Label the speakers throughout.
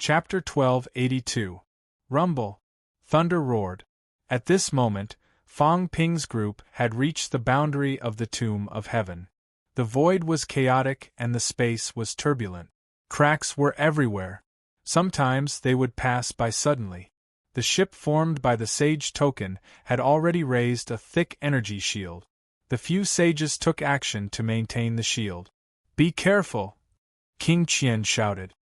Speaker 1: Chapter 1282. Rumble. Thunder roared. At this moment, Fong Ping's group had reached the boundary of the Tomb of Heaven. The void was chaotic and the space was turbulent. Cracks were everywhere. Sometimes they would pass by suddenly. The ship formed by the sage token had already raised a thick energy shield. The few sages took action to maintain the shield. "Be careful!" King Qian shouted.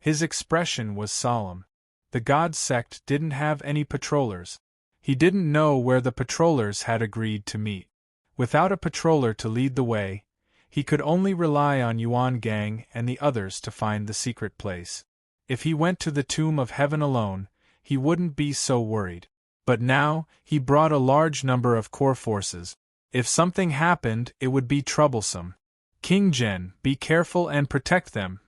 Speaker 1: His expression was solemn. The god sect didn't have any patrollers. He didn't know where the patrollers had agreed to meet. Without a patroller to lead the way, he could only rely on Yuan Gang and the others to find the secret place. If he went to the Tomb of Heaven alone, he wouldn't be so worried. But now, he brought a large number of core forces. If something happened, it would be troublesome. "King Zhen, be careful and protect them,"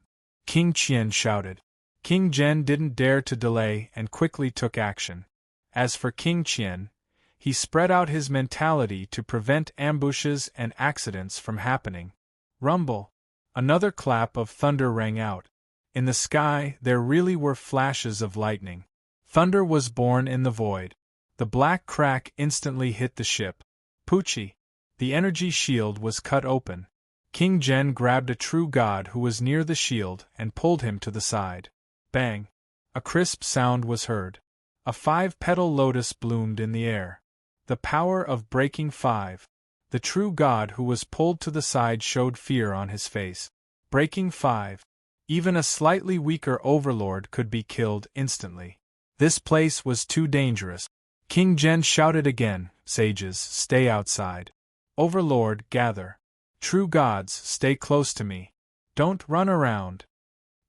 Speaker 1: King Qian shouted. King Zhen didn't dare to delay and quickly took action. As for King Qian, he spread out his mentality to prevent ambushes and accidents from happening. Rumble. Another clap of thunder rang out. In the sky, there really were flashes of lightning. Thunder was born in the void. The black crack instantly hit the ship. Poochie. The energy shield was cut open. King Zhen grabbed a true god who was near the shield and pulled him to the side. Bang! A crisp sound was heard. A 5-petal lotus bloomed in the air. The power of breaking 5. The true god who was pulled to the side showed fear on his face. Breaking 5. Even a slightly weaker overlord could be killed instantly. This place was too dangerous. King Zhen shouted again, "Sages, stay outside. Overlord, gather. True gods, stay close to me. Don't run around."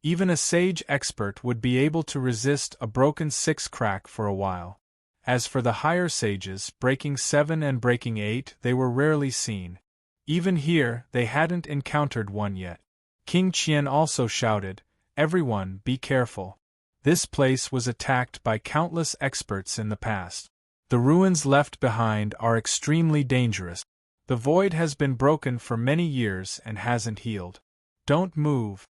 Speaker 1: Even a sage expert would be able to resist a broken 6 crack for a while. As for the higher sages, breaking 7 and breaking 8, they were rarely seen. Even here, they hadn't encountered one yet. King Qian also shouted, "Everyone, be careful. This place was attacked by countless experts in the past. The ruins left behind are extremely dangerous. The void has been broken for many years and hasn't healed. Don't move."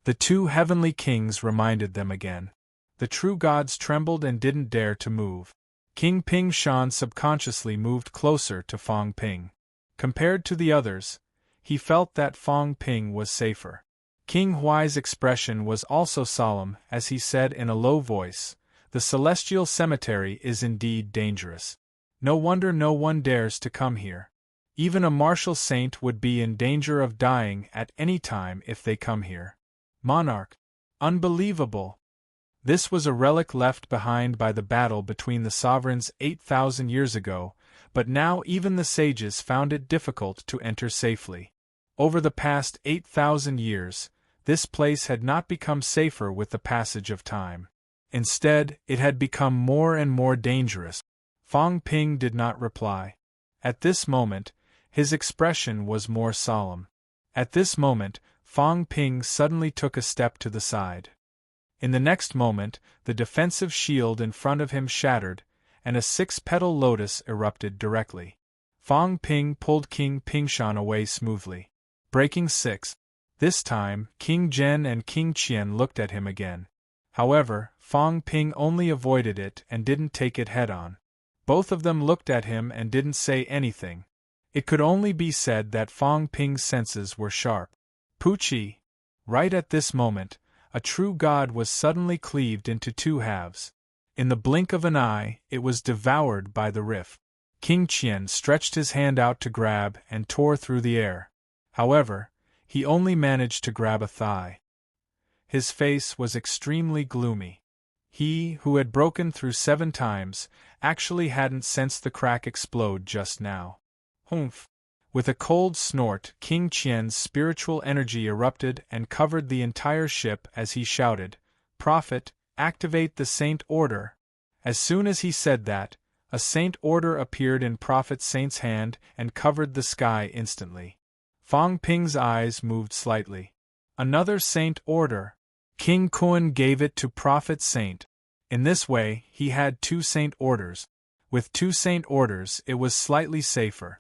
Speaker 1: The 2 heavenly kings reminded them again. The true gods trembled and didn't dare to move. King Ping Shan subconsciously moved closer to Fong Ping. Compared to the others, he felt that Fong Ping was safer. King Huai's expression was also solemn as he said in a low voice, "The celestial cemetery is indeed dangerous. No wonder no one dares to come here. Even a martial saint would be in danger of dying at any time if they come here." Monarch. Unbelievable! This was a relic left behind by the battle between the sovereigns 8,000 years ago, but now even the sages found it difficult to enter safely. Over the past 8,000 years, this place had not become safer with the passage of time. Instead, it had become more and more dangerous. Fong Ping did not reply. At this moment, his expression was more solemn. At this moment, Fong Ping suddenly took a step to the side. In the next moment, the defensive shield in front of him shattered, and a 6-petal lotus erupted directly. Fong Ping pulled King Pingshan away smoothly. Breaking 6. This time, King Zhen and King Qian looked at him again. However, Fong Ping only avoided it and didn't take it head-on. Both of them looked at him and didn't say anything. It could only be said that Fong Ping's senses were sharp. Poochie! Right at this moment, a true god was suddenly cleaved into 2 halves. In the blink of an eye, it was devoured by the rift. King Qian stretched his hand out to grab and tore through the air. However, he only managed to grab a thigh. His face was extremely gloomy. He, who had broken through 7 times, actually hadn't sensed the crack explode just now. Humph! With a cold snort, King Qian's spiritual energy erupted and covered the entire ship as he shouted, "Prophet, activate the Saint Order." As soon as he said that, a Saint Order appeared in Prophet Saint's hand and covered the sky instantly. Fong Ping's eyes moved slightly. Another Saint Order. King Kun gave it to Prophet Saint. In this way, he had 2 Saint Orders. With 2 Saint Orders, it was slightly safer.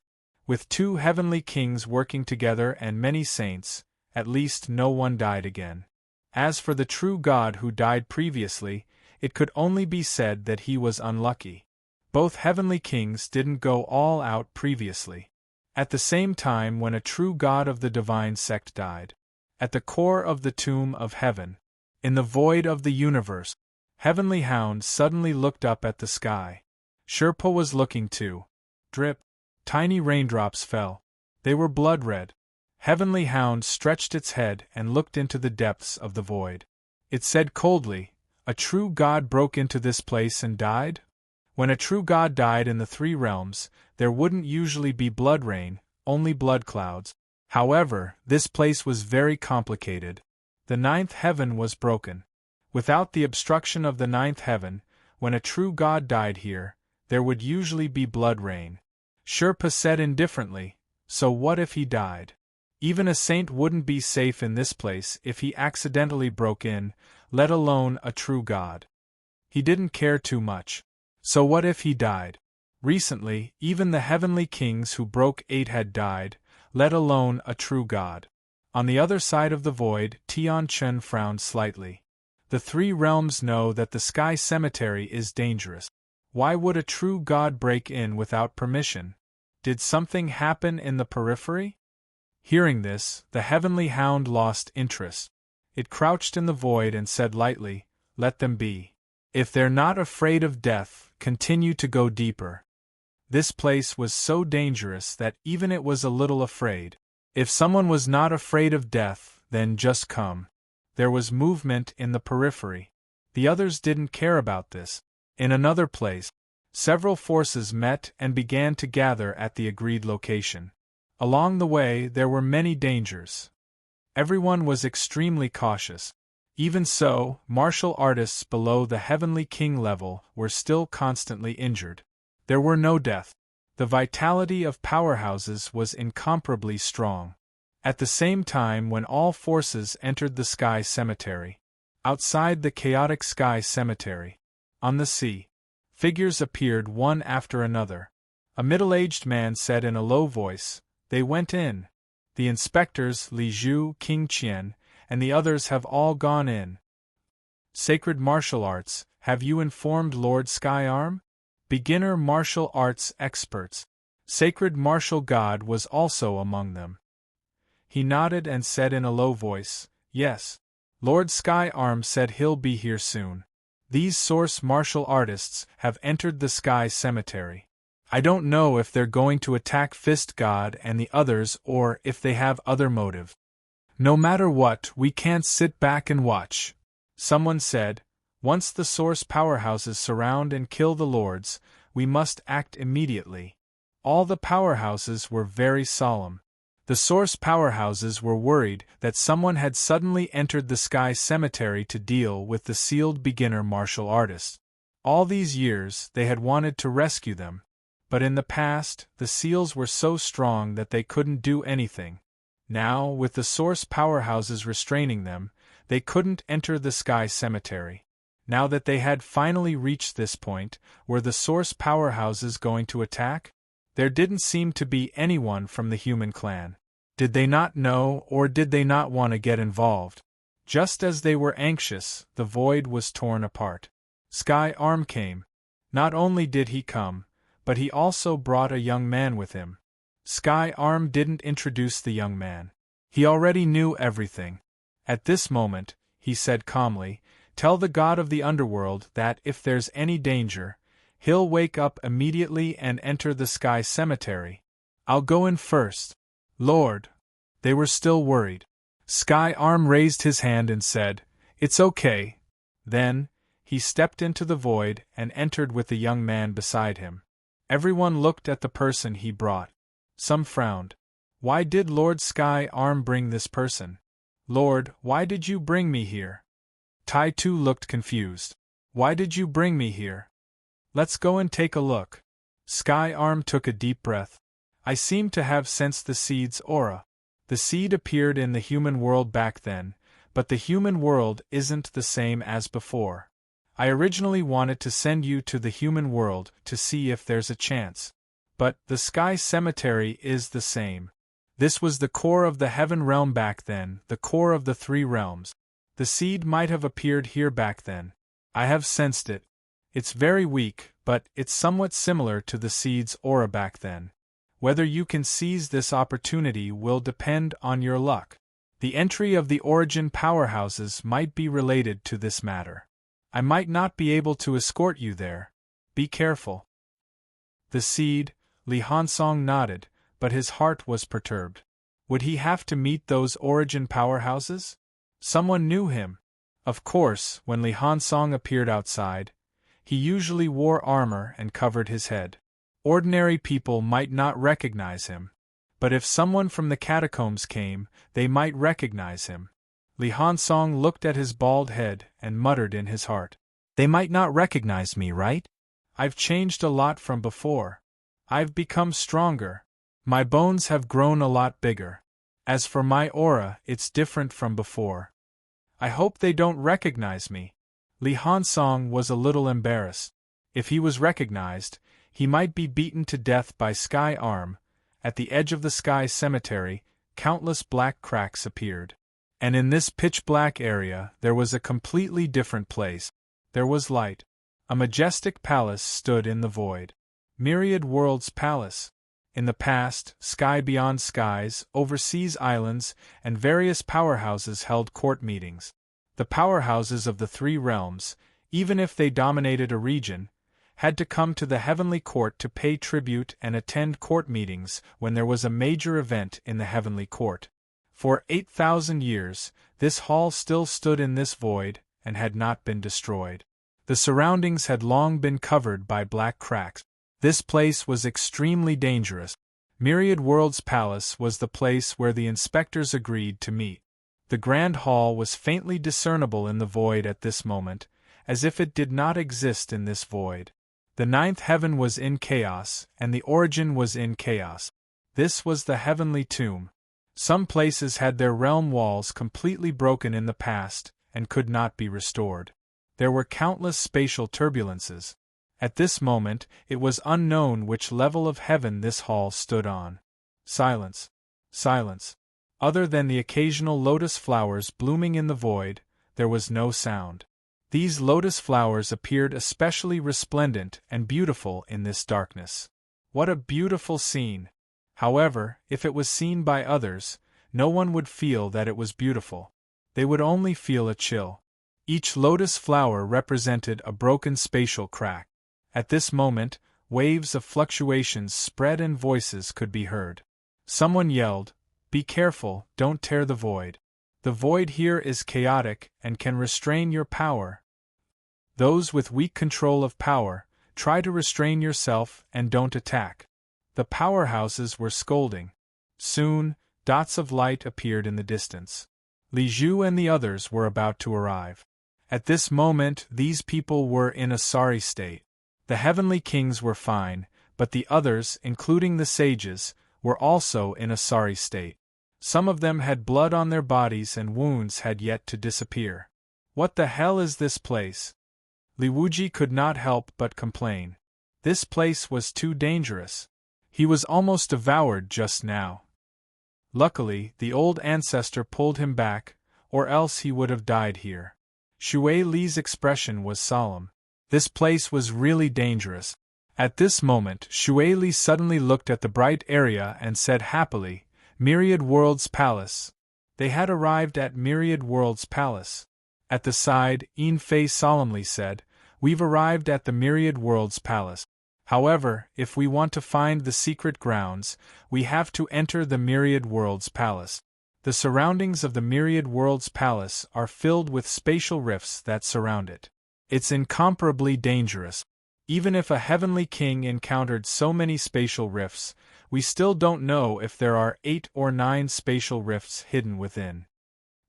Speaker 1: With 2 heavenly kings working together and many saints, at least no one died again. As for the true God who died previously, it could only be said that he was unlucky. Both heavenly kings didn't go all out previously. At the same time when a true God of the divine sect died. At the core of the tomb of heaven, in the void of the universe, Heavenly Hound suddenly looked up at the sky. Sherpa was looking too. Drip. Tiny raindrops fell. They were blood-red. Heavenly Hound stretched its head and looked into the depths of the void. It said coldly, "A true God broke into this place and died?" When a true God died in the three realms, there wouldn't usually be blood rain, only blood clouds. However, this place was very complicated. The ninth heaven was broken. Without the obstruction of the ninth heaven, when a true God died here, there would usually be blood rain. Sherpa said indifferently, "So what if he died? Even a saint wouldn't be safe in this place if he accidentally broke in, let alone a true God." He didn't care too much. So what if he died? Recently, even the heavenly kings who broke 8 had died, let alone a true God. On the other side of the void, Tian Chen frowned slightly. The three realms know that the sky cemetery is dangerous. Why would a true God break in without permission? Did something happen in the periphery? Hearing this, the heavenly hound lost interest. It crouched in the void and said lightly, "Let them be. If they're not afraid of death, continue to go deeper." This place was so dangerous that even it was a little afraid. If someone was not afraid of death, then just come. There was movement in the periphery. The others didn't care about this. In another place, several forces met and began to gather at the agreed location. Along the way, there were many dangers. Everyone was extremely cautious. Even so, martial artists below the heavenly king level were still constantly injured. There were no deaths. The vitality of powerhouses was incomparably strong. At the same time when all forces entered the sky cemetery. Outside the chaotic sky cemetery. On the sea. Figures appeared one after another. A middle-aged man said in a low voice, "They went in. The inspectors Li Zhu, King Qian, and the others have all gone in." Sacred martial arts, have you informed Lord Skyarm? Beginner martial arts experts. Sacred martial god was also among them. He nodded and said in a low voice, "Yes. Lord Skyarm said he'll be here soon. These source martial artists have entered the sky cemetery. I don't know if they're going to attack Fist God and the others or if they have other motive. No matter what, we can't sit back and watch." Someone said, "Once the source powerhouses surround and kill the lords, we must act immediately." All the powerhouses were very solemn. The source powerhouses were worried that someone had suddenly entered the sky cemetery to deal with the sealed beginner martial artists. All these years they had wanted to rescue them. But in the past, the seals were so strong that they couldn't do anything. Now, with the source powerhouses restraining them, they couldn't enter the sky cemetery. Now that they had finally reached this point, were the source powerhouses going to attack? There didn't seem to be anyone from the human clan. Did they not know or did they not want to get involved? Just as they were anxious, the void was torn apart. Sky Arm came. Not only did he come, but he also brought a young man with him. Sky Arm didn't introduce the young man. He already knew everything. At this moment, he said calmly, "Tell the god of the underworld that if there's any danger, he'll wake up immediately and enter the sky cemetery. I'll go in first." "Lord." They were still worried. Sky Arm raised his hand and said, "It's okay." Then, he stepped into the void and entered with the young man beside him. Everyone looked at the person he brought. Some frowned. Why did Lord Sky Arm bring this person? "Lord, why did you bring me here?" Tai Tu looked confused. "Why did you bring me here?" "Let's go and take a look." Sky Arm took a deep breath. "I seem to have sensed the seed's aura. The seed appeared in the human world back then, but the human world isn't the same as before. I originally wanted to send you to the human world to see if there's a chance. But the sky cemetery is the same. This was the core of the heaven realm back then, the core of the three realms. The seed might have appeared here back then. I have sensed it. It's very weak, but it's somewhat similar to the seed's aura back then. Whether you can seize this opportunity will depend on your luck. The entry of the origin powerhouses might be related to this matter. I might not be able to escort you there. Be careful. The seed, Li Hansong nodded, but his heart was perturbed. Would he have to meet those origin powerhouses? Someone knew him. Of course, when Li Hansong appeared outside, he usually wore armor and covered his head. Ordinary people might not recognize him. But if someone from the catacombs came, they might recognize him. Li Hansong looked at his bald head and muttered in his heart. They might not recognize me, right? I've changed a lot from before. I've become stronger. My bones have grown a lot bigger. As for my aura, it's different from before. I hope they don't recognize me. Li Hansong was a little embarrassed. If he was recognized, he might be beaten to death by Sky Arm. At the edge of the Sky Cemetery, countless black cracks appeared. And in this pitch-black area there was a completely different place. There was light. A majestic palace stood in the void. Myriad Worlds Palace. In the past, Sky Beyond Skies, overseas islands, and various powerhouses held court meetings. The powerhouses of the three realms, even if they dominated a region, had to come to the heavenly court to pay tribute and attend court meetings when there was a major event in the heavenly court. For 8,000 years, this hall still stood in this void and had not been destroyed. The surroundings had long been covered by black cracks. This place was extremely dangerous. Myriad Worlds Palace was the place where the inspectors agreed to meet. The Grand Hall was faintly discernible in the void at this moment, as if it did not exist in this void. The ninth heaven was in chaos, and the origin was in chaos. This was the heavenly tomb. Some places had their realm walls completely broken in the past, and could not be restored. There were countless spatial turbulences. At this moment, it was unknown which level of heaven this hall stood on. Silence. Silence. Other than the occasional lotus flowers blooming in the void, there was no sound. These lotus flowers appeared especially resplendent and beautiful in this darkness. What a beautiful scene! However, if it was seen by others, no one would feel that it was beautiful. They would only feel a chill. Each lotus flower represented a broken spatial crack. At this moment, waves of fluctuations spread and voices could be heard. Someone yelled, "Be careful, don't tear the void. The void here is chaotic and can restrain your power. Those with weak control of power, try to restrain yourself and don't attack." The powerhouses were scolding. Soon, dots of light appeared in the distance. Li Zhu and the others were about to arrive. At this moment, these people were in a sorry state. The heavenly kings were fine, but the others, including the sages, were also in a sorry state. Some of them had blood on their bodies and wounds had yet to disappear. What the hell is this place? Li Wuji could not help but complain. This place was too dangerous. He was almost devoured just now. Luckily, the old ancestor pulled him back, or else he would have died here. Xue Li's expression was solemn. This place was really dangerous. At this moment, Xue Li suddenly looked at the bright area and said happily, "Myriad Worlds Palace." They had arrived at Myriad Worlds Palace. At the side, Yin Fei solemnly said, "We've arrived at the Myriad Worlds Palace. However, if we want to find the secret grounds, we have to enter the Myriad Worlds Palace. The surroundings of the Myriad Worlds Palace are filled with spatial rifts that surround it. It's incomparably dangerous. Even if a heavenly king encountered so many spatial rifts, we still don't know if there are 8 or 9 spatial rifts hidden within."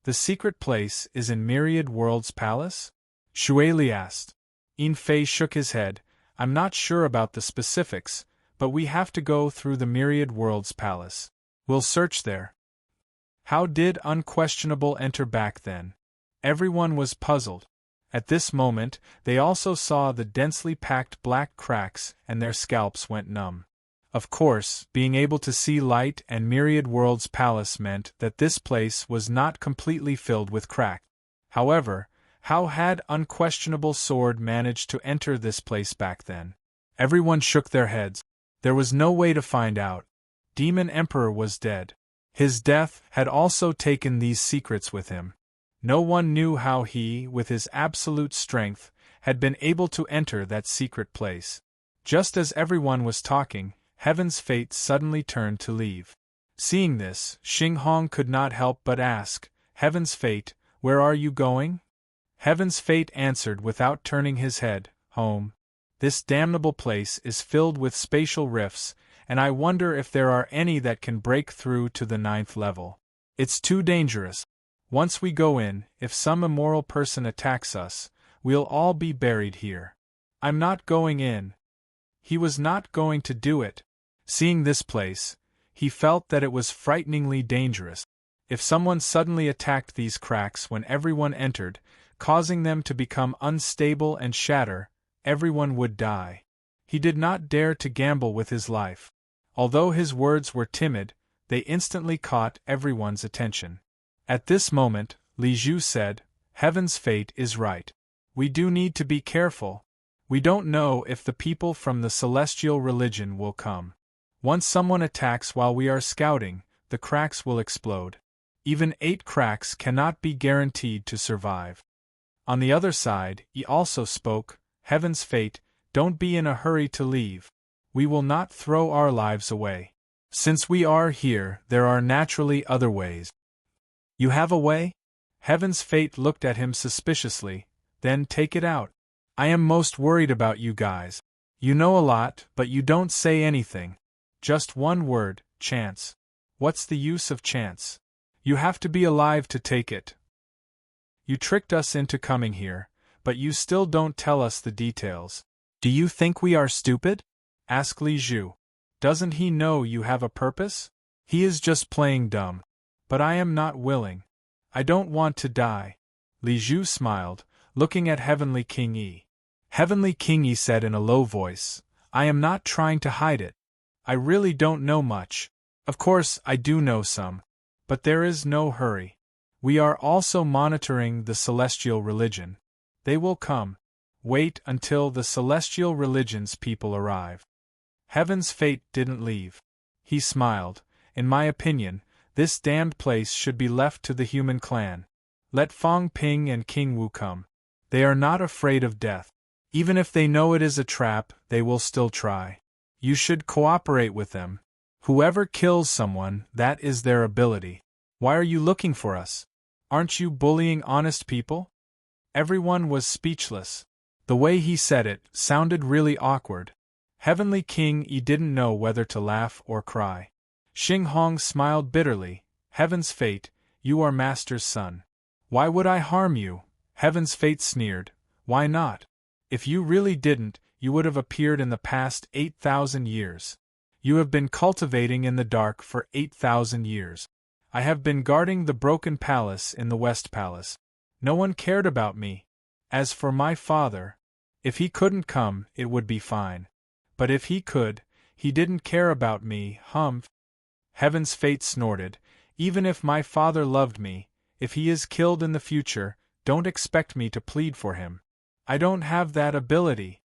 Speaker 1: "The secret place is in Myriad Worlds Palace?" Xue Li asked. Yin Fei shook his head. "I'm not sure about the specifics, but we have to go through the Myriad Worlds Palace. We'll search there." How did Unquestionable enter back then? Everyone was puzzled. At this moment, they also saw the densely packed black cracks and their scalps went numb. Of course, being able to see light and Myriad Worlds Palace meant that this place was not completely filled with crack. However, how had unquestionable sword managed to enter this place back then? Everyone shook their heads. There was no way to find out. Demon Emperor was dead. His death had also taken these secrets with him. No one knew how he, with his absolute strength, had been able to enter that secret place. Just as everyone was talking, Heaven's Fate suddenly turned to leave. Seeing this, Xing Hong could not help but ask, "Heaven's Fate, where are you going?" Heaven's Fate answered without turning his head, "Home. This damnable place is filled with spatial rifts, and I wonder if there are any that can break through to the 9th level. It's too dangerous. Once we go in, if some immoral person attacks us, we'll all be buried here. I'm not going in." He was not going to do it. Seeing this place, he felt that it was frighteningly dangerous. If someone suddenly attacked these cracks when everyone entered, causing them to become unstable and shatter, everyone would die. He did not dare to gamble with his life. Although his words were timid, they instantly caught everyone's attention. At this moment, Li Zhu said, "Heaven's Fate is right. We do need to be careful. We don't know if the people from the celestial religion will come. Once someone attacks while we are scouting, the cracks will explode. Even 8 cracks cannot be guaranteed to survive." On the other side, he also spoke, "Heaven's Fate, don't be in a hurry to leave. We will not throw our lives away. Since we are here, there are naturally other ways." "You have a way?" Heaven's Fate looked at him suspiciously. "Then take it out. I am most worried about you guys. You know a lot, but you don't say anything. Just one word, chance. What's the use of chance? You have to be alive to take it. You tricked us into coming here, but you still don't tell us the details. Do you think we are stupid?" asked Li Zhu. "Doesn't he know you have a purpose? He is just playing dumb. But I am not willing. I don't want to die." Li Zhu smiled, looking at Heavenly King Yi. Heavenly King Yi said in a low voice, "I am not trying to hide it. I really don't know much. Of course, I do know some. But there is no hurry. We are also monitoring the celestial religion. They will come. Wait until the celestial religion's people arrive." Heaven's Fate didn't leave. He smiled. "In my opinion, this damned place should be left to the human clan. Let Fong Ping and King Wu come. They are not afraid of death. Even if they know it is a trap, they will still try. You should cooperate with them. Whoever kills someone, that is their ability. Why are you looking for us? Aren't you bullying honest people?" Everyone was speechless. The way he said it sounded really awkward. Heavenly King Yi didn't know whether to laugh or cry. Xing Hong smiled bitterly. "Heaven's Fate, you are Master's son. Why would I harm you?" Heaven's Fate sneered. "Why not? If you really didn't, you would have appeared in the past 8,000 years. You have been cultivating in the dark for 8,000 years. I have been guarding the broken palace in the West Palace. No one cared about me. As for my father, if he couldn't come, it would be fine. But if he could, he didn't care about me, humph." Heaven's Fate snorted. "Even if my father loved me, if he is killed in the future, don't expect me to plead for him. I don't have that ability."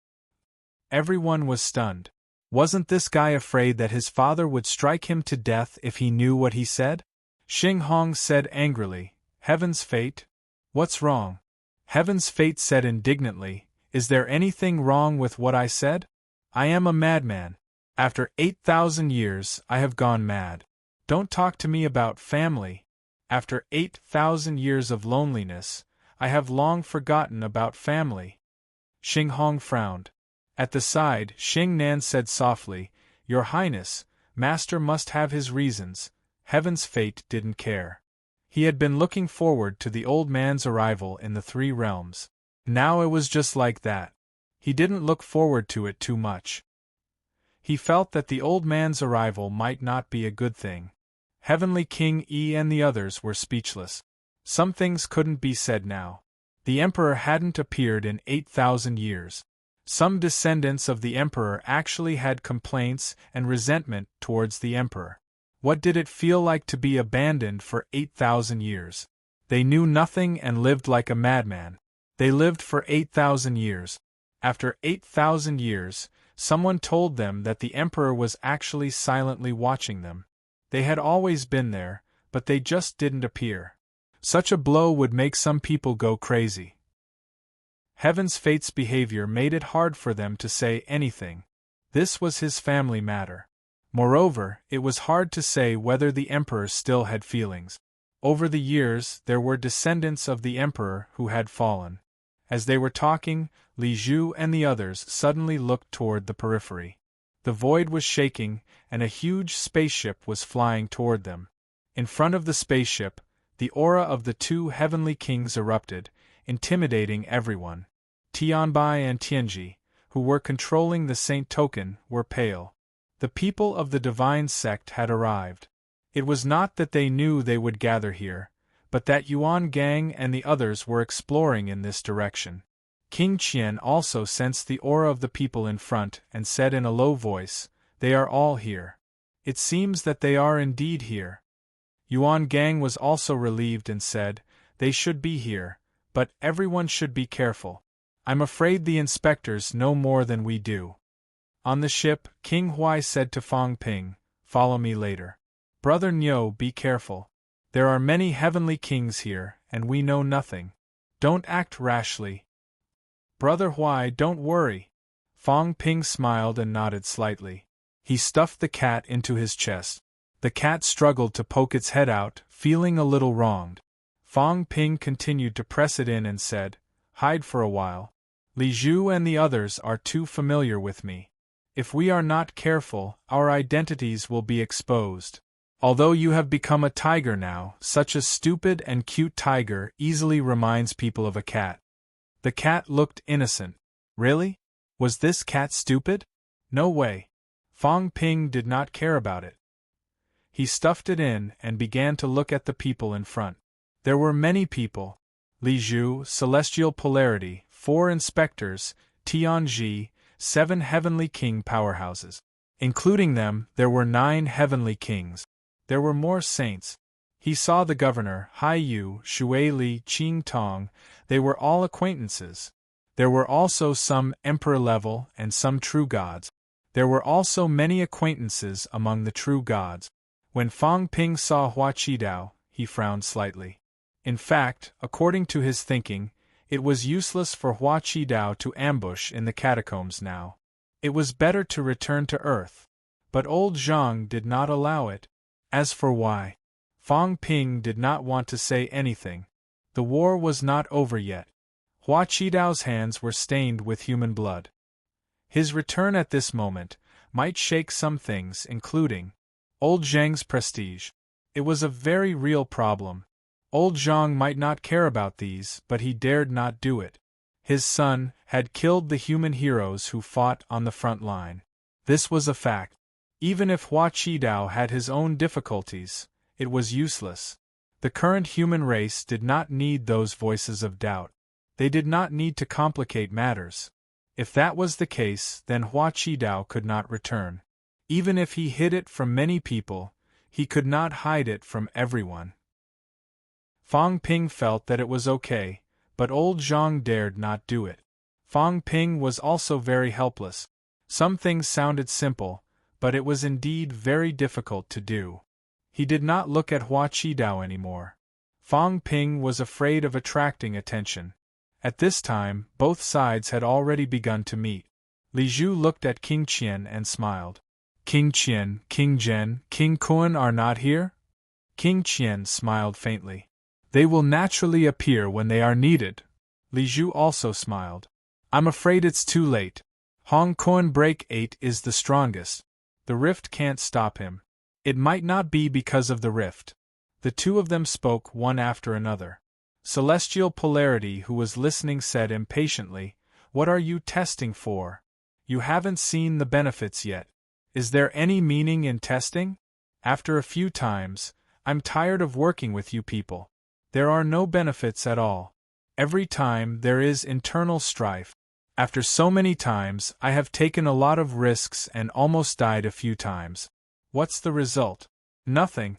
Speaker 1: Everyone was stunned. Wasn't this guy afraid that his father would strike him to death if he knew what he said? Xing Hong said angrily, "Heaven's Fate? What's wrong?" Heaven's Fate said indignantly, "Is there anything wrong with what I said? I am a madman. After 8,000 years, I have gone mad. Don't talk to me about family. After 8,000 years of loneliness, I have long forgotten about family." Xing Hong frowned. At the side, Xing Nan said softly, "Your Highness, Master must have his reasons." Heaven's Fate didn't care. He had been looking forward to the old man's arrival in the 3 realms. Now it was just like that. He didn't look forward to it too much. He felt that the old man's arrival might not be a good thing. Heavenly King Yi and the others were speechless. Some things couldn't be said now. The Emperor hadn't appeared in 8,000 years. Some descendants of the Emperor actually had complaints and resentment towards the Emperor. What did it feel like to be abandoned for 8,000 years? They knew nothing and lived like a madman. They lived for 8,000 years. After 8,000 years, someone told them that the emperor was actually silently watching them. They had always been there, but they just didn't appear. Such a blow would make some people go crazy. Heaven's fate's behavior made it hard for them to say anything. This was his family matter. Moreover, it was hard to say whether the emperor still had feelings. Over the years, there were descendants of the emperor who had fallen. As they were talking, Li Zhu and the others suddenly looked toward the periphery. The void was shaking, and a huge spaceship was flying toward them. In front of the spaceship, the aura of the two heavenly kings erupted, intimidating everyone. Tianbai and Tianji, who were controlling the Saint Token, were pale. The people of the divine sect had arrived. It was not that they knew they would gather here, but that Yuan Gang and the others were exploring in this direction. King Qian also sensed the aura of the people in front and said in a low voice, "They are all here. It seems that they are indeed here." Yuan Gang was also relieved and said, "They should be here, but everyone should be careful. I'm afraid the inspectors know more than we do." On the ship, King Huai said to Fang Ping, "Follow me later. Brother Niu, be careful. There are many heavenly kings here, and we know nothing. Don't act rashly." "Brother Huai, don't worry." Fang Ping smiled and nodded slightly. He stuffed the cat into his chest. The cat struggled to poke its head out, feeling a little wronged. Fang Ping continued to press it in and said, "Hide for a while. Li Zhu and the others are too familiar with me. If we are not careful, our identities will be exposed. Although you have become a tiger now, such a stupid and cute tiger easily reminds people of a cat." The cat looked innocent. Really? Was this cat stupid? No way. Fang Ping did not care about it. He stuffed it in and began to look at the people in front. There were many people. Li Zhu, Celestial Polarity, 4 inspectors, Tianji, 7 heavenly king powerhouses. Including them, there were 9 heavenly kings. There were more saints. He saw the governor, Hai Yu, Shui Li, Qing Tong. They were all acquaintances. There were also some emperor level and some true gods. There were also many acquaintances among the true gods. When Fang Ping saw Hua Qidao, he frowned slightly. In fact, according to his thinking, it was useless for Hua Qidao to ambush in the catacombs now. It was better to return to Earth. But old Zhang did not allow it. As for why, Fang Ping did not want to say anything. The war was not over yet. Hua Qidao's hands were stained with human blood. His return at this moment might shake some things, including old Zhang's prestige. It was a very real problem. Old Zhang might not care about these, but he dared not do it. His son had killed the human heroes who fought on the front line. This was a fact. Even if Hua Qidao had his own difficulties, it was useless. The current human race did not need those voices of doubt. They did not need to complicate matters. If that was the case, then Hua Qidao could not return. Even if he hid it from many people, he could not hide it from everyone. Fang Ping felt that it was okay, but old Zhang dared not do it. Fang Ping was also very helpless. Some things sounded simple, but it was indeed very difficult to do. He did not look at Hua Qidao anymore. Fang Ping was afraid of attracting attention. At this time, both sides had already begun to meet. Li Zhu looked at King Qian and smiled. "King Qian, King Zhen, King Kuan are not here?" King Qian smiled faintly. "They will naturally appear when they are needed." Li Zhu also smiled. "I'm afraid it's too late. Hong Kuan Break 8 is the strongest. The rift can't stop him. It might not be because of the rift." The two of them spoke one after another. Celestial Polarity, who was listening, said impatiently, "What are you testing for? You haven't seen the benefits yet. Is there any meaning in testing? After a few times, I'm tired of working with you people. There are no benefits at all. Every time there is internal strife. After so many times, I have taken a lot of risks and almost died a few times. What's the result? Nothing.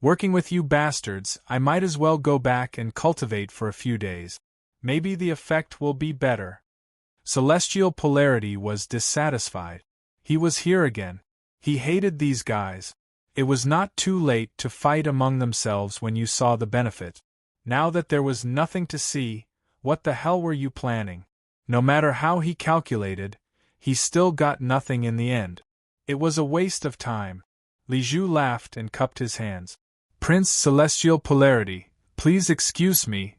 Speaker 1: Working with you bastards, I might as well go back and cultivate for a few days. Maybe the effect will be better. Celestial Polarity was dissatisfied. He was here again. He hated these guys. It was not too late to fight among themselves when you saw the benefit. Now that there was nothing to see, what the hell were you planning? No matter how he calculated, he still got nothing in the end. It was a waste of time. Li Zhu laughed and cupped his hands. Prince Celestial Polarity, please excuse me.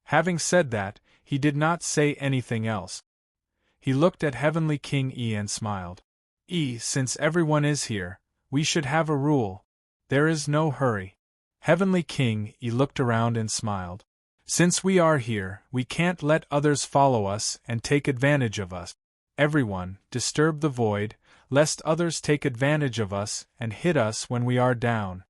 Speaker 1: Having said that, he did not say anything else. He looked at Heavenly King Yi and smiled. Since everyone is here, we should have a rule. There is no hurry. Heavenly King Yi looked around and smiled. Since we are here, we can't let others follow us and take advantage of us. Everyone, disturb the void, lest others take advantage of us and hit us when we are down.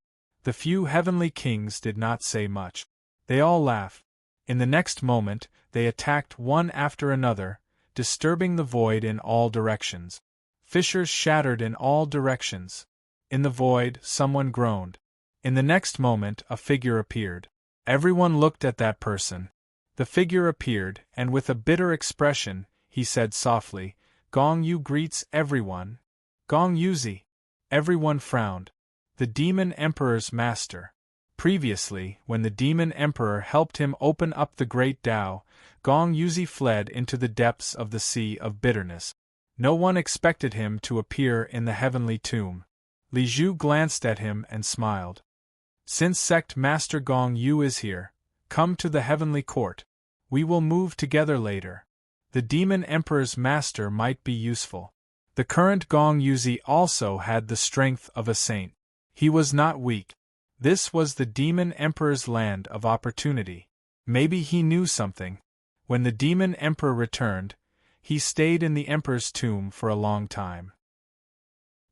Speaker 1: The few heavenly kings did not say much. They all laughed. In the next moment, they attacked one after another, disturbing the void in all directions. Fissures shattered in all directions. In the void, someone groaned. In the next moment, a figure appeared. Everyone looked at that person. The figure appeared, and with a bitter expression, he said softly, Gong Yu greets everyone. Gong Yuzi. Everyone frowned. The Demon Emperor's master. Previously, when the Demon Emperor helped him open up the Great Tao, Gong Yuzi fled into the depths of the Sea of Bitterness. No one expected him to appear in the heavenly tomb. Li Zhu glanced at him and smiled. Since Sect Master Gong Yu is here, come to the heavenly court. We will move together later. The Demon Emperor's master might be useful. The current Gong Yuzi also had the strength of a saint. He was not weak. This was the Demon Emperor's land of opportunity. Maybe he knew something. When the Demon Emperor returned, he stayed in the Emperor's tomb for a long time.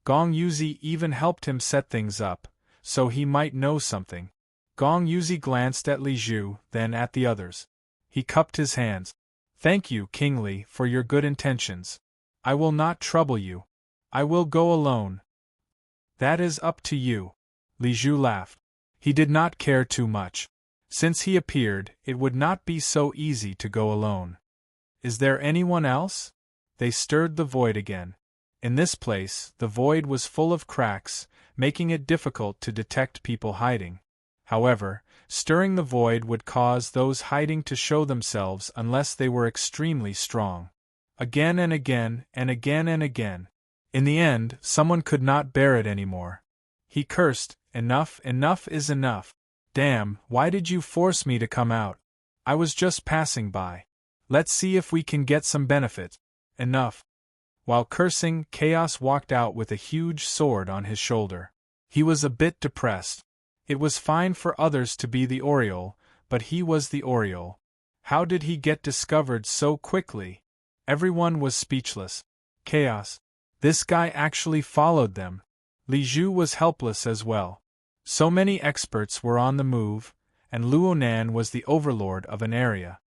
Speaker 1: Gong Yuzi even helped him set things up, so he might know something. Gong Yuzi glanced at Li Zhu, then at the others. He cupped his hands. Thank you, King Li, for your good intentions. I will not trouble you. I will go alone. That is up to you. Li Zhu laughed. He did not care too much. Since he appeared, it would not be so easy to go alone. Is there anyone else? They stirred the void again. In this place, the void was full of cracks, making it difficult to detect people hiding. However, stirring the void would cause those hiding to show themselves unless they were extremely strong. Again and again, and again and again. In the end, someone could not bear it anymore. He cursed, enough is enough. Damn, why did you force me to come out? I was just passing by. Let's see if we can get some benefit. Enough. While cursing, Chaos walked out with a huge sword on his shoulder. He was a bit depressed. It was fine for others to be the Oriole, but he was the Oriole. How did he get discovered so quickly? Everyone was speechless. Chaos. This guy actually followed them. Li Zhu was helpless as well. So many experts were on the move, and Luonan was the overlord of an area.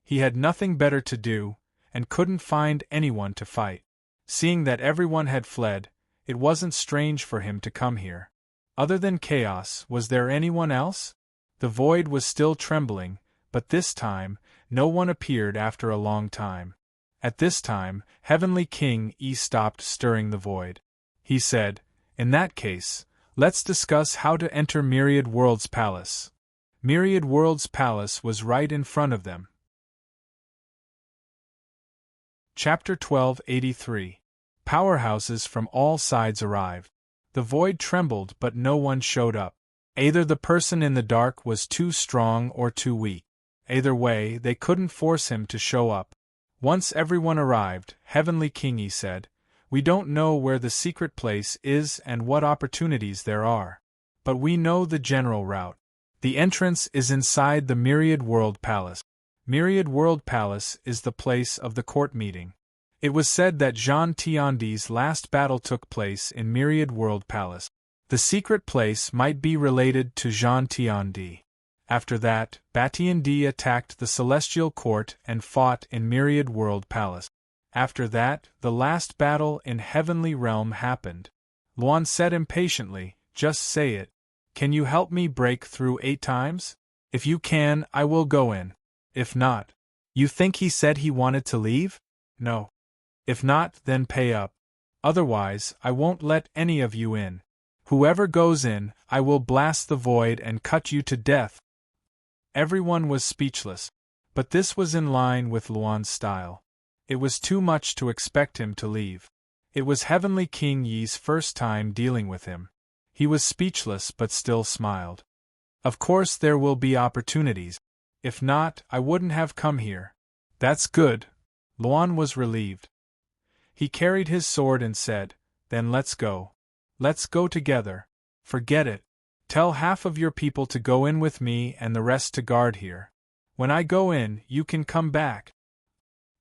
Speaker 1: He had nothing better to do, and couldn't find anyone to fight. Seeing that everyone had fled, it wasn't strange for him to come here. Other than Chaos, was there anyone else? The void was still trembling, but this time, no one appeared after a long time. At this time, Heavenly King Yi stopped stirring the void. He said, In that case, let's discuss how to enter Myriad World's palace. Myriad World's palace was right in front of them. Chapter 1283. Powerhouses from all sides arrived. The void trembled, but no one showed up. Either the person in the dark was too strong or too weak. Either way, they couldn't force him to show up. Once everyone arrived, Heavenly King Yi said, We don't know where the secret place is and what opportunities there are. But we know the general route. The entrance is inside the Myriad World Palace. Myriad World Palace is the place of the court meeting. It was said that Zhang Tiandi's last battle took place in Myriad World Palace. The secret place might be related to Zhang Tiandi. After that, Batiandi attacked the Celestial Court and fought in Myriad World Palace. After that, the last battle in Heavenly Realm happened. Luan said impatiently, Just say it. Can you help me break through 8 times? If you can, I will go in. If not, you think he said he wanted to leave? No. If not, then pay up. Otherwise, I won't let any of you in. Whoever goes in, I will blast the void and cut you to death. Everyone was speechless, but this was in line with Luan's style. It was too much to expect him to leave. It was Heavenly King Yi's first time dealing with him. He was speechless but still smiled. Of course there will be opportunities. If not, I wouldn't have come here. That's good. Luan was relieved. He carried his sword and said, Then let's go. Let's go together. Forget it. Tell half of your people to go in with me and the rest to guard here. When I go in, you can come back.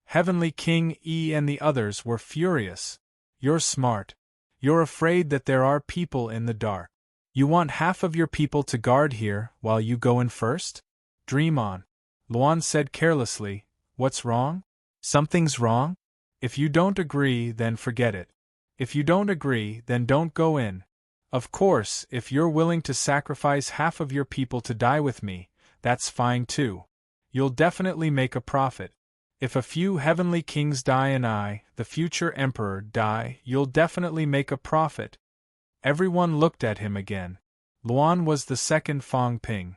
Speaker 1: Heavenly King Yi and the others were furious. You're smart. You're afraid that there are people in the dark. You want half of your people to guard here while you go in first? Dream on. Luan said carelessly, What's wrong? Something's wrong? If you don't agree, then forget it. If you don't agree, then don't go in. Of course, if you're willing to sacrifice half of your people to die with me, that's fine too. You'll definitely make a profit. If a few heavenly kings die and I, the future emperor, die, you'll definitely make a profit. Everyone looked at him again. Luan was the second Fong Ping.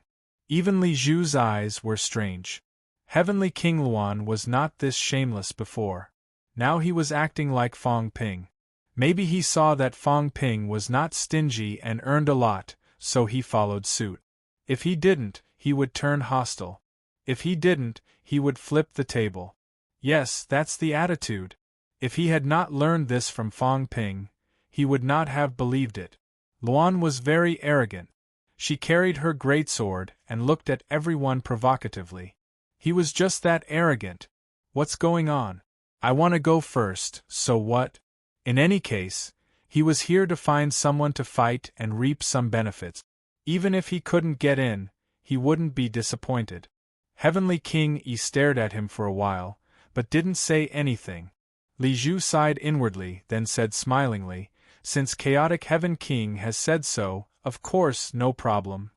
Speaker 1: Even Li Zhu's eyes were strange. Heavenly King Luan was not this shameless before. Now he was acting like Fong Ping. Maybe he saw that Fong Ping was not stingy and earned a lot, so he followed suit. If he didn't, he would turn hostile. If he didn't, he would flip the table. Yes, that's the attitude. If he had not learned this from Fong Ping, he would not have believed it. Luan was very arrogant. She carried her greatsword and looked at everyone provocatively. He was just that arrogant. What's going on? I want to go first, so what? In any case, he was here to find someone to fight and reap some benefits. Even if he couldn't get in, he wouldn't be disappointed. Heavenly King Yi stared at him for a while, but didn't say anything. Li Zhu sighed inwardly, then said smilingly, Since Chaotic Heaven King has said so, of course, no problem.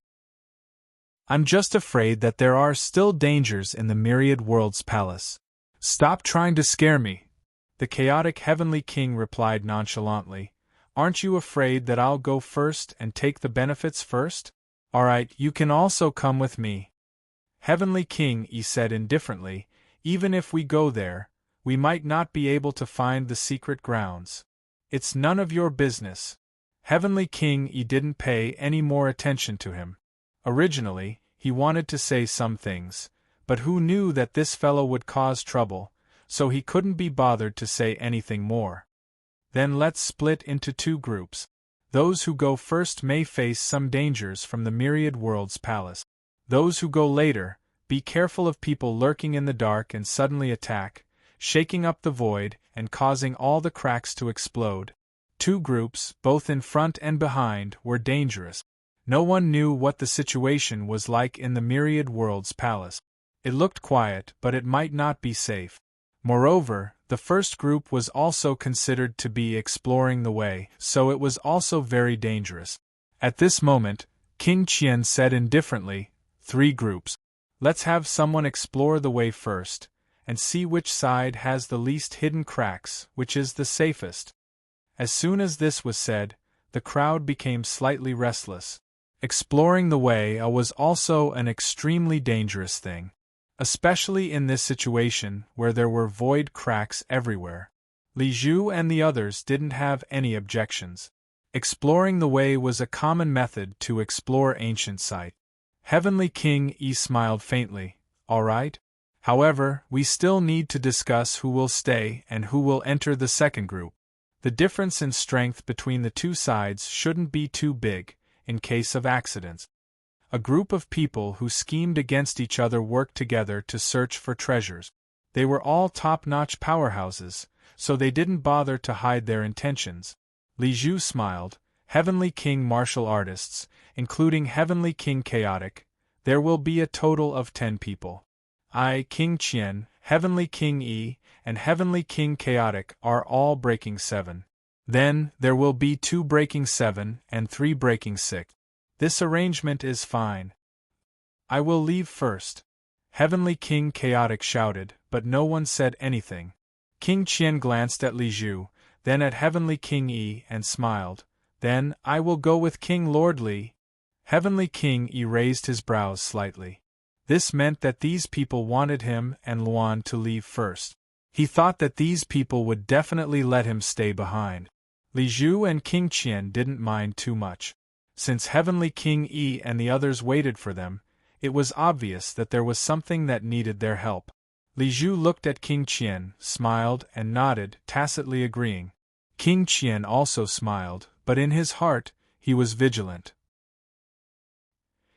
Speaker 1: I'm just afraid that there are still dangers in the Myriad Worlds Palace. Stop trying to scare me. The Chaotic Heavenly King replied nonchalantly, Aren't you afraid that I'll go first and take the benefits first? Alright, you can also come with me. Heavenly King Yi said indifferently, Even if we go there, we might not be able to find the secret grounds. It's none of your business. Heavenly King Yi didn't pay any more attention to him. Originally, he wanted to say some things, but who knew that this fellow would cause trouble, so he couldn't be bothered to say anything more. Then let's split into 2 groups. Those who go first may face some dangers from the Myriad Worlds Palace. Those who go later, be careful of people lurking in the dark and suddenly attack, shaking up the void and causing all the cracks to explode. 2 groups, both in front and behind, were dangerous. No one knew what the situation was like in the Myriad Worlds Palace. It looked quiet, but it might not be safe. Moreover, the first group was also considered to be exploring the way, so it was also very dangerous. At this moment, King Qian said indifferently, 3 groups. Let's have someone explore the way first, and see which side has the least hidden cracks, which is the safest. As soon as this was said, the crowd became slightly restless. Exploring the way was also an extremely dangerous thing, especially in this situation where there were void cracks everywhere. Li Zhu and the others didn't have any objections. Exploring the way was a common method to explore ancient sites. Heavenly King Yi smiled faintly, All right. However, we still need to discuss who will stay and who will enter the second group. The difference in strength between the 2 sides shouldn't be too big, in case of accidents. A group of people who schemed against each other worked together to search for treasures. They were all top-notch powerhouses, so they didn't bother to hide their intentions. Li Zhu smiled, Heavenly King Martial Artists, including Heavenly King Chaotic, there will be a total of 10 people. I, King Qian, Heavenly King Yi, and Heavenly King Chaotic are all breaking 7. Then, there will be 2 breaking 7 and 3 breaking 6. This arrangement is fine. I will leave first. Heavenly King Chaotic shouted, but no one said anything. King Qian glanced at Li Zhu, then at Heavenly King Yi and smiled. Then, I will go with King Lord Li. Heavenly King Yi raised his brows slightly. This meant that these people wanted him and Luan to leave first. He thought that these people would definitely let him stay behind. Li Zhu and King Qian didn't mind too much. Since Heavenly King Yi and the others waited for them, it was obvious that there was something that needed their help. Li Zhu looked at King Qian, smiled, and nodded, tacitly agreeing. King Qian also smiled, but in his heart, he was vigilant.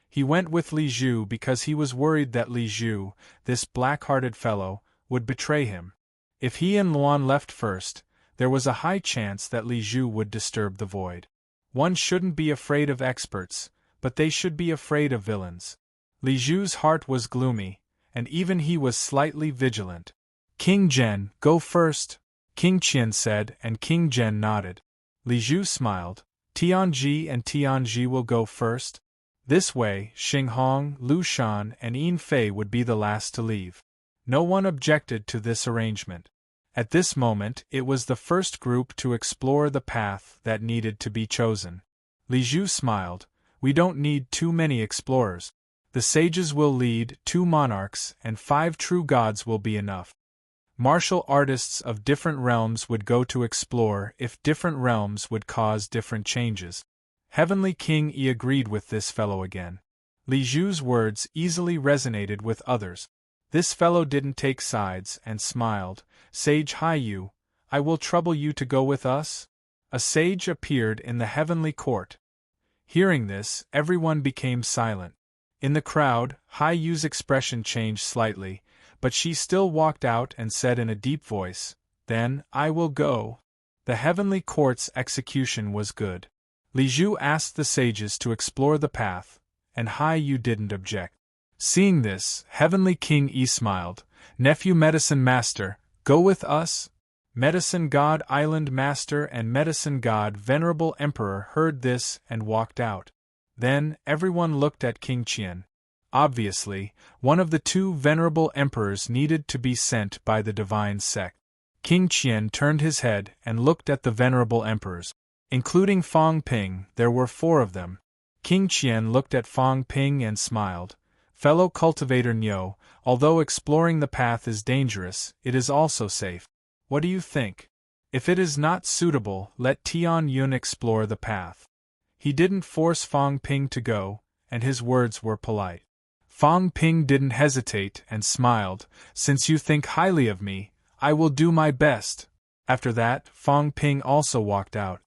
Speaker 1: He went with Li Zhu because he was worried that Li Zhu, this black-hearted fellow, would betray him. If he and Luan left first, there was a high chance that Li Zhu would disturb the void. One shouldn't be afraid of experts, but they should be afraid of villains. Li Zhu's heart was gloomy, and even he was slightly vigilant. King Zhen, go first, King Qian said, and King Zhen nodded. Li Zhu smiled. Tianji and Tianji will go first. This way, Xinghong, Lu Shan, and Yin Fei would be the last to leave. No one objected to this arrangement. At this moment, it was the first group to explore the path that needed to be chosen. Li Zhu smiled. We don't need too many explorers. The sages will lead, 2 monarchs, and 5 true gods will be enough. Martial artists of different realms would go to explore if different realms would cause different changes. Heavenly King Yi agreed with this fellow again. Li Zhu's words easily resonated with others. This fellow didn't take sides and smiled. Sage Haiyu, I will trouble you to go with us? A sage appeared in the heavenly court. Hearing this, everyone became silent. In the crowd, Haiyu's expression changed slightly, but she still walked out and said in a deep voice, Then, I will go. The heavenly court's execution was good. Li Zhu asked the sages to explore the path, and Haiyu didn't object. Seeing this, Heavenly King Yi smiled. Nephew Medicine Master, go with us? Medicine God Island Master and Medicine God Venerable Emperor heard this and walked out. Then, everyone looked at King Qian. Obviously, one of the 2 venerable emperors needed to be sent by the divine sect. King Qian turned his head and looked at the venerable emperors. Including Fang Ping, there were 4 of them. King Qian looked at Fang Ping and smiled. Fellow cultivator Niu, although exploring the path is dangerous, it is also safe. What do you think? If it is not suitable, let Tian Yun explore the path. He didn't force Fang Ping to go, and his words were polite. Fang Ping didn't hesitate and smiled. Since you think highly of me, I will do my best. After that, Fang Ping also walked out.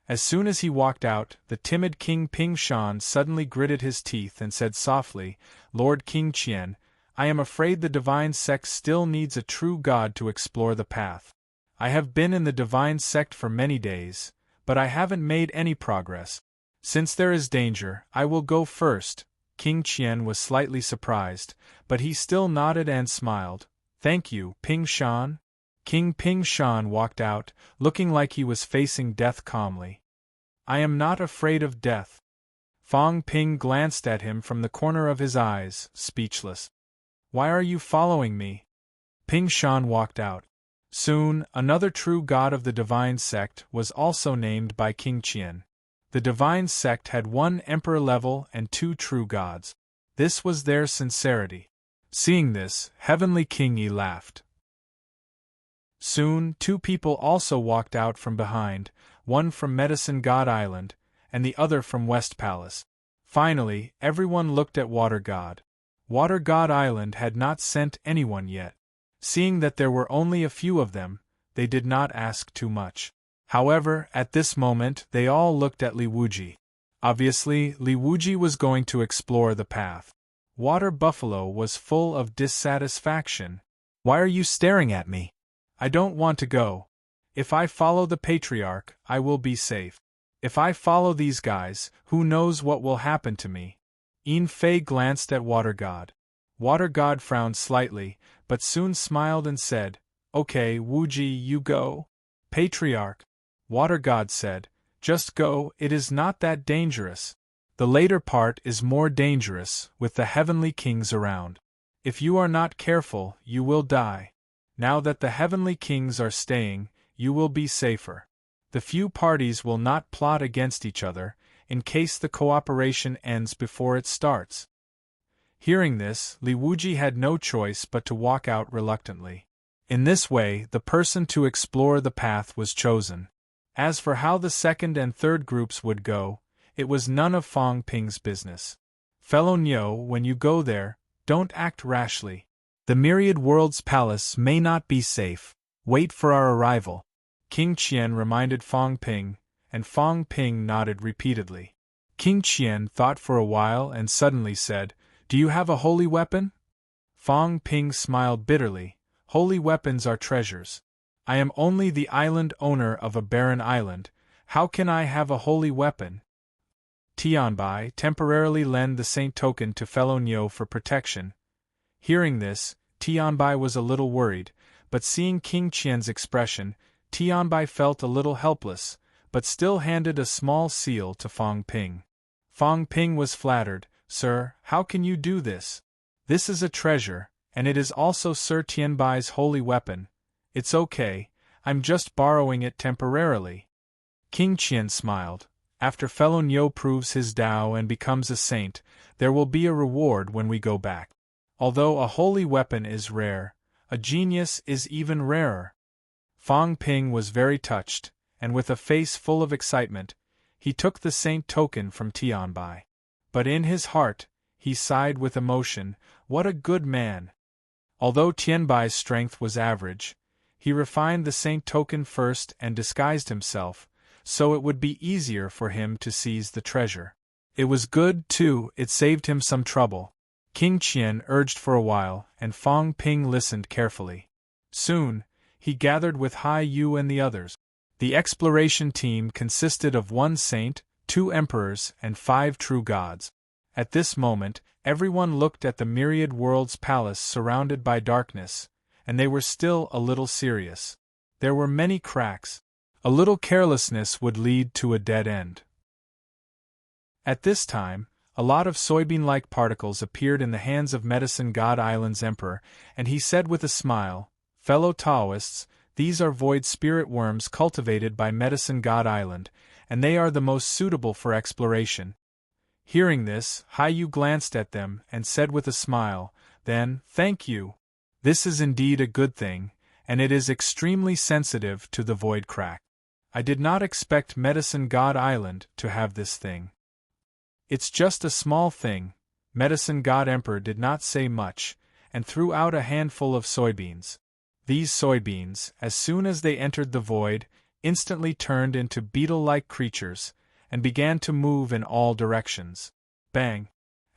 Speaker 1: As soon as he walked out, the timid King Ping Shan suddenly gritted his teeth and said softly, Lord King Qian, I am afraid the divine sect still needs a true god to explore the path. I have been in the divine sect for many days, but I haven't made any progress. Since there is danger, I will go first. King Qian was slightly surprised, but he still nodded and smiled. Thank you, Ping Shan. King Ping Shan walked out, looking like he was facing death calmly. I am not afraid of death. Fang Ping glanced at him from the corner of his eyes, speechless. Why are you following me? Ping Shan walked out. Soon, another true god of the divine sect was also named by King Qian. The divine sect had 1 emperor level and 2 true gods. This was their sincerity. Seeing this, Heavenly King Yi laughed. Soon, 2 people also walked out from behind, one from Medicine God Island, and the other from West Palace. Finally, everyone looked at Water God. Water God Island had not sent anyone yet. Seeing that there were only a few of them, they did not ask too much. However, at this moment they all looked at Li Wuji. Obviously, Li Wuji was going to explore the path. Water Buffalo was full of dissatisfaction. Why are you staring at me? I don't want to go. If I follow the Patriarch, I will be safe. If I follow these guys, who knows what will happen to me? Yin Fei glanced at Water God. Water God frowned slightly, but soon smiled and said, Okay, Wuji, you go. Patriarch. Water God said, Just go, it is not that dangerous. The later part is more dangerous, with the heavenly kings around. If you are not careful, you will die. Now that the heavenly kings are staying, you will be safer. The few parties will not plot against each other, in case the cooperation ends before it starts. Hearing this, Li Wuji had no choice but to walk out reluctantly. In this way, the person to explore the path was chosen. As for how the second and third groups would go, it was none of Fong Ping's business. Fellow Niu, when you go there, don't act rashly. The Myriad World's palace may not be safe. Wait for our arrival. King Qian reminded Fong Ping, and Fong Ping nodded repeatedly. King Qian thought for a while and suddenly said, "Do you have a holy weapon?" Fong Ping smiled bitterly. "Holy weapons are treasures. I am only the island owner of a barren island. How can I have a holy weapon?" Tianbai temporarily lend the saint token to fellow Niu for protection. Hearing this, Tianbai was a little worried, but seeing King Qian's expression, Tianbai felt a little helpless, but still handed a small seal to Fong Ping. Fong Ping was flattered. "Sir, how can you do this? This is a treasure, and it is also Sir Tianbai's holy weapon. It's okay, I'm just borrowing it temporarily." King Qian smiled. "After fellow Niu proves his Tao and becomes a saint, there will be a reward when we go back. Although a holy weapon is rare, a genius is even rarer." Fong Ping was very touched, and with a face full of excitement, he took the saint token from Tianbai. But in his heart, he sighed with emotion, "What a good man!" Although Tianbai's strength was average, he refined the saint token first and disguised himself, so it would be easier for him to seize the treasure. It was good, too, it saved him some trouble. King Qian urged for a while, and Fong Ping listened carefully. Soon, he gathered with Hai Yu and the others. The exploration team consisted of 1 saint, 2 emperors, and 5 true gods. At this moment, everyone looked at the Myriad World's palace surrounded by darkness, and they were still a little serious. There were many cracks. A little carelessness would lead to a dead end. At this time, a lot of soybean-like particles appeared in the hands of Medicine God Island's emperor, and he said with a smile, "Fellow Taoists, these are void spirit worms cultivated by Medicine God Island, and they are the most suitable for exploration." Hearing this, Hai Yu glanced at them and said with a smile, "Then, thank you. This is indeed a good thing, and it is extremely sensitive to the void crack. I did not expect Medicine God Island to have this thing." "It's just a small thing." Medicine God Emperor did not say much, and threw out a handful of soybeans. These soybeans, as soon as they entered the void, instantly turned into beetle-like creatures, and began to move in all directions. Bang!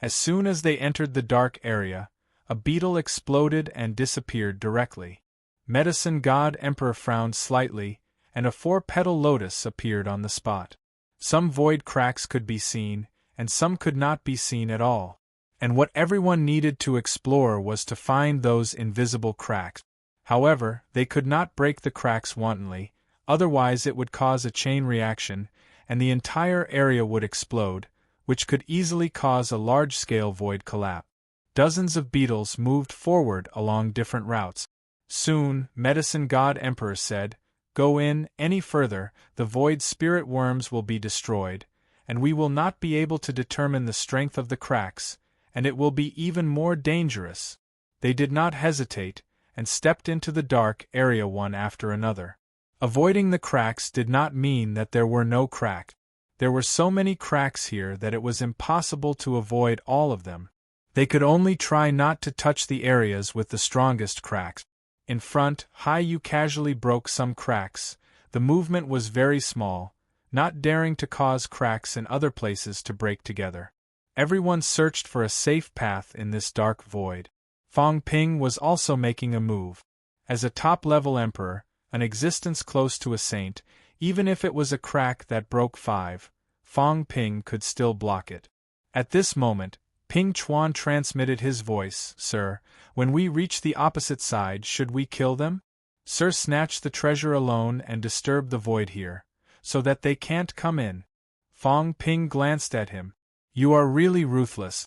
Speaker 1: As soon as they entered the dark area, a beetle exploded and disappeared directly. Medicine God Emperor frowned slightly, and a 4-petal lotus appeared on the spot. Some void cracks could be seen, and some could not be seen at all. And what everyone needed to explore was to find those invisible cracks. However, they could not break the cracks wantonly, otherwise it would cause a chain reaction, and the entire area would explode, which could easily cause a large-scale void collapse. Dozens of beetles moved forward along different routes. Soon, Medicine God Emperor said, "Go in any further, the void spirit worms will be destroyed, and we will not be able to determine the strength of the cracks, and it will be even more dangerous." They did not hesitate, and stepped into the dark area one after another. Avoiding the cracks did not mean that there were no cracks. There were so many cracks here that it was impossible to avoid all of them. They could only try not to touch the areas with the strongest cracks. In front, Hai Yu casually broke some cracks. The movement was very small, not daring to cause cracks in other places to break together. Everyone searched for a safe path in this dark void. Fong Ping was also making a move. As a top-level emperor, an existence close to a saint, even if it was a crack that broke 5, Fong Ping could still block it. At this moment, Ping Chuan transmitted his voice, "Sir, when we reach the opposite side, should we kill them? Sir, snatch the treasure alone and disturb the void here, so that they can't come in." Fong Ping glanced at him. You are really ruthless.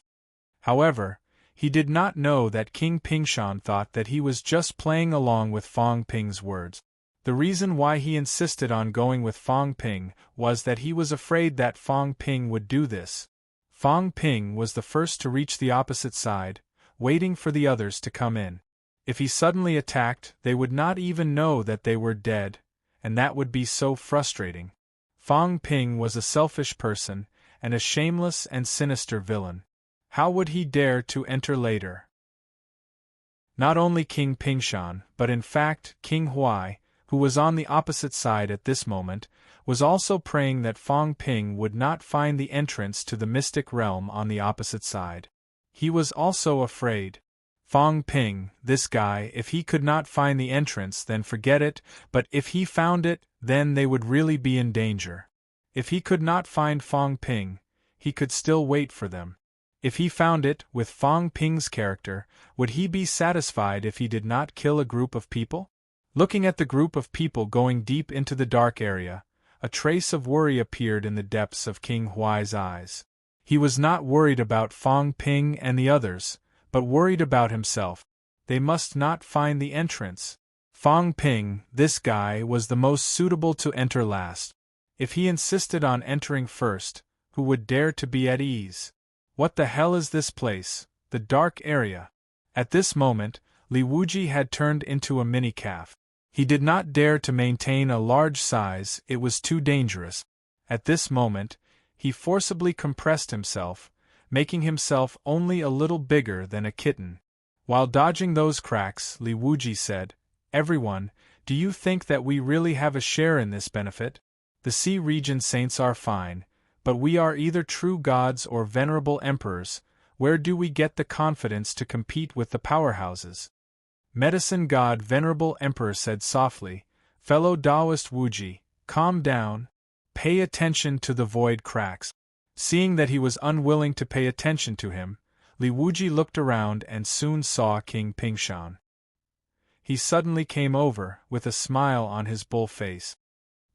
Speaker 1: However, he did not know that King Pingshan thought that he was just playing along with Fong Ping's words. The reason why he insisted on going with Fong Ping was that he was afraid that Fong Ping would do this. Fong Ping was the first to reach the opposite side, waiting for the others to come in. If he suddenly attacked, they would not even know that they were dead, and that would be so frustrating. Fong Ping was a selfish person, and a shameless and sinister villain. How would he dare to enter later? Not only King Pingshan, but in fact King Huai, who was on the opposite side at this moment, was also praying that Fong Ping would not find the entrance to the mystic realm on the opposite side. He was also afraid. Fong Ping, this guy, if he could not find the entrance, then forget it, but if he found it, then they would really be in danger. If he could not find Fong Ping, he could still wait for them. If he found it, with Fong Ping's character, would he be satisfied if he did not kill a group of people? Looking at the group of people going deep into the dark area, a trace of worry appeared in the depths of King Huai's eyes. He was not worried about Fong Ping and the others, but worried about himself. They must not find the entrance. Fong Ping, this guy, was the most suitable to enter last. If he insisted on entering first, who would dare to be at ease? What the hell is this place? The dark area. At this moment, Li Wuji had turned into a mini-calf. He did not dare to maintain a large size, it was too dangerous. At this moment, he forcibly compressed himself, making himself only a little bigger than a kitten. While dodging those cracks, Li Wuji said, "Everyone, do you think that we really have a share in this benefit? The Sea Region saints are fine, but we are either true gods or venerable emperors. Where do we get the confidence to compete with the powerhouses?" Medicine God Venerable Emperor said softly, "Fellow Taoist Wuji, calm down. Pay attention to the void cracks." Seeing that he was unwilling to pay attention to him, Li Wuji looked around and soon saw King Pingshan. He suddenly came over, with a smile on his bull face.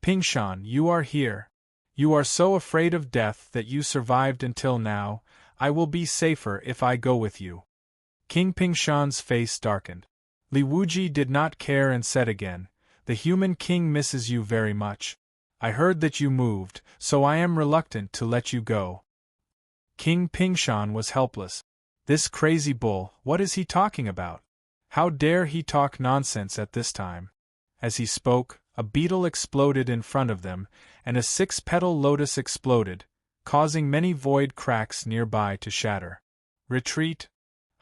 Speaker 1: "Pingshan, you are here. You are so afraid of death that you survived until now. I will be safer if I go with you." King Pingshan's face darkened. Li Wuji did not care and said again, "The human king misses you very much. I heard that you moved, so I am reluctant to let you go." King Pingshan was helpless. This crazy bull, what is he talking about? How dare he talk nonsense at this time? As he spoke, a beetle exploded in front of them, and a 6-petal lotus exploded, causing many void cracks nearby to shatter. "Retreat!"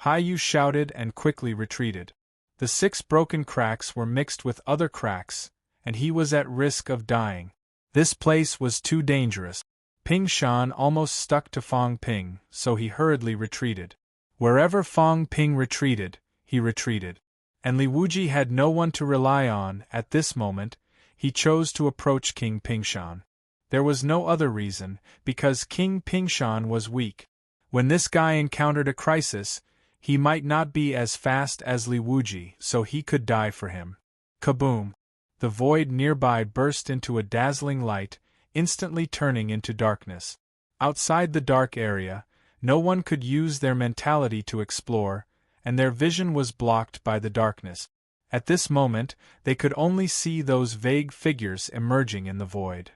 Speaker 1: Haiyu shouted and quickly retreated. The 6 broken cracks were mixed with other cracks, and he was at risk of dying. This place was too dangerous. Pingshan almost stuck to Fong Ping, so he hurriedly retreated. Wherever Fong Ping retreated, he retreated. And Li Wuji had no one to rely on at this moment. He chose to approach King Pingshan. There was no other reason, because King Pingshan was weak. When this guy encountered a crisis, he might not be as fast as Li Wuji, so he could die for him. Kaboom! The void nearby burst into a dazzling light, instantly turning into darkness. Outside the dark area, no one could use their mentality to explore, and their vision was blocked by the darkness. At this moment, they could only see those vague figures emerging in the void.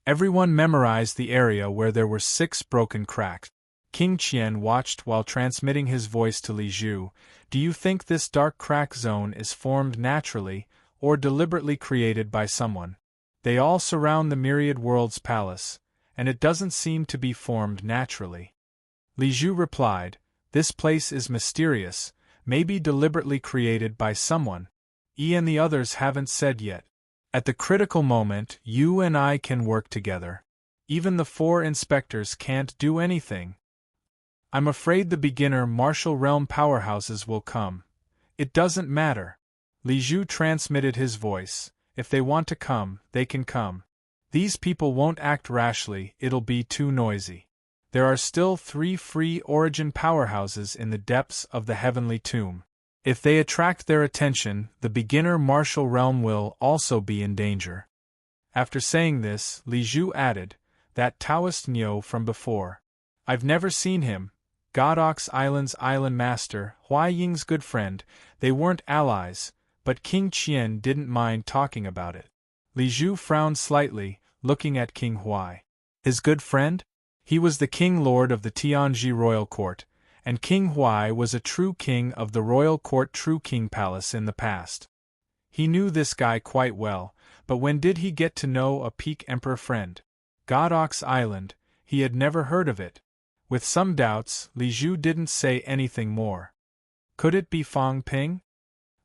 Speaker 1: Everyone memorized the area where there were 6 broken cracks. King Qian watched while transmitting his voice to Li Zhu. "Do you think this dark crack zone is formed naturally, or deliberately created by someone? They all surround the Myriad Worlds Palace, and it doesn't seem to be formed naturally." Li Zhu replied, "This place is mysterious, maybe deliberately created by someone. And the others haven't said yet. At the critical moment, you and I can work together. Even the 4 inspectors can't do anything. I'm afraid the beginner martial realm powerhouses will come. It doesn't matter." Li Zhu transmitted his voice. "If they want to come, they can come. These people won't act rashly, it'll be too noisy. There are still 3 free origin powerhouses in the depths of the heavenly tomb. If they attract their attention, the beginner martial realm will also be in danger." After saying this, Li Zhu added, that Taoist Nyo from before. I've never seen him. Godox Island's island master, Huai Ying's good friend, they weren't allies, but King Qian didn't mind talking about it. Li Zhu frowned slightly, looking at King Huai. His good friend? He was the king lord of the Tianji royal court, and King Huai was a true king of the royal court True King Palace in the past. He knew this guy quite well, but when did he get to know a peak emperor friend? Godox Island, he had never heard of it. With some doubts, Li Zhu didn't say anything more. Could it be Fang Ping?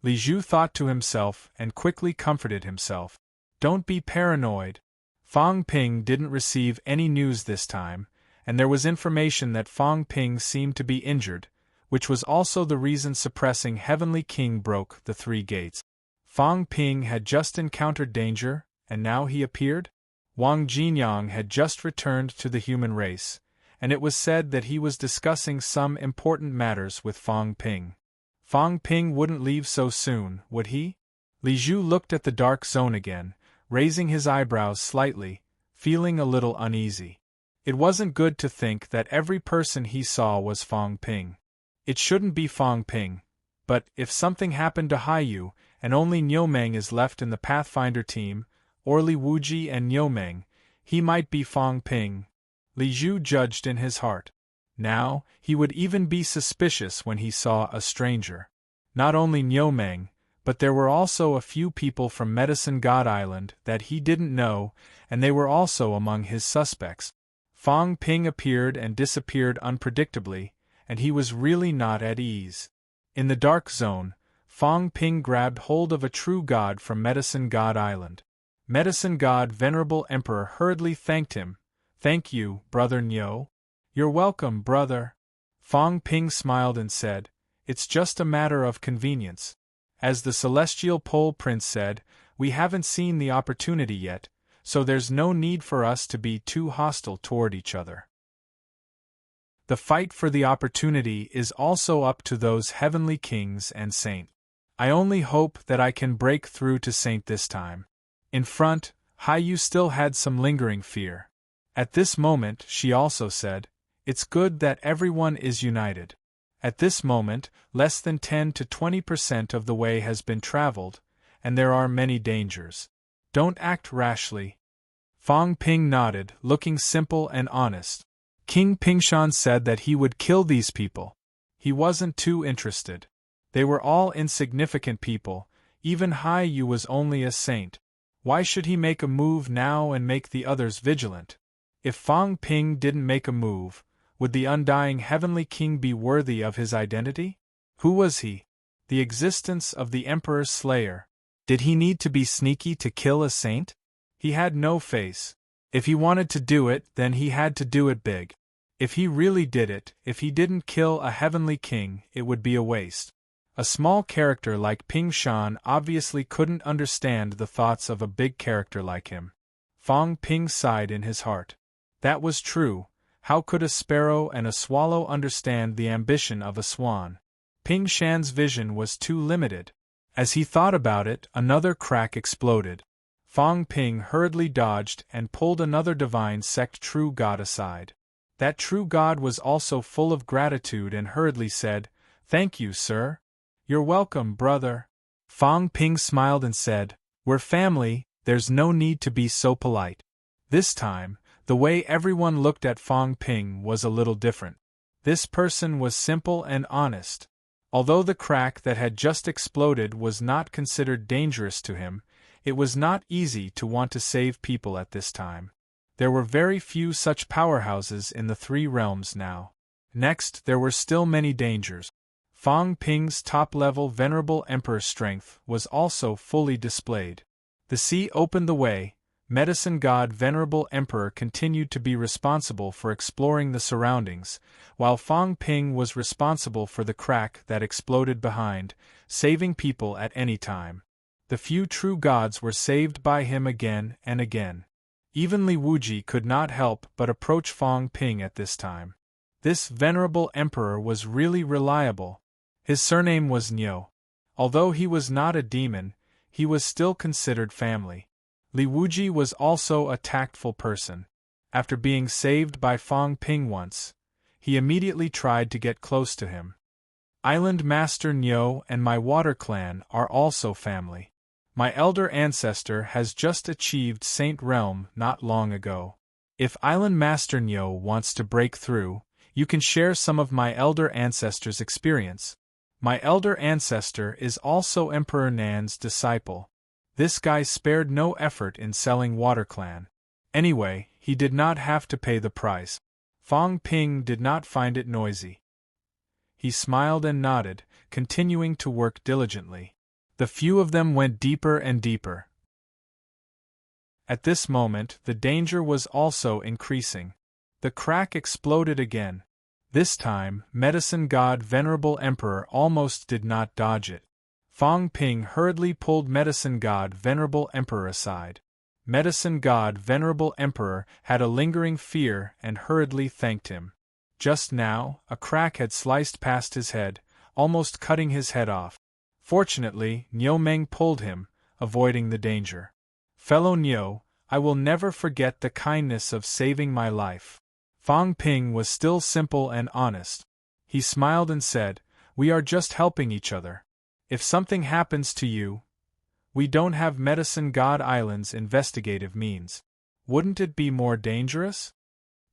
Speaker 1: Li Zhu thought to himself and quickly comforted himself. Don't be paranoid. Fang Ping didn't receive any news this time, and there was information that Fang Ping seemed to be injured, which was also the reason suppressing Heavenly King broke the 3 gates. Fang Ping had just encountered danger, and now he appeared? Wang Jinyang had just returned to the human race, and it was said that he was discussing some important matters with Fang Ping. Fang Ping wouldn't leave so soon, would he? Li Zhu looked at the dark zone again, raising his eyebrows slightly, feeling a little uneasy. It wasn't good to think that every person he saw was Fang Ping. It shouldn't be Fang Ping, but if something happened to Haiyu, and only Niumeng is left in the Pathfinder team, or Li Wuji and Niumeng, he might be Fang Ping. Li Zhu judged in his heart. Now, he would even be suspicious when he saw a stranger. Not only Niumeng, but there were also a few people from Medicine God Island that he didn't know, and they were also among his suspects. Fang Ping appeared and disappeared unpredictably, and he was really not at ease. In the dark zone, Fang Ping grabbed hold of a true god from Medicine God Island. Medicine God Venerable Emperor hurriedly thanked him. Thank you, Brother Nyo. You're welcome, brother. Fang Ping smiled and said, It's just a matter of convenience. As the Celestial Pole Prince said, we haven't seen the opportunity yet, so there's no need for us to be too hostile toward each other. The fight for the opportunity is also up to those heavenly kings and Saint. I only hope that I can break through to Saint this time. In front, Haiyu still had some lingering fear. At this moment, she also said, It's good that everyone is united. At this moment, less than 10 to 20% of the way has been traveled, and there are many dangers. Don't act rashly. Fang Ping nodded, looking simple and honest. King Pingshan said that he would kill these people. He wasn't too interested. They were all insignificant people, even Haiyu was only a saint. Why should he make a move now and make the others vigilant? If Fang Ping didn't make a move, would the undying Heavenly King be worthy of his identity? Who was he? The existence of the Emperor's Slayer. Did he need to be sneaky to kill a saint? He had no face. If he wanted to do it, then he had to do it big. If he really did it, if he didn't kill a Heavenly King, it would be a waste. A small character like Ping Shan obviously couldn't understand the thoughts of a big character like him. Fang Ping sighed in his heart. That was true. How could a sparrow and a swallow understand the ambition of a swan? Ping Shan's vision was too limited. As he thought about it, another crack exploded. Fang Ping hurriedly dodged and pulled another divine sect true god aside. That true god was also full of gratitude and hurriedly said, Thank you, sir. You're welcome, brother. Fang Ping smiled and said, We're family, there's no need to be so polite. This time, the way everyone looked at Fang Ping was a little different. This person was simple and honest. Although the crack that had just exploded was not considered dangerous to him, it was not easy to want to save people at this time. There were very few such powerhouses in the 3 realms now. Next, there were still many dangers. Fang Ping's top-level Venerable Emperor strength was also fully displayed. The sea opened the way. Medicine God Venerable Emperor continued to be responsible for exploring the surroundings, while Fang Ping was responsible for the crack that exploded behind, saving people at any time. The few true gods were saved by him again and again. Even Li Wuji could not help but approach Fang Ping at this time. This Venerable Emperor was really reliable. His surname was Nyo. Although he was not a demon, he was still considered family. Li Wuji was also a tactful person. After being saved by Fong Ping once, he immediately tried to get close to him. Island Master Nyo and my water clan are also family. My elder ancestor has just achieved Saint Realm not long ago. If Island Master Nyo wants to break through, you can share some of my elder ancestor's experience. My elder ancestor is also Emperor Nan's disciple. This guy spared no effort in selling Water Clan. Anyway, he did not have to pay the price. Fong Ping did not find it noisy. He smiled and nodded, continuing to work diligently. The few of them went deeper and deeper. At this moment, the danger was also increasing. The crack exploded again. This time, Medicine God Venerable Emperor almost did not dodge it. Fong Ping hurriedly pulled Medicine God Venerable Emperor aside. Medicine God Venerable Emperor had a lingering fear and hurriedly thanked him. Just now, a crack had sliced past his head, almost cutting his head off. Fortunately, Nyo Meng pulled him, avoiding the danger. Fellow Nyo, I will never forget the kindness of saving my life. Fong Ping was still simple and honest. He smiled and said, "We are just helping each other. If something happens to you, we don't have Medicine God Island's investigative means. Wouldn't it be more dangerous?"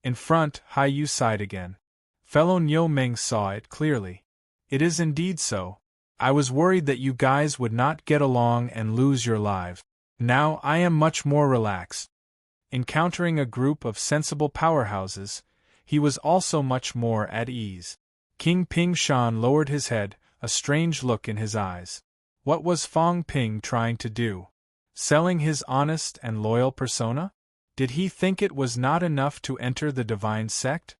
Speaker 1: In front, Hai Yu sighed again. Fellow Nyo Meng saw it clearly. "It is indeed so. I was worried that you guys would not get along and lose your lives. Now I am much more relaxed." Encountering a group of sensible powerhouses, he was also much more at ease. King Ping Shan lowered his head, a strange look in his eyes. What was Fong Ping trying to do? Selling his honest and loyal persona? Did he think it was not enough to enter the divine sect?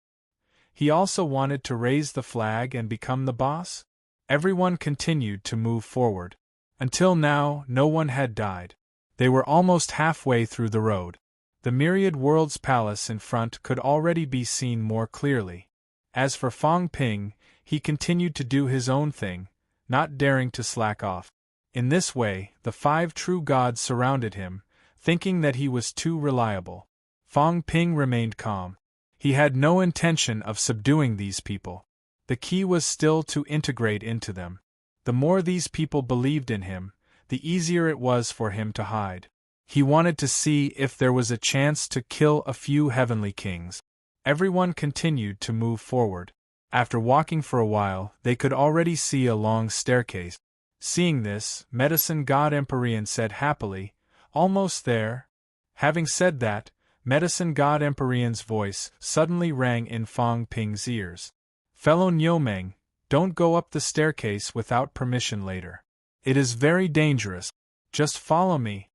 Speaker 1: He also wanted to raise the flag and become the boss? Everyone continued to move forward. Until now, no one had died. They were almost halfway through the road. The myriad worlds palace in front could already be seen more clearly. As for Fong Ping, he continued to do his own thing, not daring to slack off. In this way, the 5 true gods surrounded him, thinking that he was too reliable. Fong Ping remained calm. He had no intention of subduing these people. The key was still to integrate into them. The more these people believed in him, the easier it was for him to hide. He wanted to see if there was a chance to kill a few heavenly kings. Everyone continued to move forward. After walking for a while, they could already see a long staircase. Seeing this, Medicine God Empyrean said happily, "Almost there." Having said that, Medicine God Empyrean's voice suddenly rang in Fong Ping's ears. "Fellow Nyo Meng, don't go up the staircase without permission later. It is very dangerous. Just follow me."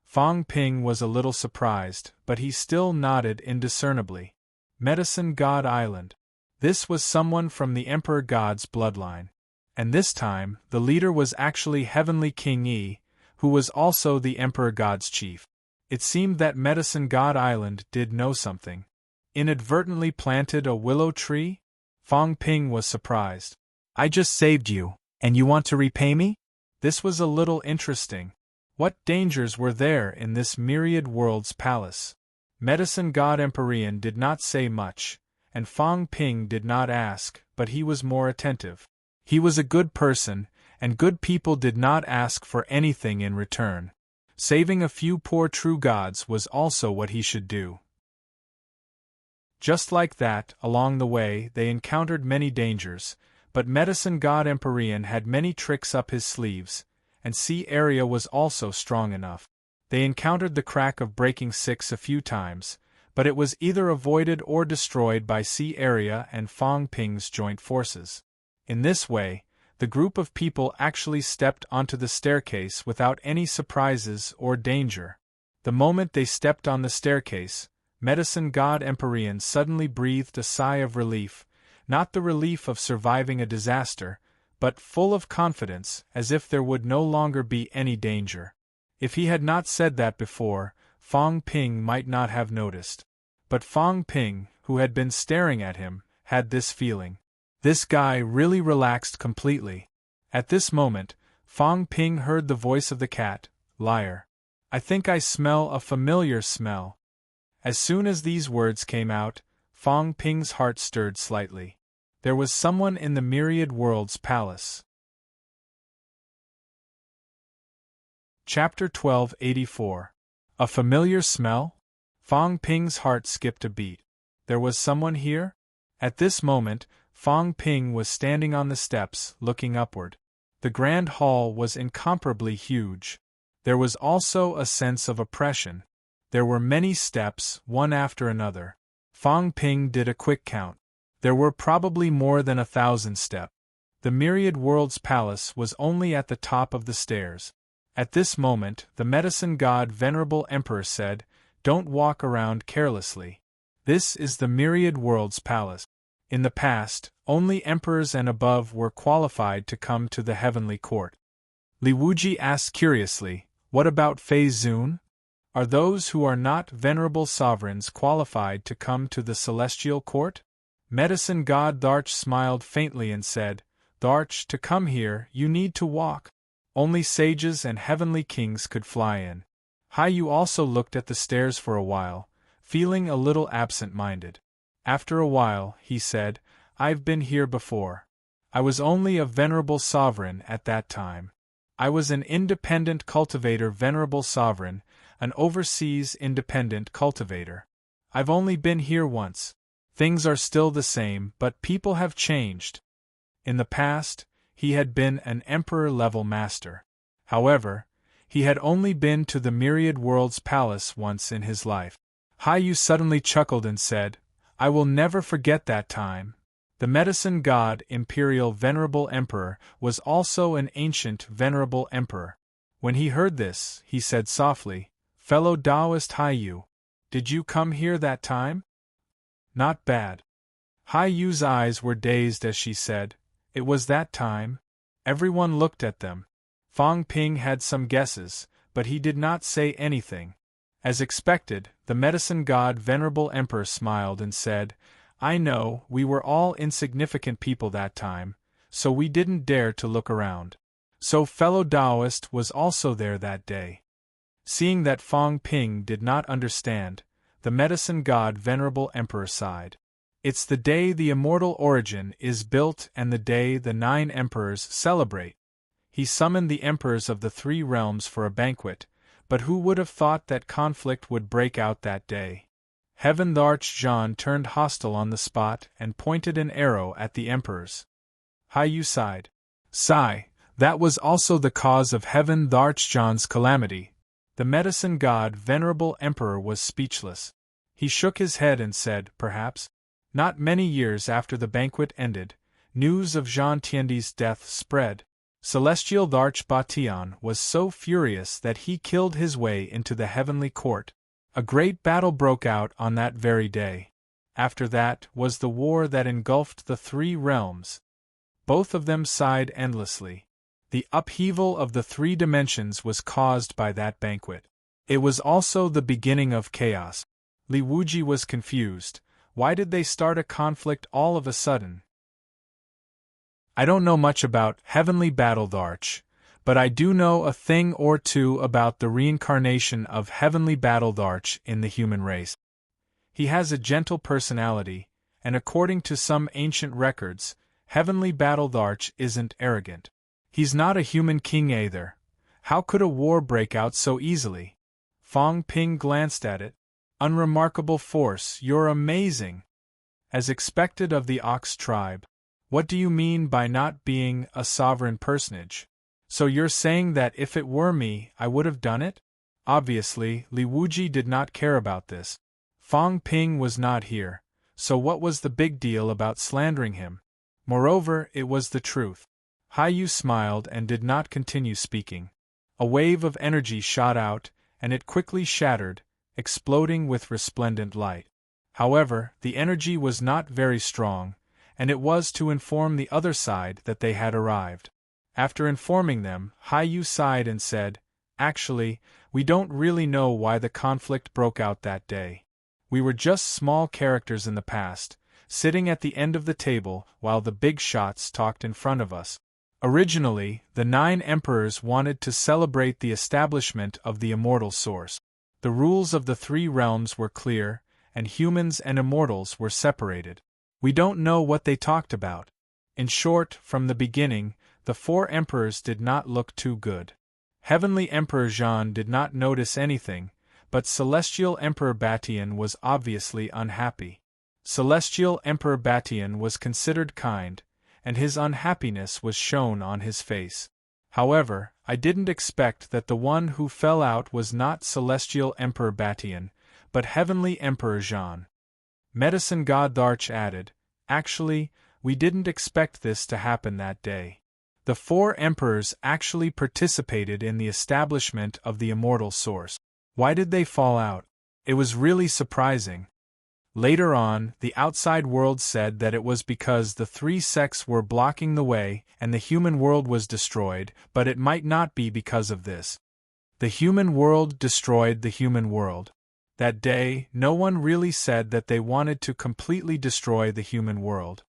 Speaker 1: Fong Ping was a little surprised, but he still nodded indiscernibly. Medicine God Island. This was someone from the Emperor God's bloodline. And this time, the leader was actually Heavenly King Yi, who was also the Emperor God's chief. It seemed that Medicine God Island did know something. Inadvertently planted a willow tree? Fong Ping was surprised. "I just saved you, and you want to repay me?" This was a little interesting. What dangers were there in this myriad worlds palace? Medicine God Empyrean did not say much, and Fong Ping did not ask, but he was more attentive. He was a good person, and good people did not ask for anything in return. Saving a few poor true gods was also what he should do. Just like that, along the way, they encountered many dangers, but Medicine God Empyrean had many tricks up his sleeves, and Sea Area was also strong enough. They encountered the crack of Breaking 6 a few times, but it was either avoided or destroyed by Sea Area and Fong Ping's joint forces. In this way, the group of people actually stepped onto the staircase without any surprises or danger. The moment they stepped on the staircase, Medicine God Empyrean suddenly breathed a sigh of relief, not the relief of surviving a disaster, but full of confidence, as if there would no longer be any danger. If he had not said that before, Fong Ping might not have noticed. But Fong Ping, who had been staring at him, had this feeling. This guy really relaxed completely. At this moment, Fong Ping heard the voice of the cat, "Liar. I think I smell a familiar smell." As soon as these words came out, Fong Ping's heart stirred slightly. There was someone in the Myriad Worlds Palace. Chapter 1284. A familiar smell? Fong Ping's heart skipped a beat. There was someone here? At this moment, Fong Ping was standing on the steps, looking upward. The grand hall was incomparably huge. There was also a sense of oppression. There were many steps, one after another. Fong Ping did a quick count. There were probably more than 1,000 steps. The Myriad Worlds Palace was only at the top of the stairs. At this moment, the medicine god Venerable Emperor said, "Don't walk around carelessly. This is the Myriad Worlds Palace. In the past, only emperors and above were qualified to come to the heavenly court." Li Wuji asked curiously, "What about Fei Zun? Are those who are not venerable sovereigns qualified to come to the celestial court?" Medicine god Tharch smiled faintly and said, "Tharch, to come here, you need to walk. Only sages and heavenly kings could fly in." Haiyu also looked at the stairs for a while, feeling a little absent-minded. After a while, he said, "I've been here before. I was only a venerable sovereign at that time. I was an independent cultivator, venerable sovereign, an overseas independent cultivator. I've only been here once. Things are still the same, but people have changed." In the past, he had been an emperor-level master. However, he had only been to the Myriad Worlds Palace once in his life. Haiyu suddenly chuckled and said, "I will never forget that time." The medicine god Imperial Venerable Emperor was also an ancient Venerable Emperor. When he heard this, he said softly, "Fellow Taoist Haiyu, did you come here that time?" "Not bad." Haiyu's eyes were dazed as she said, "It was that time?" Everyone looked at them. Fong Ping had some guesses, but he did not say anything. As expected, the medicine god Venerable Emperor smiled and said, "I know, we were all insignificant people that time, so we didn't dare to look around. So fellow Taoist was also there that day." Seeing that Fong Ping did not understand, the medicine god Venerable Emperor sighed. "It's the day the immortal origin is built and the day the 9 emperors celebrate." He summoned the emperors of the 3 realms for a banquet, but who would have thought that conflict would break out that day? Heaven Tharch John turned hostile on the spot and pointed an arrow at the emperors. Haiyu sighed. "Sigh, that was also the cause of Heaven Tharch John's calamity." The medicine god Venerable Emperor was speechless. He shook his head and said, "Perhaps." Not many years after the banquet ended, news of Zhang Tiandi's death spread. Celestial Tharch Batian was so furious that he killed his way into the heavenly court. A great battle broke out on that very day. After that was the war that engulfed the 3 realms. Both of them sighed endlessly. The upheaval of the 3 dimensions was caused by that banquet. It was also the beginning of chaos. Li Wuji was confused. Why did they start a conflict all of a sudden? "I don't know much about heavenly battle Tharch, but I do know a thing or two about the reincarnation of heavenly battle Tharch in the human race. He has a gentle personality, and according to some ancient records, heavenly battle Tharch isn't arrogant. He's not a human king either. How could a war break out so easily?" Fong Ping glanced at it. "Unremarkable force, you're amazing." As expected of the Ox tribe. "What do you mean by not being a sovereign personage? So you're saying that if it were me, I would have done it?" Obviously, Li Wuji did not care about this. Fong Ping was not here, so what was the big deal about slandering him? Moreover, it was the truth. Haiyu smiled and did not continue speaking. A wave of energy shot out, and it quickly shattered, exploding with resplendent light. However, the energy was not very strong, and it was to inform the other side that they had arrived. After informing them, Haiyu sighed and said, "Actually, we don't really know why the conflict broke out that day. We were just small characters in the past, sitting at the end of the table while the big shots talked in front of us. Originally, the 9 emperors wanted to celebrate the establishment of the immortal source. The rules of the three realms were clear, and humans and immortals were separated. We don't know what they talked about. In short, from the beginning, the four emperors did not look too good. Heavenly Emperor Jean did not notice anything, but Celestial Emperor Batian was obviously unhappy. Celestial Emperor Batian was considered kind, and his unhappiness was shown on his face. However, I didn't expect that the one who fell out was not Celestial Emperor Batian, but Heavenly Emperor Jean. Medicine God Tharch added, "Actually, we didn't expect this to happen that day. The four emperors actually participated in the establishment of the immortal source. Why did they fall out? It was really surprising." Later on, the outside world said that it was because the three sects were blocking the way and the human world was destroyed, but it might not be because of this. The human world destroyed the human world. That day, no one really said that they wanted to completely destroy the human world.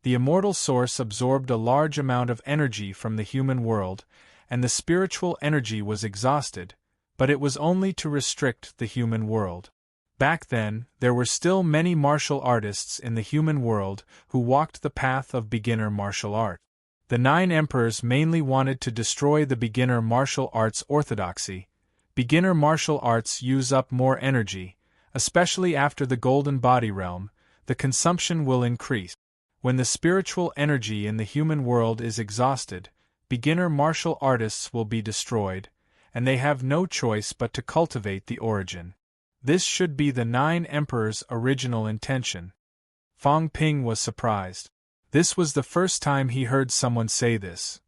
Speaker 1: The immortal source absorbed a large amount of energy from the human world, and the spiritual energy was exhausted, but it was only to restrict the human world. Back then, there were still many martial artists in the human world who walked the path of beginner martial art. The 9 emperors mainly wanted to destroy the beginner martial arts orthodoxy. Beginner martial arts use up more energy, especially after the golden body realm. The consumption will increase. When the spiritual energy in the human world is exhausted, beginner martial artists will be destroyed, and they have no choice but to cultivate the origin. This should be the 9 emperors' original intention. Fong Ping was surprised. This was the first time he heard someone say this.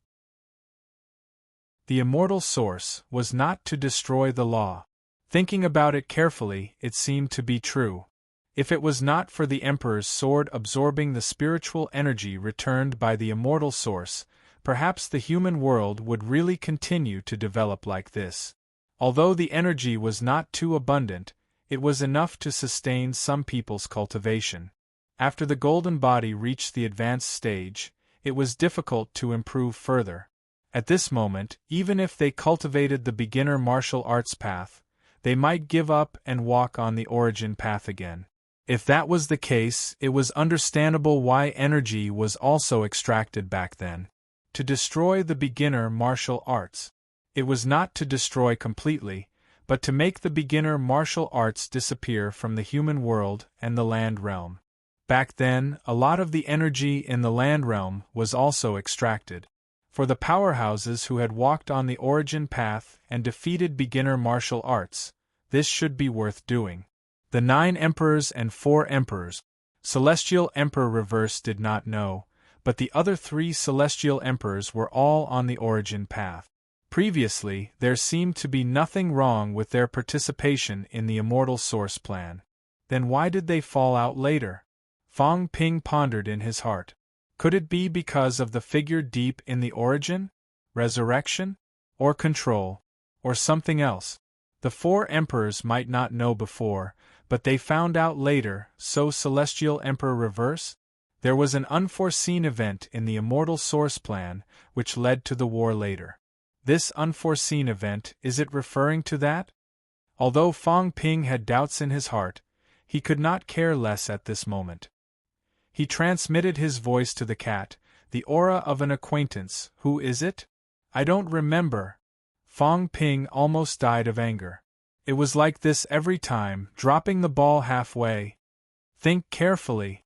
Speaker 1: The immortal source was not to destroy the law. Thinking about it carefully, it seemed to be true. If it was not for the emperor's sword absorbing the spiritual energy returned by the immortal source, perhaps the human world would really continue to develop like this. Although the energy was not too abundant, it was enough to sustain some people's cultivation. After the golden body reached the advanced stage, it was difficult to improve further. At this moment, even if they cultivated the beginner martial arts path, they might give up and walk on the origin path again. If that was the case, it was understandable why energy was also extracted back then. To destroy the beginner martial arts. It was not to destroy completely, but to make the beginner martial arts disappear from the human world and the land realm. Back then, a lot of the energy in the land realm was also extracted. For the powerhouses who had walked on the origin path and defeated beginner martial arts, this should be worth doing. The 9 emperors and 4 emperors. Celestial Emperor Reverse did not know, but the other 3 celestial emperors were all on the origin path. Previously, there seemed to be nothing wrong with their participation in the immortal source plan. Then why did they fall out later? Fong Ping pondered in his heart. Could it be because of the figure deep in the origin? Resurrection? Or control? Or something else? The 4 emperors might not know before, but they found out later, so Celestial Emperor Reverse? There was an unforeseen event in the immortal source plan, which led to the war later. This unforeseen event, is it referring to that? Although Fong Ping had doubts in his heart, he could not care less at this moment. He transmitted his voice to the cat, the aura of an acquaintance. Who is it? I don't remember. Fong Ping almost died of anger. It was like this every time, dropping the ball halfway. Think carefully.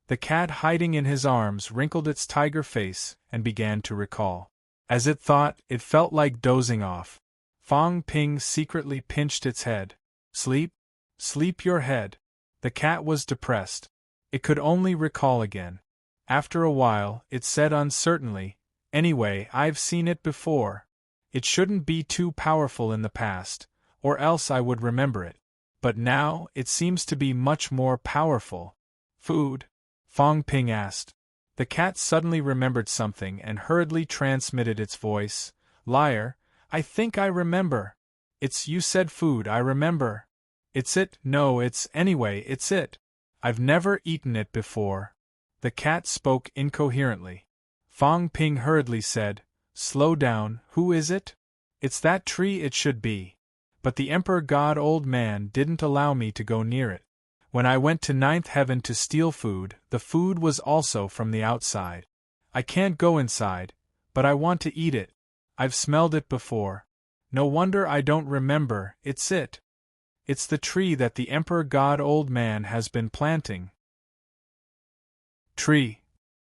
Speaker 1: The cat hiding in his arms wrinkled its tiger face and began to recall. As it thought, it felt like dozing off. Fong Ping secretly pinched its head. Sleep? Sleep your head. The cat was depressed. It could only recall again. After a while, it said uncertainly, "Anyway, I've seen it before. It shouldn't be too powerful in the past, or else I would remember it. But now, it seems to be much more powerful." Food? Fong Ping asked. The cat suddenly remembered something and hurriedly transmitted its voice. Liar, I think I remember. You said food, I remember. It's it, no, anyway, it's it. I've never eaten it before. The cat spoke incoherently. Fong Ping hurriedly said, Slow down, who is it? It's that tree it should be. but the Emperor God Old Man didn't allow me to go near it. When I went to ninth heaven to steal food, the food was also from the outside. I can't go inside, but I want to eat it. I've smelled it before. No wonder I don't remember, it's it. It's the tree that the Emperor God Old Man has been planting. Tree.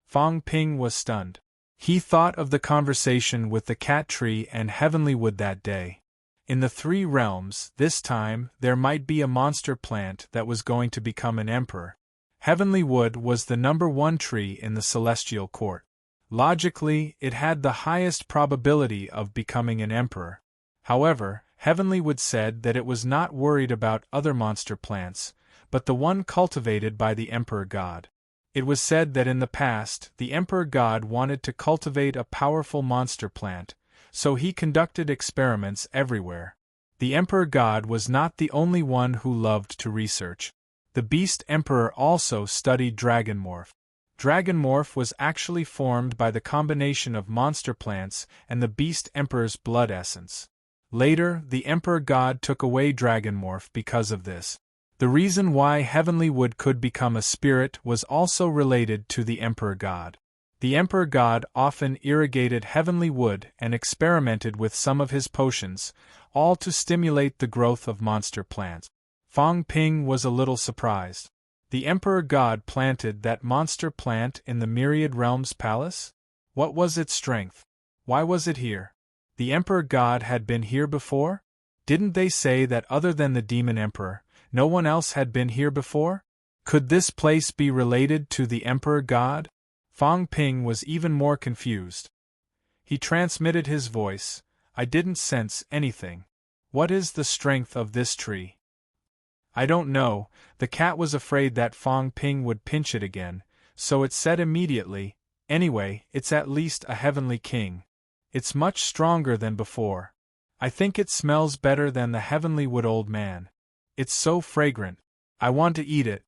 Speaker 1: Fong Ping was stunned. He thought of the conversation with the cat tree and heavenly wood that day. In the three realms, this time, there might be a monster plant that was going to become an emperor. Heavenly wood was the #1 tree in the celestial court. Logically, it had the highest probability of becoming an emperor. However, Heavenly Wood said that it was not worried about other monster plants, but the one cultivated by the Emperor God. It was said that in the past, the Emperor God wanted to cultivate a powerful monster plant, so he conducted experiments everywhere. The Emperor God was not the only one who loved to research. The Beast Emperor also studied Dragon Morph. Dragon Morph was actually formed by the combination of monster plants and the Beast Emperor's blood essence. Later, the Emperor God took away Dragon Morph because of this. The reason why Heavenly Wood could become a spirit was also related to the Emperor God. The Emperor God often irrigated Heavenly Wood and experimented with some of his potions, all to stimulate the growth of monster plants. Fong Ping was a little surprised. The Emperor God planted that monster plant in the Myriad Realms Palace? What was its strength? Why was it here? The Emperor God had been here before? Didn't they say that other than the Demon Emperor, no one else had been here before? Could this place be related to the Emperor God? Fong Ping was even more confused. He transmitted his voice. I didn't sense anything. What is the strength of this tree? I don't know. The cat was afraid that Fong Ping would pinch it again, so it said immediately, anyway, it's at least a heavenly king. It's much stronger than before. I think it smells better than the Heavenly Wood Old Man. It's so fragrant. I want to eat it.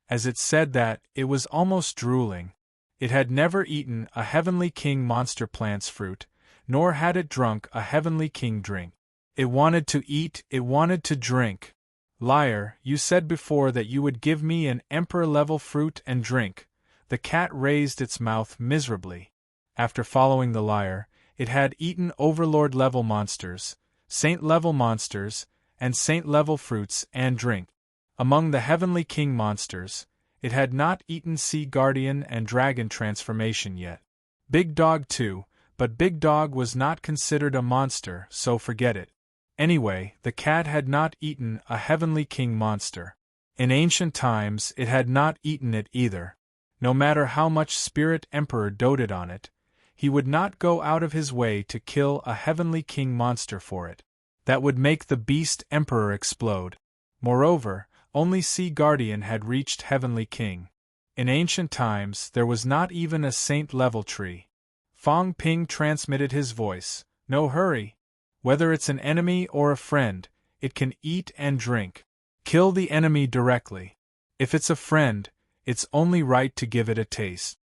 Speaker 1: As it said that, it was almost drooling. It had never eaten a Heavenly King monster plant's fruit, nor had it drunk a Heavenly King drink. It wanted to eat, it wanted to drink. Liar, you said before that you would give me an emperor-level fruit and drink. The cat raised its mouth miserably. After following the liar, it had eaten overlord-level monsters, saint-level monsters, and saint-level fruits and drink. Among the Heavenly King monsters, it had not eaten Sea Guardian and Dragon transformation yet. Big Dog too, but Big Dog was not considered a monster, so forget it. Anyway, the cat had not eaten a Heavenly King monster. In ancient times it had not eaten it either. No matter how much Spirit Emperor doted on it, he would not go out of his way to kill a Heavenly King monster for it. That would make the Beast Emperor explode. Moreover, only Sea Guardian had reached Heavenly King. In ancient times there was not even a saint-level tree. Fong Ping transmitted his voice. No hurry. Whether it's an enemy or a friend, it can eat and drink. Kill the enemy directly. If it's a friend, it's only right to give it a taste.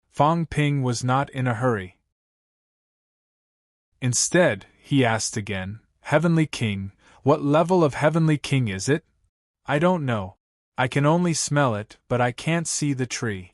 Speaker 1: Fong Ping was not in a hurry. Instead, he asked again, Heavenly King, what level of Heavenly King is it? I don't know. I can only smell it, but I can't see the tree.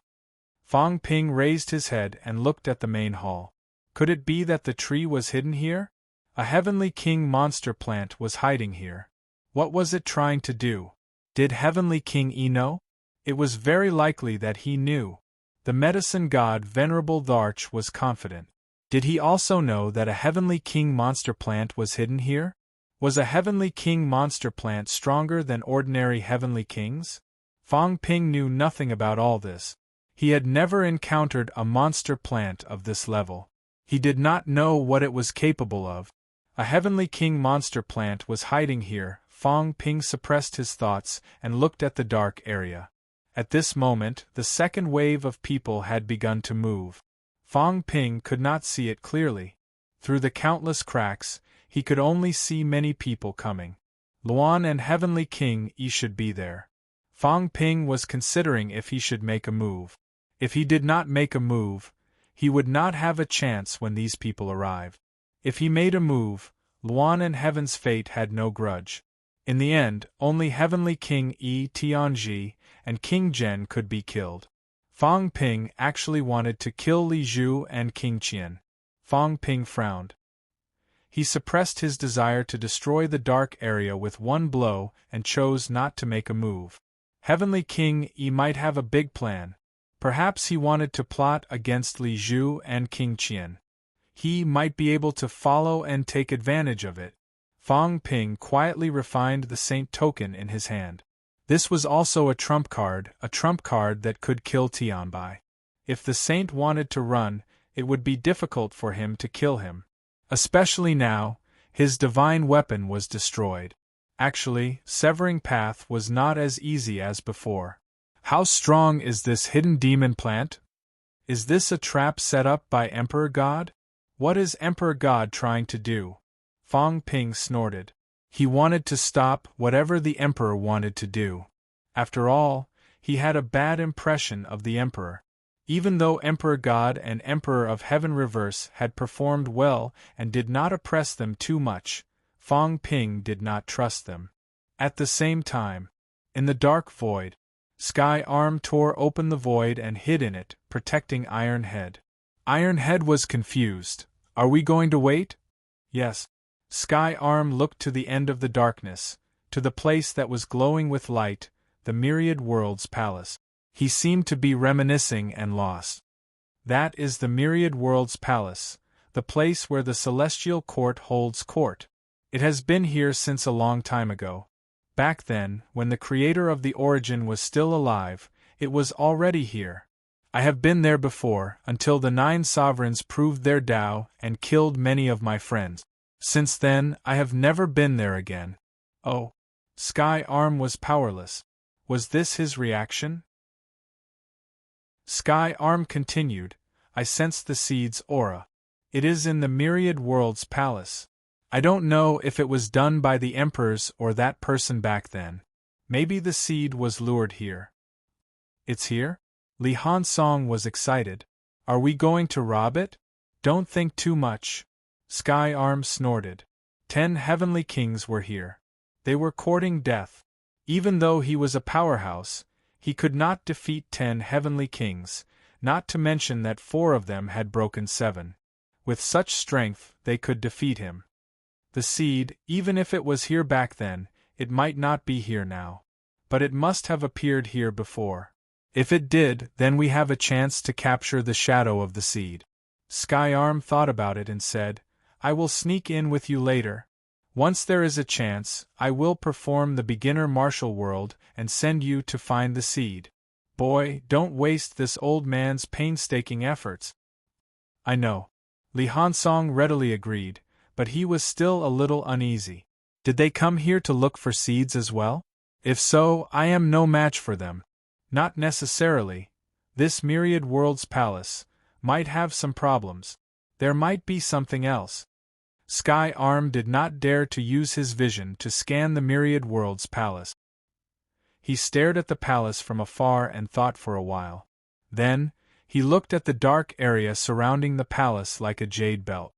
Speaker 1: Fong Ping raised his head and looked at the main hall. Could it be that the tree was hidden here? A Heavenly King monster plant was hiding here. What was it trying to do? Did Heavenly King E know? It was very likely that he knew. The medicine god Venerable Dharch was confident. Did he also know that a Heavenly King monster plant was hidden here? Was a Heavenly King monster plant stronger than ordinary Heavenly Kings? Fong Ping knew nothing about all this. He had never encountered a monster plant of this level. He did not know what it was capable of. A Heavenly King monster plant was hiding here. Fong Ping suppressed his thoughts and looked at the dark area. At this moment, the second wave of people had begun to move. Fong Ping could not see it clearly. Through the countless cracks, he could only see many people coming. Luan and Heavenly King E should be there. Fong Ping was considering if he should make a move. If he did not make a move, he would not have a chance when these people arrived. If he made a move, Luan and Heaven's fate had no grudge. In the end, only Heavenly King Tianji and King Zhen could be killed. Fang Ping actually wanted to kill Li Zhu and King Qian. Fang Ping frowned. He suppressed his desire to destroy the dark area with one blow and chose not to make a move. Heavenly King Yi might have a big plan. Perhaps he wanted to plot against Li Zhu and King Qian. He might be able to follow and take advantage of it. Fang Ping quietly refined the saint token in his hand. This was also a trump card that could kill Tianbai. If the saint wanted to run, it would be difficult for him to kill him. Especially now, his divine weapon was destroyed. Actually, severing path was not as easy as before. How strong is this hidden demon plant? Is this a trap set up by Emperor God? What is Emperor God trying to do? Fang Ping snorted. He wanted to stop whatever the Emperor wanted to do. After all, he had a bad impression of the Emperor. Even though Emperor God and Emperor of Heaven Reverse had performed well and did not oppress them too much, Fang Ping did not trust them. At the same time, in the dark void, Sky Arm tore open the void and hid in it, protecting Iron Head. Iron Head was confused. Are we going to wait? Yes. Sky Arm looked to the end of the darkness, to the place that was glowing with light, the Myriad Worlds Palace. He seemed to be reminiscing and lost. That is the Myriad Worlds Palace, the place where the Celestial Court holds court. It has been here since a long time ago. Back then, when the creator of the origin was still alive, it was already here. I have been there before, until the 9 sovereigns proved their Tao and killed many of my friends. Since then, I have never been there again. Oh. Sky Arm was powerless. Was this his reaction? Sky Arm continued, I sense the seed's aura. It is in the Myriad Worlds Palace. I don't know if it was done by the emperors or that person back then. Maybe the seed was lured here. It's here? Li Hansong was excited. Are we going to rob it? Don't think too much. Sky Arm snorted. 10 heavenly kings were here. They were courting death. Even though he was a powerhouse, he could not defeat 10 heavenly kings, not to mention that 4 of them had broken 7. With such strength, they could defeat him. The seed, even if it was here back then, it might not be here now. But it must have appeared here before. If it did, then we have a chance to capture the shadow of the seed. Sky Arm thought about it and said, I will sneak in with you later. Once there is a chance, I will perform the beginner martial world and send you to find the seed. Boy, don't waste this old man's painstaking efforts. I know. Li Hansong readily agreed, but he was still a little uneasy. Did they come here to look for seeds as well? If so, I am no match for them. Not necessarily. This Myriad Worlds Palace might have some problems. There might be something else. Sky Arm did not dare to use his vision to scan the Myriad Worlds Palace. He stared at the palace from afar and thought for a while. Then, he looked at the dark area surrounding the palace like a jade belt.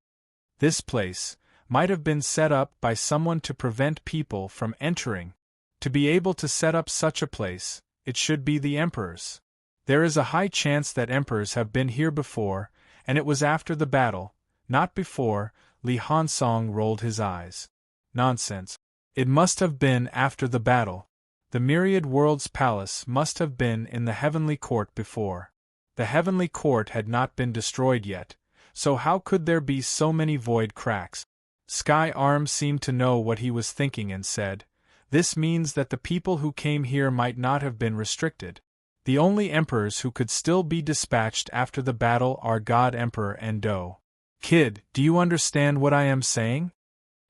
Speaker 1: This place might have been set up by someone to prevent people from entering. To be able to set up such a place, it should be the emperors. There is a high chance that emperors have been here before, and it was after the battle, not before. Li Hansong rolled his eyes. Nonsense. It must have been after the battle. The Myriad Worlds Palace must have been in the Heavenly Court before. The Heavenly Court had not been destroyed yet, so how could there be so many void cracks? Sky Arm seemed to know what he was thinking and said, this means that the people who came here might not have been restricted. The only emperors who could still be dispatched after the battle are God Emperor and Do. Kid, do you understand what I am saying?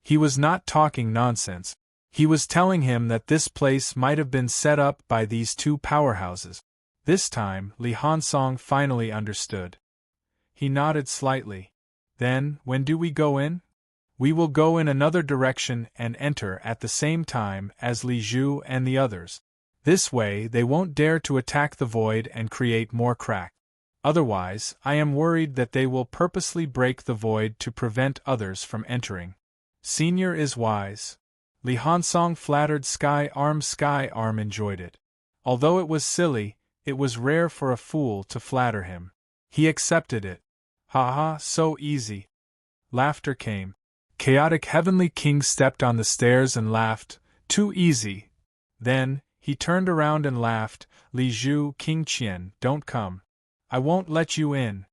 Speaker 1: He was not talking nonsense. He was telling him that this place might have been set up by these 2 powerhouses. This time, Li Hansong finally understood. He nodded slightly. Then, when do we go in? We will go in another direction and enter at the same time as Li Zhu and the others. This way they won't dare to attack the void and create more crack. Otherwise, I am worried that they will purposely break the void to prevent others from entering. Senior is wise. Li Hansong flattered Sky Arm enjoyed it. Although it was silly, it was rare for a fool to flatter him. He accepted it. Ha ha, so easy. Laughter came. Chaotic Heavenly King stepped on the stairs and laughed. Too easy. Then, he turned around and laughed. Li Zhu, King Qian, don't come. I won't let you in.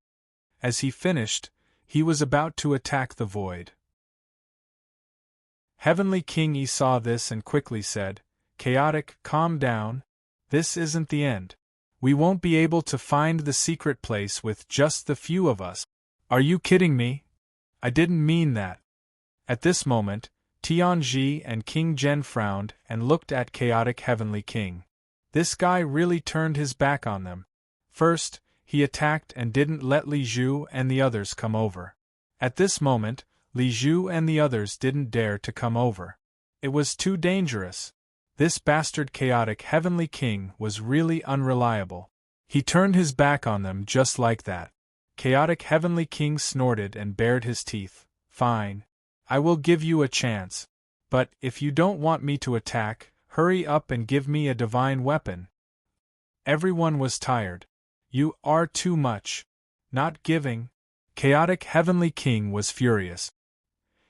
Speaker 1: As he finished, he was about to attack the void. Heavenly King Yi saw this and quickly said, Chaotic, calm down. This isn't the end. We won't be able to find the secret place with just the few of us. Are you kidding me? I didn't mean that. At this moment, Tianji and King Zhen frowned and looked at Chaotic Heavenly King. This guy really turned his back on them. First, he attacked and didn't let Li Zhu and the others come over. At this moment, Li Zhu and the others didn't dare to come over. It was too dangerous. This bastard Chaotic Heavenly King was really unreliable. He turned his back on them just like that. Chaotic Heavenly King snorted and bared his teeth. Fine. I will give you a chance. But if you don't want me to attack, hurry up and give me a divine weapon. Everyone was tired. You are too much. Not giving. Chaotic Heavenly King was furious.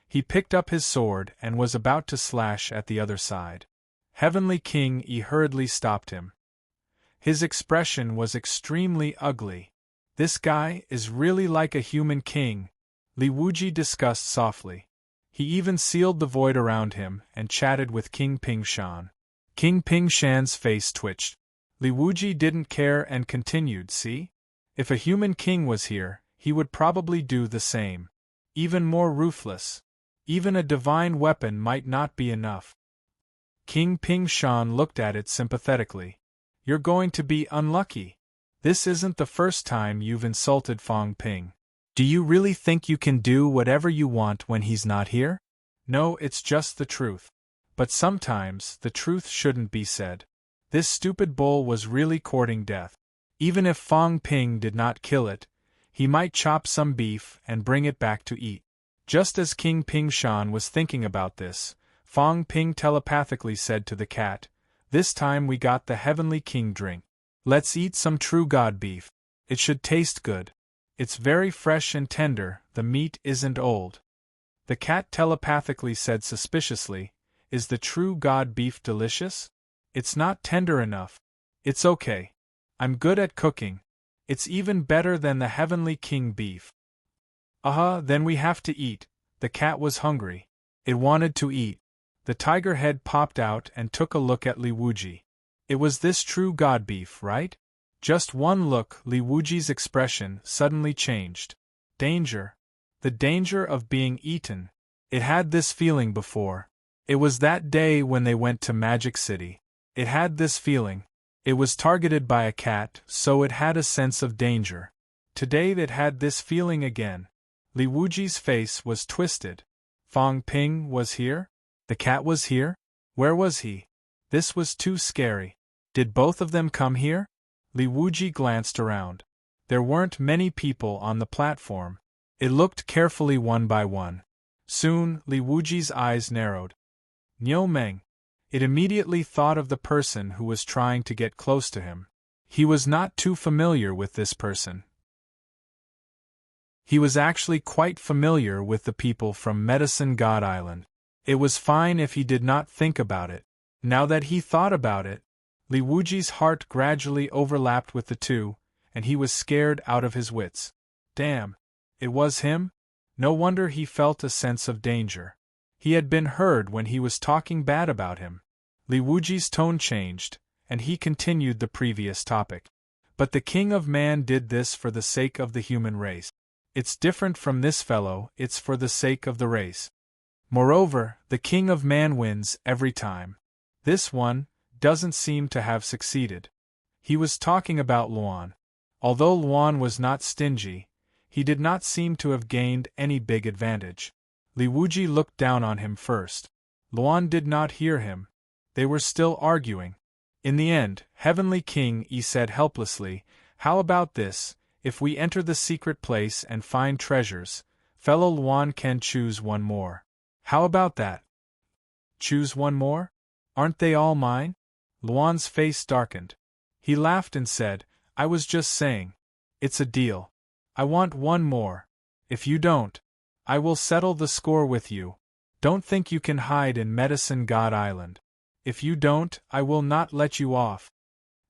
Speaker 1: He picked up his sword and was about to slash at the other side. Heavenly King Yi hurriedly stopped him. His expression was extremely ugly. This guy is really like a human king, Li Wuji discussed softly. He even sealed the void around him and chatted with King Pingshan. King Pingshan's face twitched. Li Wuji didn't care and continued, see? If a human king was here, he would probably do the same. Even more ruthless. Even a divine weapon might not be enough. King Pingshan looked at it sympathetically. You're going to be unlucky. This isn't the first time you've insulted Fong Ping. Do you really think you can do whatever you want when he's not here? No, it's just the truth. But sometimes the truth shouldn't be said. This stupid bull was really courting death. Even if Fong Ping did not kill it, he might chop some beef and bring it back to eat. Just as King Pingshan was thinking about this, Fong Ping telepathically said to the cat, This time we got the Heavenly King drink. Let's eat some true god beef. It should taste good. It's very fresh and tender, the meat isn't old. The cat telepathically said suspiciously, Is the true god beef delicious? It's not tender enough. It's okay. I'm good at cooking. It's even better than the Heavenly King beef. Then we have to eat. The cat was hungry. It wanted to eat. The tiger head popped out and took a look at Li Wuji. It was this true god beef, right? Just one look, Li Wuji's expression suddenly changed. Danger. The danger of being eaten. It had this feeling before. It was that day when they went to Magic City. It had this feeling. It was targeted by a cat, so it had a sense of danger. Today it had this feeling again. Li Wuji's face was twisted. Fong Ping was here? The cat was here? Where was he? This was too scary. Did both of them come here? Li Wuji glanced around. There weren't many people on the platform. It looked carefully one by one. Soon, Li Wuji's eyes narrowed. Niu Meng. It immediately thought of the person who was trying to get close to him. He was not too familiar with this person. He was actually quite familiar with the people from Medicine God Island. It was fine if he did not think about it. Now that he thought about it, Li Wuji's heart gradually overlapped with the two, and he was scared out of his wits. Damn! It was him? No wonder he felt a sense of danger. He had been heard when he was talking bad about him. Li Wuji's tone changed, and he continued the previous topic. But the King of Man did this for the sake of the human race. It's different from this fellow, it's for the sake of the race. Moreover, the King of Man wins every time. This one doesn't seem to have succeeded. He was talking about Luan. Although Luan was not stingy, he did not seem to have gained any big advantage. Li Wuji looked down on him first. Luan did not hear him. They were still arguing. In the end, Heavenly King Yi said helplessly, How about this? If we enter the secret place and find treasures, fellow Luan can choose one more. How about that? Choose one more? Aren't they all mine? Luan's face darkened. He laughed and said, I was just saying. It's a deal. I want one more. If you don't, I will settle the score with you. Don't think you can hide in Medicine God Island. If you don't, I will not let you off.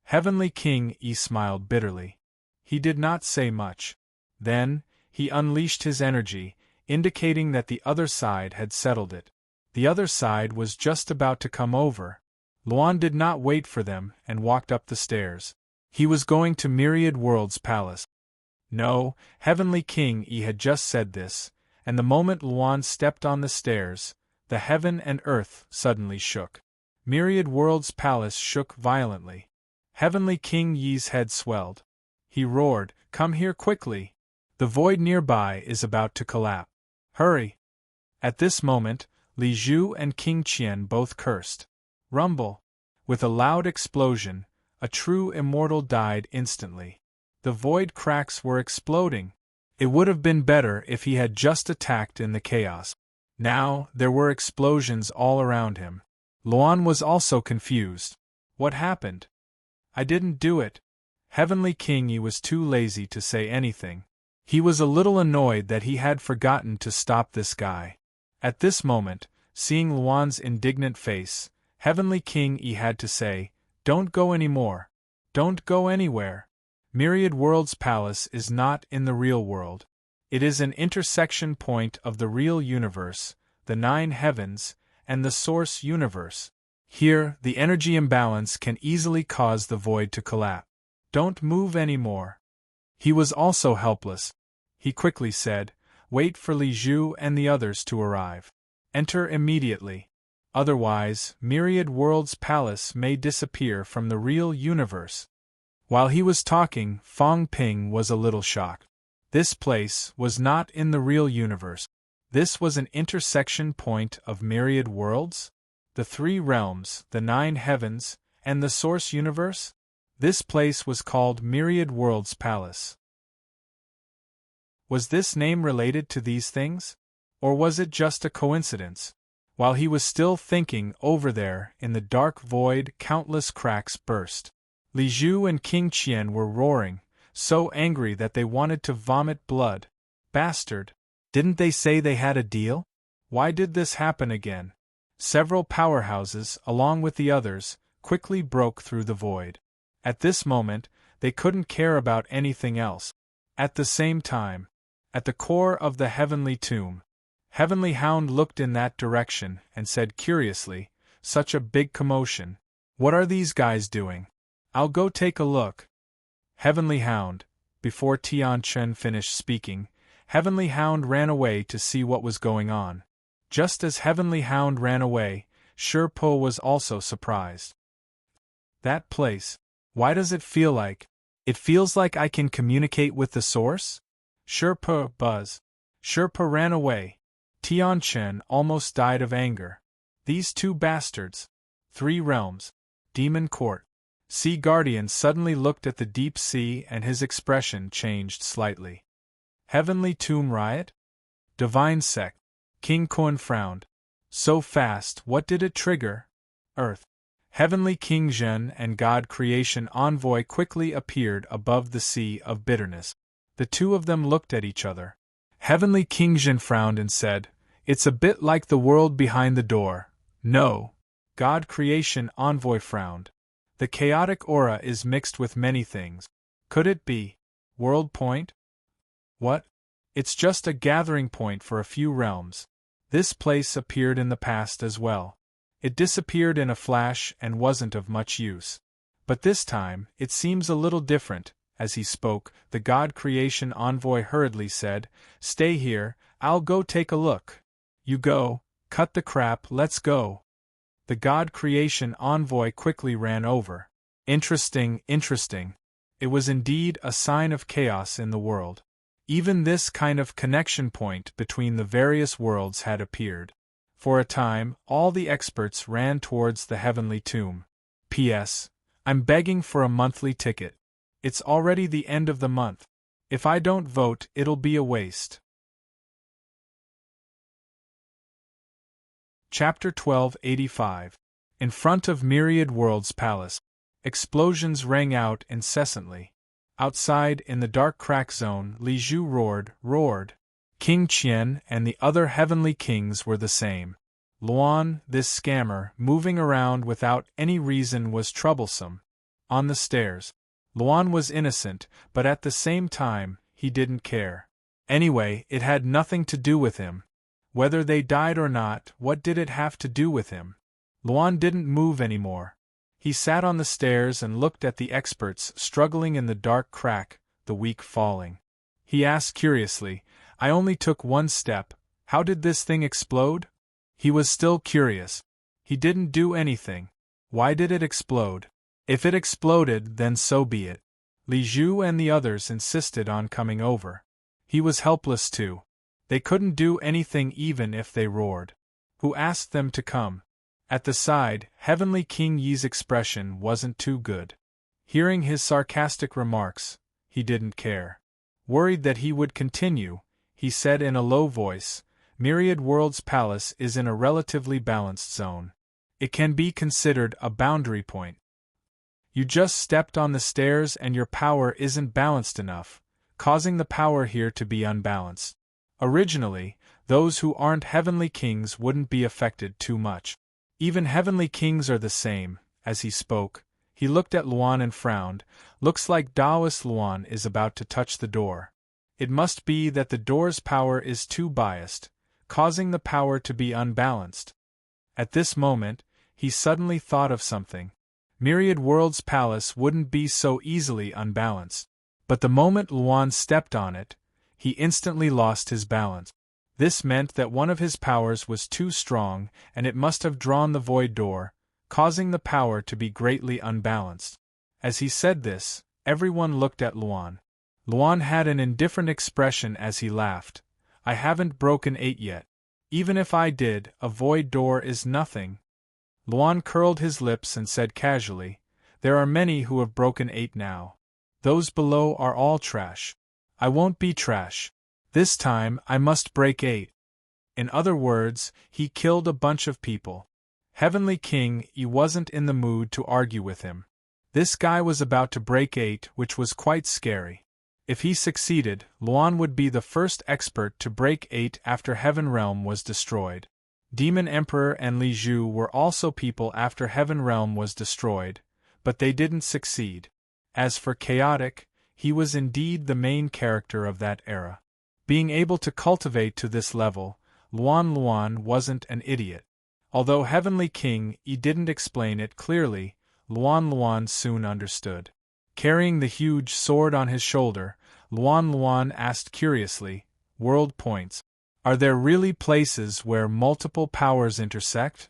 Speaker 1: Heavenly King E smiled bitterly. He did not say much. Then, he unleashed his energy, indicating that the other side had settled it. The other side was just about to come over. Luan did not wait for them and walked up the stairs. He was going to Myriad World's palace. No, Heavenly King E had just said this, and the moment Luan stepped on the stairs, the heaven and earth suddenly shook. Myriad World's palace shook violently. Heavenly King Yi's head swelled. He roared, Come here quickly! The void nearby is about to collapse. Hurry! At this moment, Li Zhu and King Qian both cursed. Rumble! With a loud explosion, a true immortal died instantly. The void cracks were exploding. It would have been better if he had just attacked in the chaos. Now, there were explosions all around him. Luan was also confused. What happened? I didn't do it. Heavenly King Yi was too lazy to say anything. He was a little annoyed that he had forgotten to stop this guy. At this moment, seeing Luan's indignant face, Heavenly King Yi had to say, Don't go anymore. Don't go anywhere. Myriad World's palace is not in the real world. It is an intersection point of the real universe, the 9 heavens, and the source universe. Here, the energy imbalance can easily cause the void to collapse. Don't move anymore. He was also helpless. He quickly said, Wait for Li Zhu and the others to arrive. Enter immediately. Otherwise, Myriad World's palace may disappear from the real universe. While he was talking, Fong Ping was a little shocked. This place was not in the real universe. This was an intersection point of myriad worlds? The 3 realms, the 9 heavens, and the source universe? This place was called Myriad Worlds Palace. Was this name related to these things? Or was it just a coincidence? While he was still thinking, over there, in the dark void, countless cracks burst. Li Zhu and King Qian were roaring, so angry that they wanted to vomit blood. Bastard! Didn't they say they had a deal? Why did this happen again? Several powerhouses, along with the others, quickly broke through the void. At this moment, they couldn't care about anything else. At the same time, at the core of the heavenly tomb, Heavenly Hound looked in that direction and said curiously, Such a big commotion. What are these guys doing? I'll go take a look. Heavenly Hound. Before Tian Chen finished speaking, Heavenly Hound ran away to see what was going on. Just as Heavenly Hound ran away, Shi Po was also surprised. That place. Why does it feel like? It feels like I can communicate with the source? Shi Po buzz. Shi Po ran away. Tian Chen almost died of anger. These 2 bastards. 3 realms. Demon Court. Sea Guardian suddenly looked at the deep sea and his expression changed slightly. Heavenly Tomb Riot? Divine Sect. King Kun frowned. So fast, what did it trigger? Earth. Heavenly King Zhen and God Creation Envoy quickly appeared above the sea of bitterness. The 2 of them looked at each other. Heavenly King Zhen frowned and said, It's a bit like the world behind the door. No. God Creation Envoy frowned. The chaotic aura is mixed with many things. Could it be World Point? What? It's just a gathering point for a few realms. This place appeared in the past as well. It disappeared in a flash and wasn't of much use. But this time, it seems a little different. As he spoke, the God Creation Envoy hurriedly said, Stay here, I'll go take a look. You go, cut the crap, let's go. The God Creation Envoy quickly ran over. Interesting, interesting. It was indeed a sign of chaos in the world. Even this kind of connection point between the various worlds had appeared. For a time, all the experts ran towards the heavenly tomb. P.S. I'm begging for a monthly ticket. It's already the end of the month. If I don't vote, it'll be a waste. Chapter 1285. In front of Myriad World's palace. Explosions rang out incessantly. Outside, in the dark crack zone, Li Zhu roared. King Qian and the other heavenly kings were the same. Luan, this scammer, moving around without any reason was troublesome. On the stairs. Luan was innocent, but at the same time, he didn't care. Anyway, it had nothing to do with him. Whether they died or not, what did it have to do with him? Luan didn't move anymore. He sat on the stairs and looked at the experts struggling in the dark crack, the weak falling. He asked curiously, "I only took one step, how did this thing explode?" He was still curious. He didn't do anything. Why did it explode? If it exploded, then so be it. Li Zhu and the others insisted on coming over. He was helpless too. They couldn't do anything even if they roared. Who asked them to come? At the side, Heavenly King Yi's expression wasn't too good. Hearing his sarcastic remarks, he didn't care. Worried that he would continue, he said in a low voice, "Myriad World's palace is in a relatively balanced zone. It can be considered a boundary point. You just stepped on the stairs and your power isn't balanced enough, causing the power here to be unbalanced. Originally, those who aren't heavenly kings wouldn't be affected too much. Even heavenly kings are the same." As he spoke, he looked at Luan and frowned. "Looks like Taoist Luan is about to touch the door. It must be that the door's power is too biased, causing the power to be unbalanced." At this moment, he suddenly thought of something. Myriad World's palace wouldn't be so easily unbalanced. But the moment Luan stepped on it, he instantly lost his balance. This meant that one of his powers was too strong and it must have drawn the void door, causing the power to be greatly unbalanced. As he said this, everyone looked at Luan. Luan had an indifferent expression as he laughed. "I haven't broken 8 yet. Even if I did, a void door is nothing." Luan curled his lips and said casually, "There are many who have broken 8 now. Those below are all trash. I won't be trash. This time I must break 8. In other words, he killed a bunch of people. Heavenly King Yi wasn't in the mood to argue with him. This guy was about to break 8, which was quite scary. If he succeeded, Luan would be the first expert to break 8 after Heaven Realm was destroyed. Demon Emperor and Li Zhu were also people after Heaven Realm was destroyed, but they didn't succeed. As for Chaotic, he was indeed the main character of that era. Being able to cultivate to this level, Luan wasn't an idiot. Although Heavenly King Yi didn't explain it clearly, Luan soon understood. Carrying the huge sword on his shoulder, Luan asked curiously, "World points. Are there really places where multiple powers intersect?"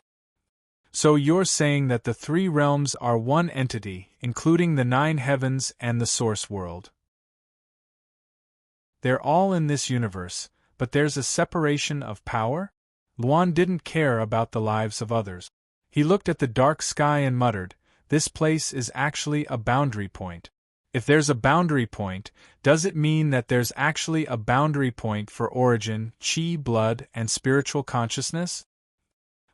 Speaker 1: "So you're saying that the 3 realms are one entity, including the 9 heavens and the source world. They're all in this universe, but there's a separation of power?" Luan didn't care about the lives of others. He looked at the dark sky and muttered, "This place is actually a boundary point. If there's a boundary point, does it mean that there's actually a boundary point for origin, chi, blood, and spiritual consciousness?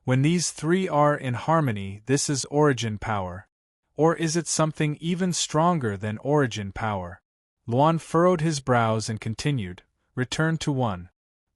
Speaker 1: When these 3 are in harmony, this is origin power. Or is it something even stronger than origin power?" Luan furrowed his brows and continued, "Return to 1.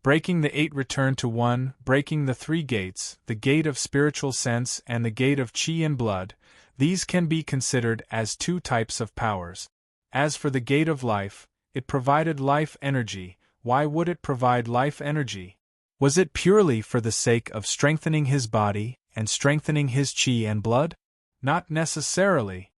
Speaker 1: Breaking the 8, return to 1, breaking the 3 gates, the gate of spiritual sense and the gate of chi and blood, these can be considered as 2 types of powers. As for the gate of life, it provided life energy. Why would it provide life energy? Was it purely for the sake of strengthening his body and strengthening his chi and blood? Not necessarily."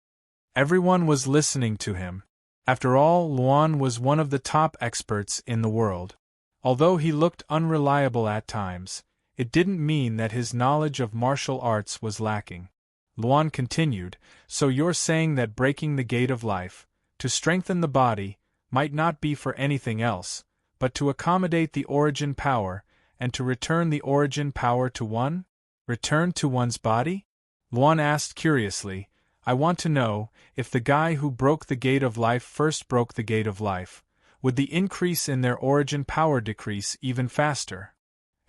Speaker 1: Everyone was listening to him. After all, Luan was one of the top experts in the world. Although he looked unreliable at times, it didn't mean that his knowledge of martial arts was lacking. Luan continued, "So you're saying that breaking the gate of life, to strengthen the body, might not be for anything else, but to accommodate the origin power, and to return the origin power to 1? Return to one's body?" Luan asked curiously, "I want to know, if the guy who broke the gate of life first broke the gate of life, would the increase in their origin power decrease even faster?"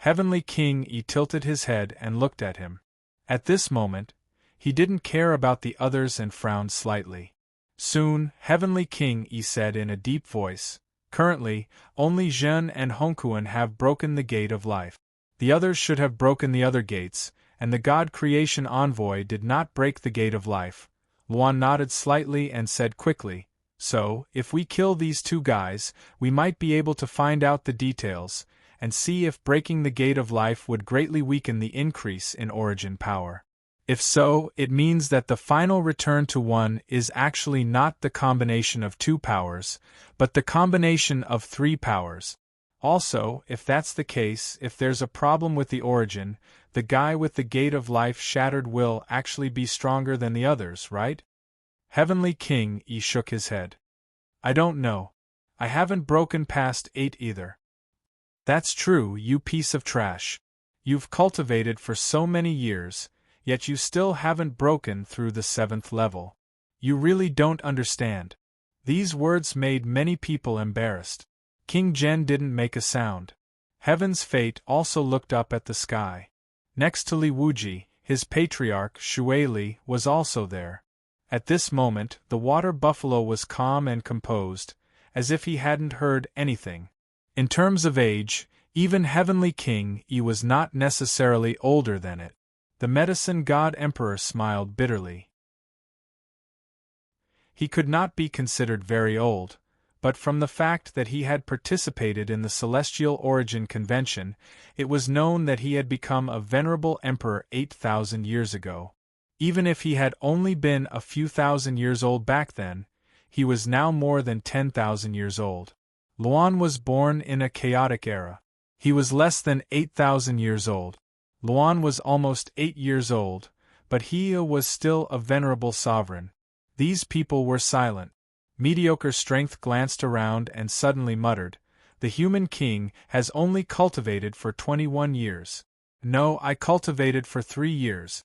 Speaker 1: Heavenly King E tilted his head and looked at him. At this moment, he didn't care about the others and frowned slightly. Soon, Heavenly King E said in a deep voice, "Currently, only Zhen and Hongkuan have broken the gate of life. The others should have broken the other gates, and the God Creation Envoy did not break the gate of life." Luan nodded slightly and said quickly, "So, if we kill these two guys, we might be able to find out the details, and see if breaking the gate of life would greatly weaken the increase in origin power. If so, it means that the final return to one is actually not the combination of two powers, but the combination of three powers. Also, if that's the case, if there's a problem with the origin, the guy with the gate of life shattered will actually be stronger than the others, right?" Heavenly King E shook his head. "I don't know. I haven't broken past 8 either." "That's true, you piece of trash. You've cultivated for so many years, yet you still haven't broken through the 7th level. You really don't understand." These words made many people embarrassed. King Zhen didn't make a sound. Heaven's Fate also looked up at the sky. Next to Li Wuji, his patriarch Shui Li was also there. At this moment, the water buffalo was calm and composed, as if he hadn't heard anything. In terms of age, even Heavenly King E was not necessarily older than it. The medicine god emperor smiled bitterly. He could not be considered very old, but from the fact that he had participated in the Celestial Origin Convention, it was known that he had become a venerable emperor 8,000 years ago. Even if he had only been a few thousand years old back then, he was now more than 10,000 years old. Luan was born in a chaotic era. He was less than 8,000 years old. Luan was almost 8 years old, but he was still a venerable sovereign. These people were silent. Mediocre Strength glanced around and suddenly muttered, "The human king has only cultivated for 21 years. No, I cultivated for 3 years."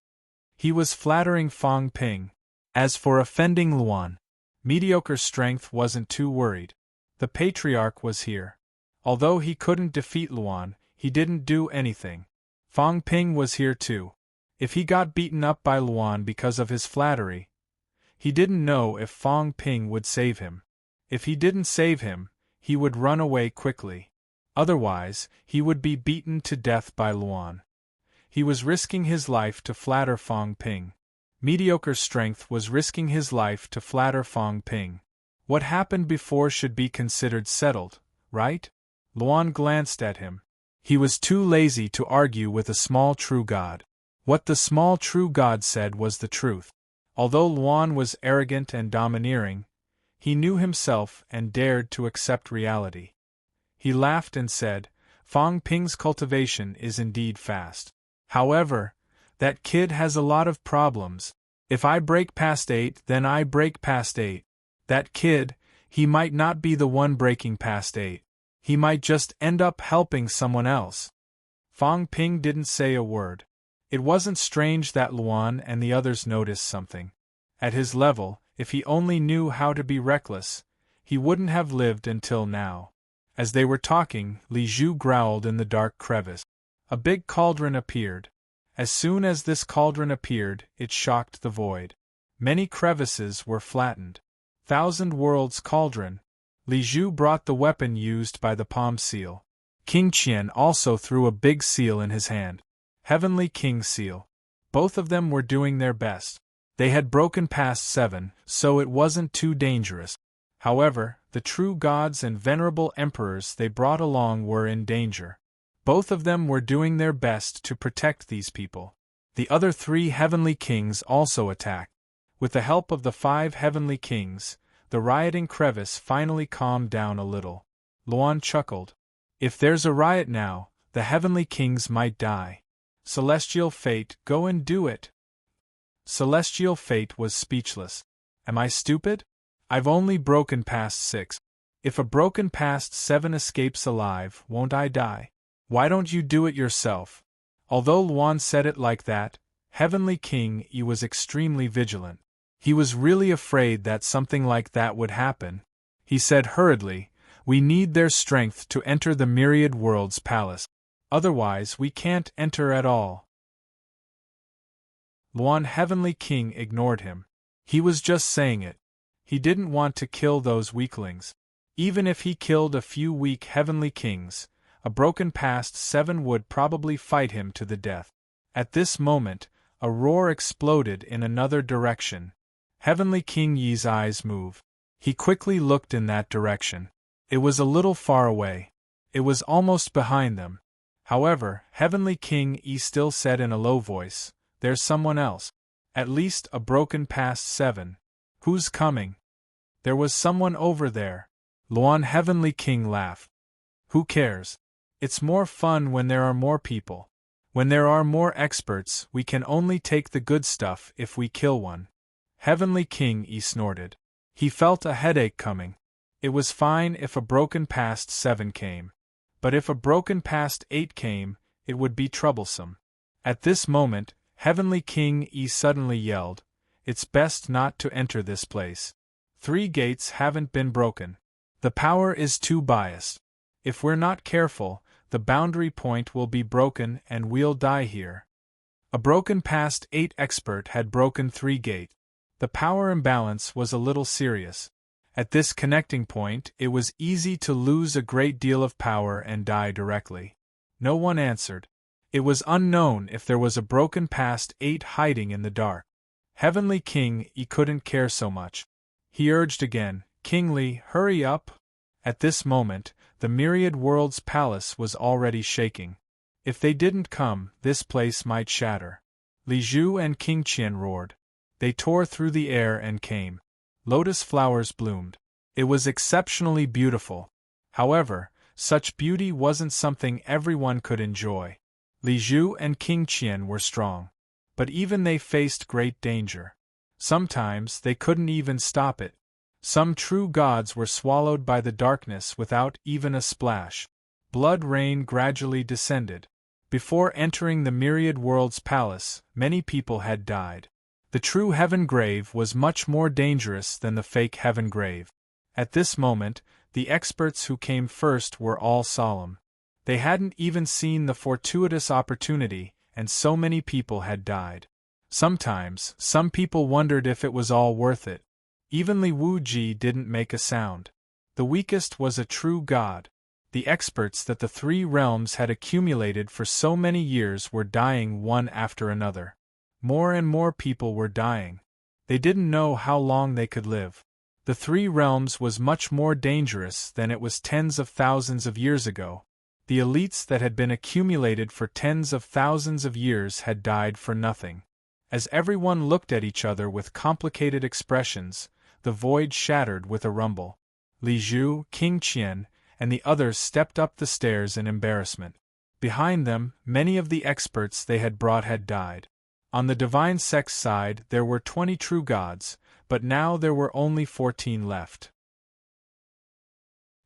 Speaker 1: He was flattering Fang Ping. As for offending Luan, Mediocre Strength wasn't too worried. The patriarch was here. Although he couldn't defeat Luan, he didn't do anything. Fang Ping was here too. If he got beaten up by Luan because of his flattery, he didn't know if Fang Ping would save him. If he didn't save him, he would run away quickly. Otherwise, he would be beaten to death by Luan. He was risking his life to flatter Fang Ping. Mediocre Strength was risking his life to flatter Fang Ping. What happened before should be considered settled, right? Luan glanced at him. He was too lazy to argue with a small true god. What the small true god said was the truth. Although Luan was arrogant and domineering, he knew himself and dared to accept reality. He laughed and said, "Fang Ping's cultivation is indeed fast. However, that kid has a lot of problems. If I break past 8, then I break past 8. That kid, he might not be the one breaking past 8. He might just end up helping someone else." Fang Ping didn't say a word. It wasn't strange that Luan and the others noticed something. At his level, if he only knew how to be reckless, he wouldn't have lived until now. As they were talking, Li Zhu growled in the dark crevice. A big cauldron appeared. As soon as this cauldron appeared, it shocked the void. Many crevices were flattened. Thousand Worlds Cauldron. Li Zhu brought the weapon used by the palm seal. King Qian also threw a big seal in his hand. Heavenly King Seal. Both of them were doing their best. They had broken past 7, so it wasn't too dangerous. However, the true gods and venerable emperors they brought along were in danger. Both of them were doing their best to protect these people. The other 3 heavenly kings also attacked. With the help of the 5 heavenly kings, the rioting crevice finally calmed down a little. Luan chuckled. If there's a riot now, the heavenly kings might die. Celestial Fate, go and do it. Celestial Fate was speechless. Am I stupid? I've only broken past 6. If a broken past 7 escapes alive, won't I die? Why don't you do it yourself? Although Luan said it like that, Heavenly King E was extremely vigilant. He was really afraid that something like that would happen. He said hurriedly, "We need their strength to enter the Myriad Worlds Palace. Otherwise we can't enter at all. Luan Heavenly King ignored him. He was just saying it. He didn't want to kill those weaklings. Even if he killed a few weak Heavenly Kings, a broken past 7 would probably fight him to the death. At this moment, a roar exploded in another direction. Heavenly King Yi's eyes moved. He quickly looked in that direction. It was a little far away. It was almost behind them. However, Heavenly King Yi still said in a low voice, "There's someone else. At least a broken past 7. Who's coming?" "There was someone over there." Luan Heavenly King laughed. "Who cares? It's more fun when there are more people. When there are more experts, we can only take the good stuff if we kill one." Heavenly King Yi snorted. He felt a headache coming. It was fine if a broken past 7 came. But if a broken past 8 came, it would be troublesome. At this moment, Heavenly King Yi suddenly yelled, "It's best not to enter this place. 3 gates haven't been broken. The power is too biased. If we're not careful, the boundary point will be broken and we'll die here." A broken past 8 expert had broken 3 gate. The power imbalance was a little serious. At this connecting point, it was easy to lose a great deal of power and die directly. No one answered. It was unknown if there was a broken past 8 hiding in the dark. Heavenly King Yi couldn't care so much. He urged again, "King Li, hurry up!" At this moment, the Myriad Worlds Palace was already shaking. If they didn't come, this place might shatter. Li Zhu and King Qian roared. They tore through the air and came. Lotus flowers bloomed. It was exceptionally beautiful. However, such beauty wasn't something everyone could enjoy. Li Zhu and King Qian were strong. But even they faced great danger. Sometimes they couldn't even stop it. Some true gods were swallowed by the darkness without even a splash. Blood rain gradually descended. Before entering the Myriad Worlds Palace, many people had died. The true Heaven Grave was much more dangerous than the fake Heaven Grave. At this moment, the experts who came first were all solemn. They hadn't even seen the fortuitous opportunity, and so many people had died. Sometimes, some people wondered if it was all worth it. Even Li Wuji didn't make a sound. The weakest was a true god. The experts that the 3 realms had accumulated for so many years were dying one after another. More and more people were dying. They didn't know how long they could live. The 3 realms was much more dangerous than it was tens of thousands of years ago. The elites that had been accumulated for tens of thousands of years had died for nothing. As everyone looked at each other with complicated expressions, the void shattered with a rumble. Li Zhu, King Qian, and the others stepped up the stairs in embarrassment. Behind them, many of the experts they had brought had died. On the divine sex side there were 20 true gods, but now there were only 14 left.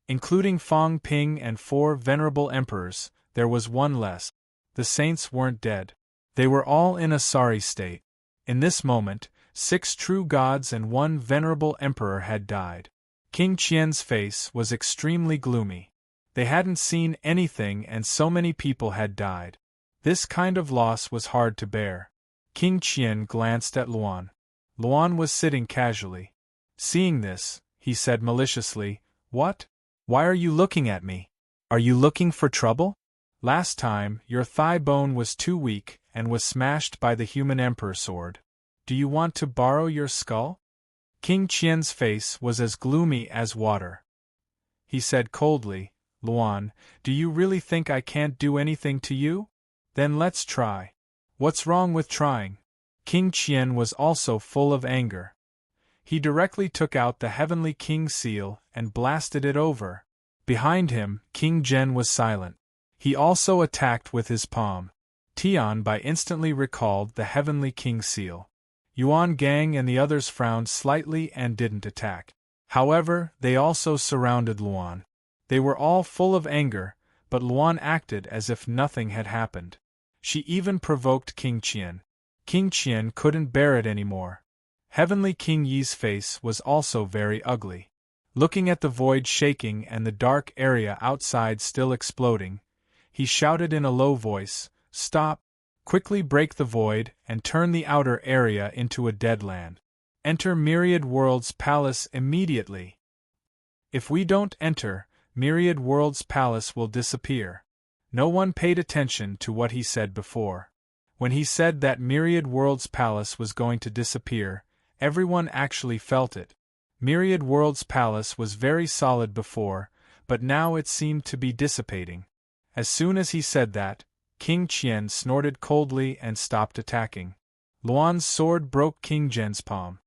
Speaker 1: Including Fong Ping and 4 venerable emperors, there was 1 less. The saints weren't dead. They were all in a sorry state. In this moment, 6 true gods and 1 venerable emperor had died. King Qian's face was extremely gloomy. They hadn't seen anything and so many people had died. This kind of loss was hard to bear. King Qian glanced at Luan. Luan was sitting casually. Seeing this, he said maliciously, "What? Why are you looking at me? Are you looking for trouble? Last time, your thigh bone was too weak and was smashed by the human emperor sword. Do you want to borrow your skull?" King Qian's face was as gloomy as water. He said coldly, "Luan, do you really think I can't do anything to you? Then let's try." "What's wrong with trying?" King Qian was also full of anger. He directly took out the Heavenly King's seal and blasted it over. Behind him, King Zhen was silent. He also attacked with his palm. Tian Bai instantly recalled the Heavenly King's seal. Yuan Gang and the others frowned slightly and didn't attack. However, they also surrounded Luan. They were all full of anger, but Luan acted as if nothing had happened. She even provoked King Qian. King Qian couldn't bear it anymore. Heavenly King Yi's face was also very ugly. Looking at the void shaking and the dark area outside still exploding, He shouted in a low voice, "Stop! Quickly break the void and turn the outer area into a dead land. Enter Myriad World's palace immediately. If we don't enter, Myriad World's palace will disappear." No one paid attention to what he said before. When he said that Myriad World's palace was going to disappear, everyone actually felt it. Myriad World's palace was very solid before, but now it seemed to be dissipating. As soon as he said that, King Qian snorted coldly and stopped attacking. Luan's sword broke King Zhen's palm.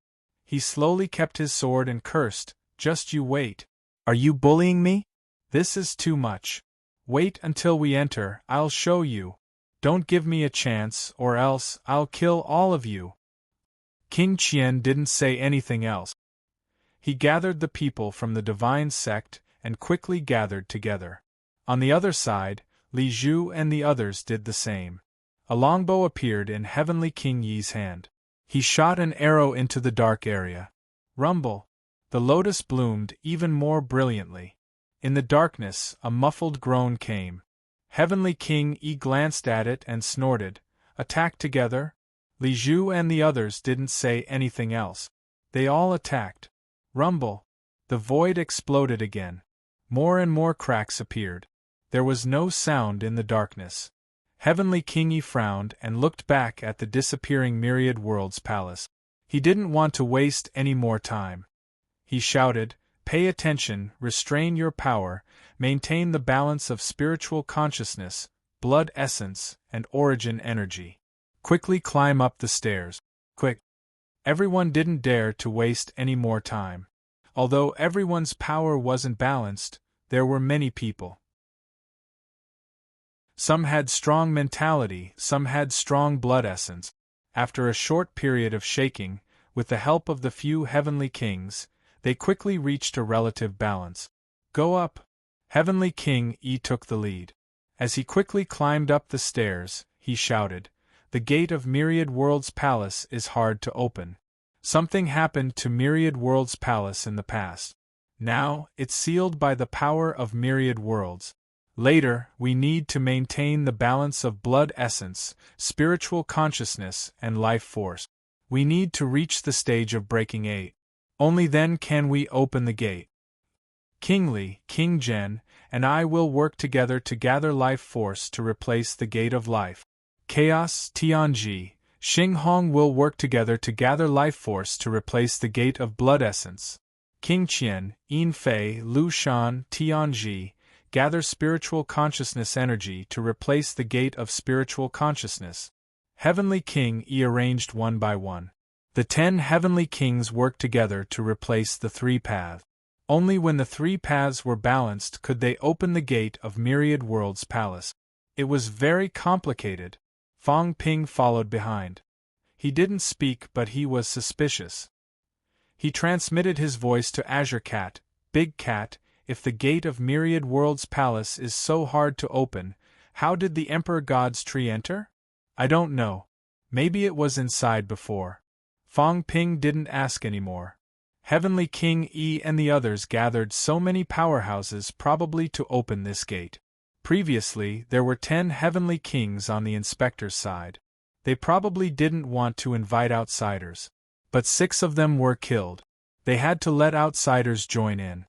Speaker 1: He slowly kept his sword and cursed, "Just you wait. Are you bullying me? This is too much. Wait until we enter, I'll show you. Don't give me a chance or else I'll kill all of you." King Qian didn't say anything else. He gathered the people from the divine sect and quickly gathered together. On the other side, Li Zhu and the others did the same. A longbow appeared in Heavenly King Yi's hand. He shot an arrow into the dark area. Rumble! The lotus bloomed even more brilliantly. In the darkness, a muffled groan came. Heavenly King Yi glanced at it and snorted, "Attack together?" Li Zhu and the others didn't say anything else. They all attacked. Rumble! The void exploded again. More and more cracks appeared. There was no sound in the darkness. Heavenly King Yi frowned and looked back at the disappearing Myriad World's palace. He didn't want to waste any more time. He shouted, "Pay attention, restrain your power, maintain the balance of spiritual consciousness, blood essence, and origin energy. Quickly climb up the stairs. Quick!" Everyone didn't dare to waste any more time. Although everyone's power wasn't balanced, there were many people. Some had strong mentality, some had strong blood essence. After a short period of shaking, with the help of the few heavenly kings, they quickly reached a relative balance. "Go up!" Heavenly King Yi took the lead. As he quickly climbed up the stairs, he shouted, "The gate of Myriad World's palace is hard to open. Something happened to Myriad World's palace in the past. Now, it's sealed by the power of Myriad Worlds. Later, we need to maintain the balance of blood essence, spiritual consciousness, and life force. We need to reach the stage of breaking 8. Only then can we open the gate. King Li, King Zhen, and I will work together to gather life force to replace the gate of life. Chaos, Tianji, Xing Hong will work together to gather life force to replace the gate of blood essence. King Qian, Yin Fei, Lu Shan, Tianji, gather spiritual consciousness energy to replace the gate of spiritual consciousness." Heavenly King Yi arranged one by one. The 10 heavenly kings worked together to replace the 3 paths. Only when the 3 paths were balanced could they open the gate of Myriad World's palace. It was very complicated. Fang Ping followed behind. He didn't speak, but he was suspicious. He transmitted his voice to Azure Cat, "Big Cat, if the gate of Myriad World's palace is so hard to open, how did the Emperor God's tree enter? I don't know. Maybe it was inside before." Fang Ping didn't ask anymore. Heavenly King Yi and the others gathered so many powerhouses probably to open this gate. Previously, there were 10 heavenly kings on the inspector's side. They probably didn't want to invite outsiders. But 6 of them were killed. They had to let outsiders join in.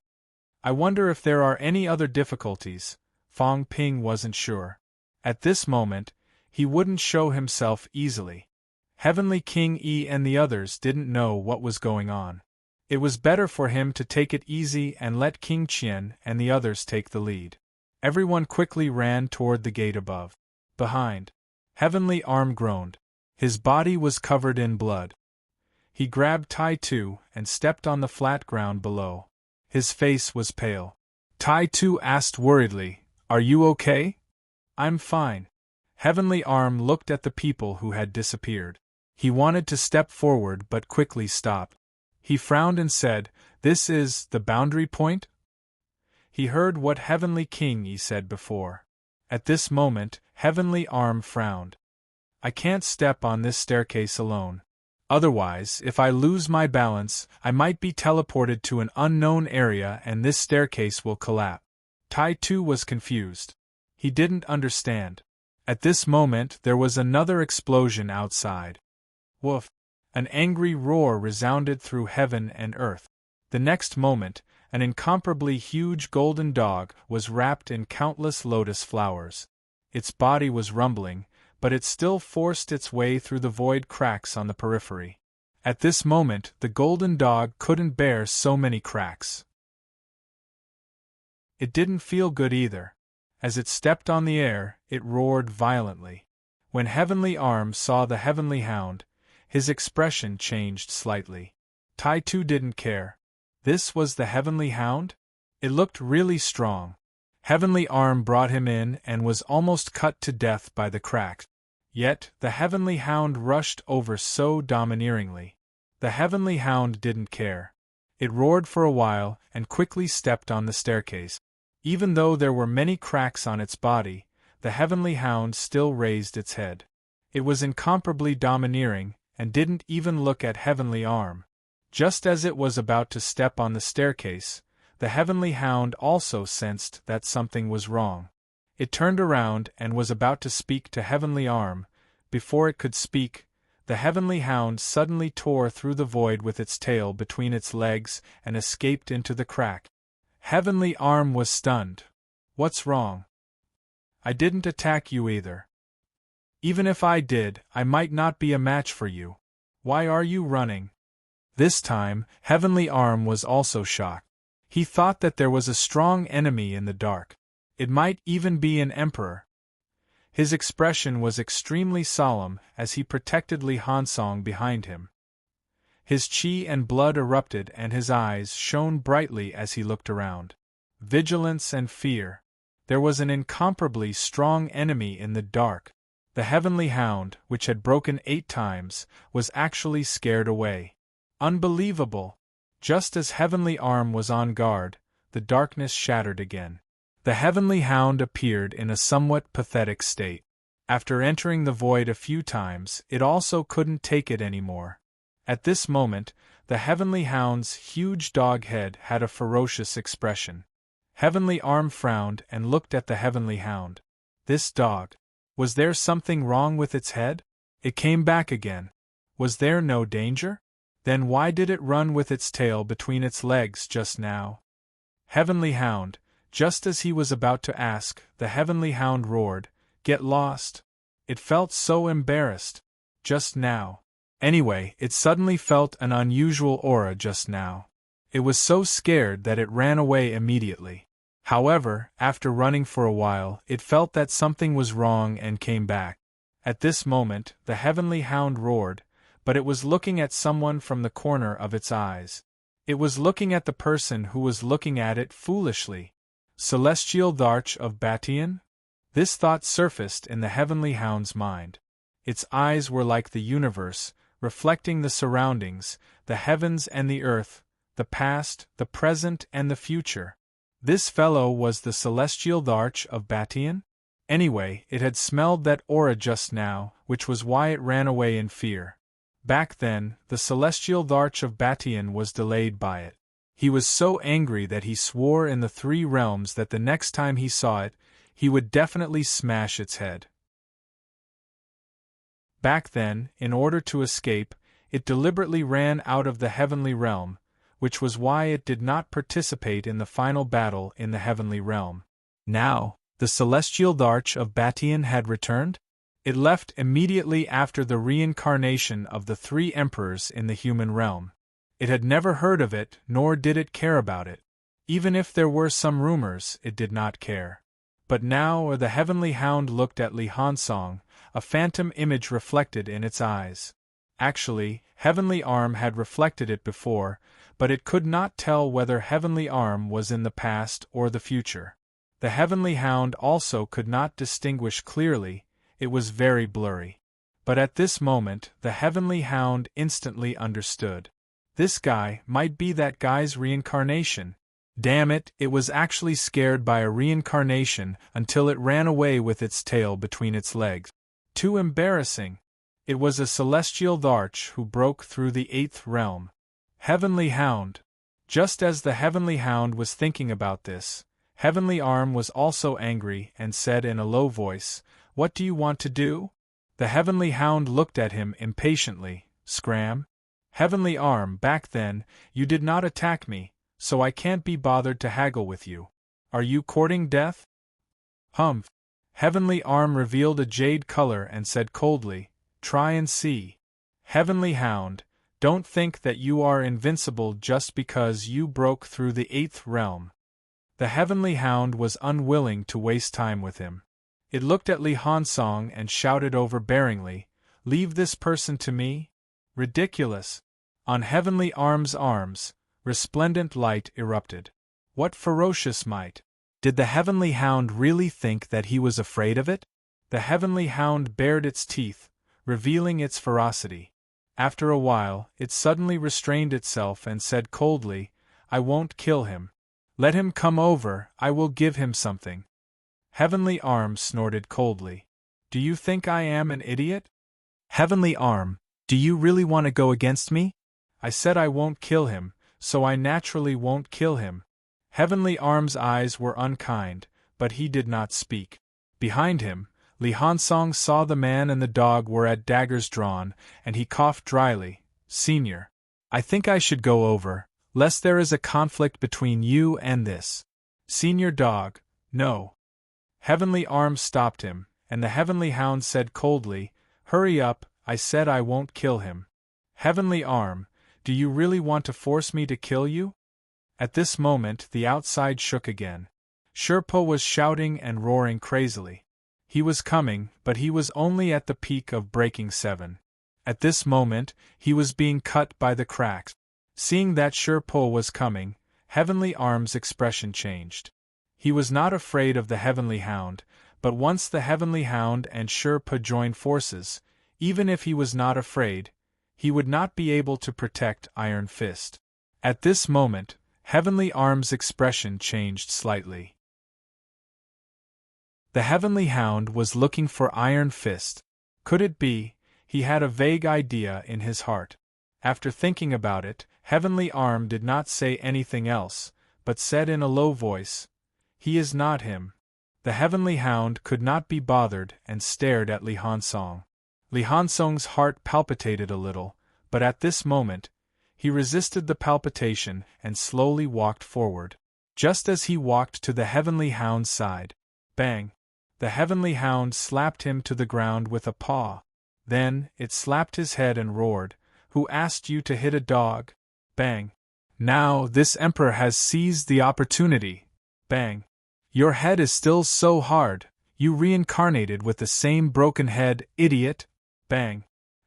Speaker 1: I wonder if there are any other difficulties. Fang Ping wasn't sure. At this moment, he wouldn't show himself easily. Heavenly King Yi and the others didn't know what was going on. It was better for him to take it easy and let King Qian and the others take the lead. Everyone quickly ran toward the gate above. Behind, Heavenly Arm groaned. His body was covered in blood. He grabbed Tai Tu and stepped on the flat ground below. His face was pale. Tai Tu asked worriedly, "Are you okay?" "I'm fine." Heavenly Arm looked at the people who had disappeared. He wanted to step forward but quickly stopped. He frowned and said, "This is the boundary point?" He heard what Heavenly King Yi said before. At this moment, Heavenly Arm frowned. "I can't step on this staircase alone. Otherwise, if I lose my balance, I might be teleported to an unknown area and this staircase will collapse." Tai Tu was confused. He didn't understand. At this moment there was another explosion outside. Woof! An angry roar resounded through heaven and earth. The next moment, an incomparably huge golden dog was wrapped in countless lotus flowers. Its body was rumbling, but it still forced its way through the void cracks on the periphery. At this moment the golden dog couldn't bear so many cracks. It didn't feel good either. As it stepped on the air, it roared violently. When Heavenly Arm saw the Heavenly Hound, his expression changed slightly. Tai Tu didn't care. This was the Heavenly Hound? It looked really strong. Heavenly Arm brought him in and was almost cut to death by the cracks. Yet, the Heavenly Hound rushed over so domineeringly. The Heavenly Hound didn't care. It roared for a while and quickly stepped on the staircase. Even though there were many cracks on its body, the Heavenly Hound still raised its head. It was incomparably domineering, and didn't even look at Heavenly Arm. Just as it was about to step on the staircase, the Heavenly Hound also sensed that something was wrong. It turned around and was about to speak to Heavenly Arm. Before it could speak, the Heavenly Hound suddenly tore through the void with its tail between its legs and escaped into the crack. Heavenly Arm was stunned. What's wrong? I didn't attack you either. Even if I did, I might not be a match for you. Why are you running? This time, Heavenly Arm was also shocked. He thought that there was a strong enemy in the dark. It might even be an emperor. His expression was extremely solemn as he protected Li Hansong behind him. His chi and blood erupted and his eyes shone brightly as he looked around. Vigilance and fear. There was an incomparably strong enemy in the dark. The Heavenly Hound, which had broken 8 times, was actually scared away. Unbelievable! Just as Heavenly Arm was on guard, the darkness shattered again. The Heavenly Hound appeared in a somewhat pathetic state. After entering the void a few times, it also couldn't take it anymore. At this moment, the Heavenly Hound's huge dog head had a ferocious expression. Heavenly Arm frowned and looked at the Heavenly Hound. This dog. Was there something wrong with its head? It came back again. Was there no danger? Then why did it run with its tail between its legs just now? Heavenly Hound. Just as he was about to ask, the Heavenly Hound roared, "Get lost!" It felt so embarrassed. Just now. Anyway, it suddenly felt an unusual aura just now. It was so scared that it ran away immediately. However, after running for a while, it felt that something was wrong and came back. At this moment, the Heavenly Hound roared, but it was looking at someone from the corner of its eyes. It was looking at the person who was looking at it foolishly. Celestial Dharch of Batian? This thought surfaced in the Heavenly Hound's mind. Its eyes were like the universe, reflecting the surroundings, the heavens and the earth, the past, the present and the future. This fellow was the Celestial Dharch of Batian? Anyway, it had smelled that aura just now, which was why it ran away in fear. Back then, the Celestial Dharch of Batian was delayed by it. He was so angry that he swore in the 3 realms that the next time he saw it, he would definitely smash its head. Back then, in order to escape, it deliberately ran out of the heavenly realm, which was why it did not participate in the final battle in the heavenly realm. Now, the Celestial Dharch of Batian had returned? It left immediately after the reincarnation of the 3 emperors in the human realm. It had never heard of it, nor did it care about it. Even if there were some rumors, it did not care. But now the Heavenly Hound looked at Li Hansong, a phantom image reflected in its eyes. Actually, Heavenly Arm had reflected it before, but it could not tell whether Heavenly Arm was in the past or the future. The Heavenly Hound also could not distinguish clearly, it was very blurry. But at this moment, the Heavenly Hound instantly understood. This guy might be that guy's reincarnation. Damn it, it was actually scared by a reincarnation until it ran away with its tail between its legs. Too embarrassing. It was a Celestial Dharch who broke through the 8th realm. Heavenly Hound. Just as the Heavenly Hound was thinking about this, Heavenly Arm was also angry and said in a low voice, "What do you want to do?" The Heavenly Hound looked at him impatiently. Scram? Heavenly Arm, back then, you did not attack me, so I can't be bothered to haggle with you. Are you courting death? Humph. Heavenly Arm revealed a jade color and said coldly, "Try and see." Heavenly Hound, don't think that you are invincible just because you broke through the 8th realm. The Heavenly Hound was unwilling to waste time with him. It looked at Li Hansong and shouted overbearingly, "Leave this person to me?" Ridiculous! On Heavenly Arm's arms, resplendent light erupted. What ferocious might! Did the Heavenly Hound really think that he was afraid of it? The Heavenly Hound bared its teeth, revealing its ferocity. After a while, it suddenly restrained itself and said coldly, "I won't kill him. Let him come over, I will give him something." Heavenly Arm snorted coldly. "Do you think I am an idiot? Heavenly Arm, do you really want to go against me? I said I won't kill him, so I naturally won't kill him." Heavenly Arm's eyes were unkind, but he did not speak. Behind him, Li Hansong saw the man and the dog were at daggers drawn, and he coughed dryly. "Senior, I think I should go over, lest there is a conflict between you and this Senior Dog." "No." Heavenly Arm stopped him, and the Heavenly Hound said coldly, "Hurry up, I said I won't kill him." "Heavenly Arm, do you really want to force me to kill you?" At this moment the outside shook again. Sherpa was shouting and roaring crazily. He was coming, but he was only at the peak of breaking 7. At this moment, he was being cut by the cracks. Seeing that Sherpa was coming, Heavenly Arm's expression changed. He was not afraid of the Heavenly Hound, but once the Heavenly Hound and Sherpa joined forces, even if he was not afraid, he would not be able to protect Iron Fist. At this moment, Heavenly Arm's expression changed slightly. The Heavenly Hound was looking for Iron Fist. Could it be? He had a vague idea in his heart. After thinking about it, Heavenly Arm did not say anything else, but said in a low voice, "He is not him." The Heavenly Hound could not be bothered and stared at Li Hansong. Li Hansong's heart palpitated a little, but at this moment, he resisted the palpitation and slowly walked forward. Just as he walked to the Heavenly Hound's side, bang! The Heavenly Hound slapped him to the ground with a paw. Then, it slapped his head and roared, "Who asked you to hit a dog?" Bang! "Now, this Emperor has seized the opportunity." Bang! "Your head is still so hard, you reincarnated with the same broken head, idiot." Bang!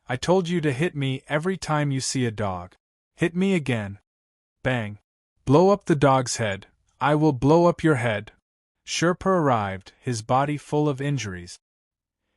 Speaker 1: "I told you to hit me every time you see a dog. Hit me again." Bang! "Blow up the dog's head. I will blow up your head." Sherpa arrived, his body full of injuries.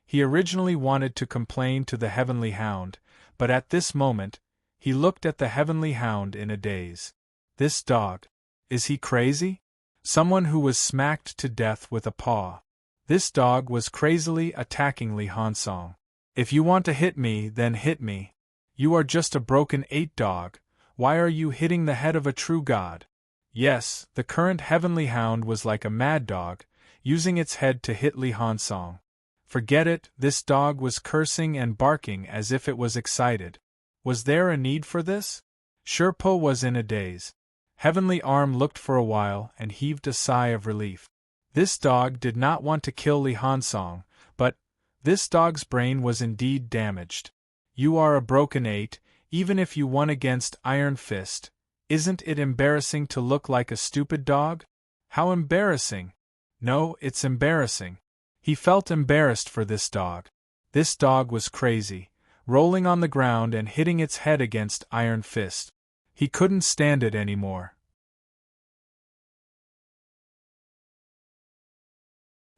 Speaker 1: He originally wanted to complain to the Heavenly Hound, but at this moment, he looked at the Heavenly Hound in a daze. This dog. Is he crazy? Someone who was smacked to death with a paw. This dog was crazily attacking Li Hansong. "If you want to hit me, then hit me. You are just a broken 8 dog. Why are you hitting the head of a true god?" Yes, the current Heavenly Hound was like a mad dog, using its head to hit Li Hansong. Forget it, this dog was cursing and barking as if it was excited. Was there a need for this? Sherpa was in a daze. Heavenly Arm looked for a while and heaved a sigh of relief. This dog did not want to kill Li Hansong, but this dog's brain was indeed damaged. You are a broken 8, even if you won against Iron Fist. Isn't it embarrassing to look like a stupid dog? How embarrassing! No, it's embarrassing. He felt embarrassed for this dog. This dog was crazy, rolling on the ground and hitting its head against Iron Fist. He couldn't stand it anymore.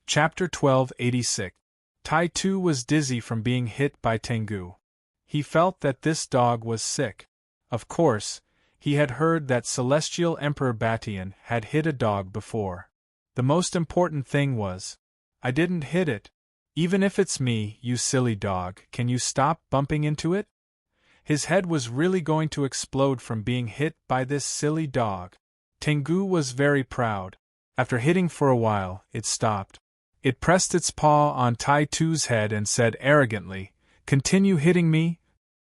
Speaker 1: Chapter 1286. Tai Tu was dizzy from being hit by Tengu. He felt that this dog was sick. Of course, he had heard that Celestial Emperor Batian had hit a dog before. The most important thing was, "I didn't hit it. Even if it's me, you silly dog, can you stop bumping into it?" His head was really going to explode from being hit by this silly dog. Tengu was very proud. After hitting for a while, it stopped. It pressed its paw on Tai Tu's head and said arrogantly, "Continue hitting me?"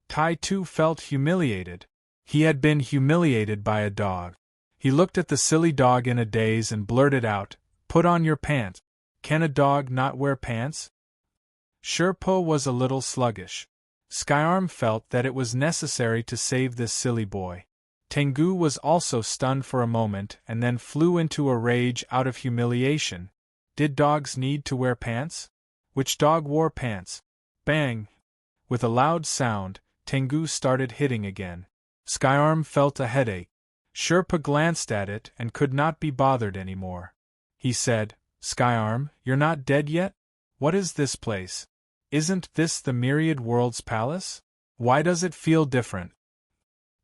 Speaker 1: Tai Tu felt humiliated. He had been humiliated by a dog. He looked at the silly dog in a daze and blurted out, "Put on your pants." Can a dog not wear pants? Sherpa was a little sluggish. Skyarm felt that it was necessary to save this silly boy. Tengu was also stunned for a moment and then flew into a rage out of humiliation. Did dogs need to wear pants? Which dog wore pants? Bang! With a loud sound, Tengu started hitting again. Skyarm felt a headache. Sherpa glanced at it and could not be bothered anymore. He said, "Skyarm, you're not dead yet? What is this place? Isn't this the Myriad Worlds Palace? Why does it feel different?"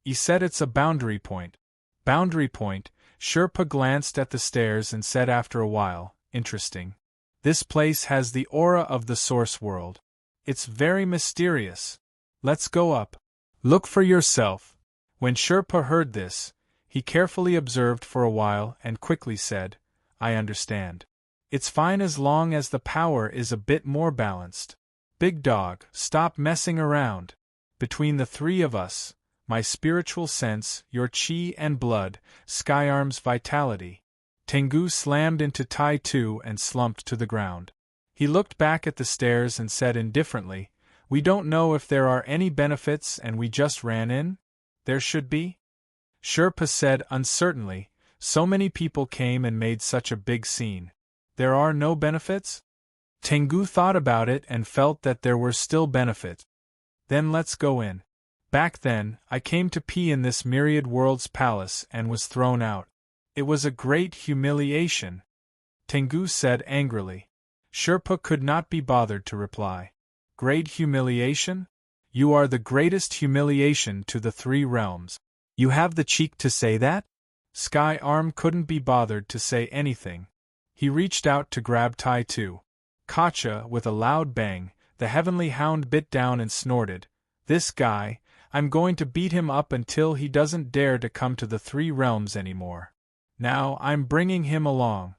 Speaker 1: He said it's a boundary point. Boundary point. Sherpa glanced at the stairs and said after a while, "Interesting. This place has the aura of the source world. It's very mysterious. Let's go up. Look for yourself." When Sherpa heard this, he carefully observed for a while and quickly said, "I understand. It's fine as long as the power is a bit more balanced. Big dog, stop messing around. Between the three of us, my spiritual sense, your chi and blood, Skyarm's vitality." Tengu slammed into Tai Tu and slumped to the ground. He looked back at the stairs and said indifferently, "We don't know if there are any benefits and we just ran in? There should be?" Sherpa said uncertainly, "So many people came and made such a big scene. There are no benefits?" Tengu thought about it and felt that there were still benefits. "Then let's go in. Back then, I came to pee in this Myriad Worlds Palace and was thrown out. It was a great humiliation," Tengu said angrily. Sherpa could not be bothered to reply. "Great humiliation? You are the greatest humiliation to the three realms. You have the cheek to say that?" Skyarm couldn't be bothered to say anything. He reached out to grab Tai Tu. Kacha, with a loud bang, the heavenly hound bit down and snorted, "This guy, I'm going to beat him up until he doesn't dare to come to the three realms anymore. Now I'm bringing him along."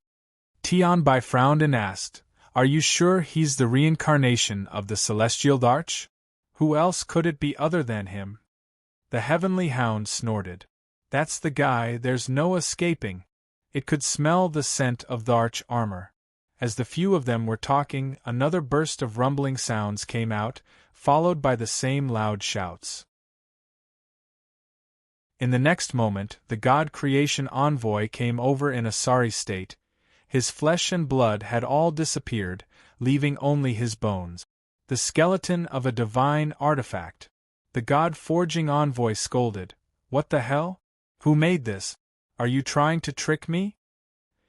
Speaker 1: Tianbai frowned and asked, "Are you sure he's the reincarnation of the celestial Darch? Who else could it be other than him?" The heavenly hound snorted. "That's the guy, there's no escaping." It could smell the scent of the arch armor. As the few of them were talking, another burst of rumbling sounds came out, followed by the same loud shouts. In the next moment, the God Creation Envoy came over in a sorry state. His flesh and blood had all disappeared, leaving only his bones. The skeleton of a divine artifact. The God Forging Envoy scolded, "What the hell? Who made this? Are you trying to trick me?"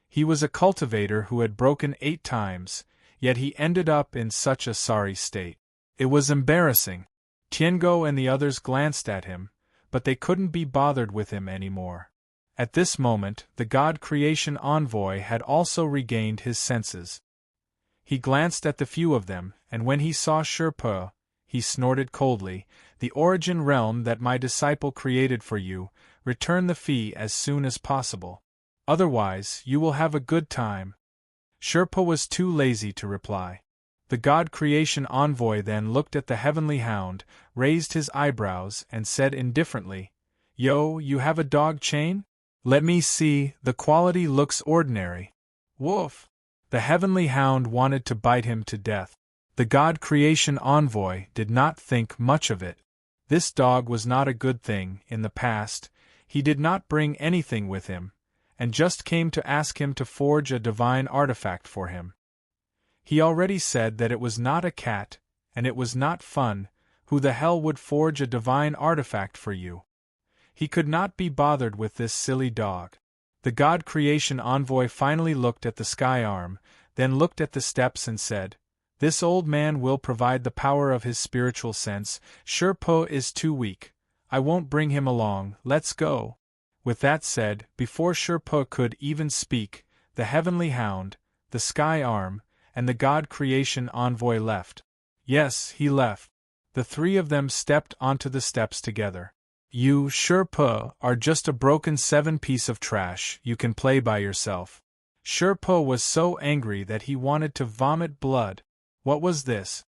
Speaker 1: He was a cultivator who had broken 8 times, yet he ended up in such a sorry state. It was embarrassing. Tiango and the others glanced at him, but they couldn't be bothered with him anymore. At this moment, the God Creation Envoy had also regained his senses. He glanced at the few of them, and when he saw Sherpa, he snorted coldly, "The origin realm that my disciple created for you, return the fee as soon as possible. Otherwise, you will have a good time." Sherpa was too lazy to reply. The God Creation Envoy then looked at the heavenly hound, raised his eyebrows, and said indifferently, "Yo, you have a dog chain? Let me see, the quality looks ordinary." Woof! The heavenly hound wanted to bite him to death. The God Creation Envoy did not think much of it. This dog was not a good thing. In the past, he did not bring anything with him, and just came to ask him to forge a divine artifact for him. He already said that it was not a cat, and it was not fun. Who the hell would forge a divine artifact for you? He could not be bothered with this silly dog. The God Creation Envoy finally looked at the Skyarm, then looked at the steps and said, "This old man will provide the power of his spiritual sense. Sherpa is too weak. I won't bring him along, let's go." With that said, before Sherpa could even speak, the heavenly hound, the Skyarm, and the God Creation Envoy left. Yes, he left. The three of them stepped onto the steps together. "You, Sherpa, are just a broken 7 piece of trash. You can play by yourself. Sherpa was so angry that he wanted to vomit blood. What was this?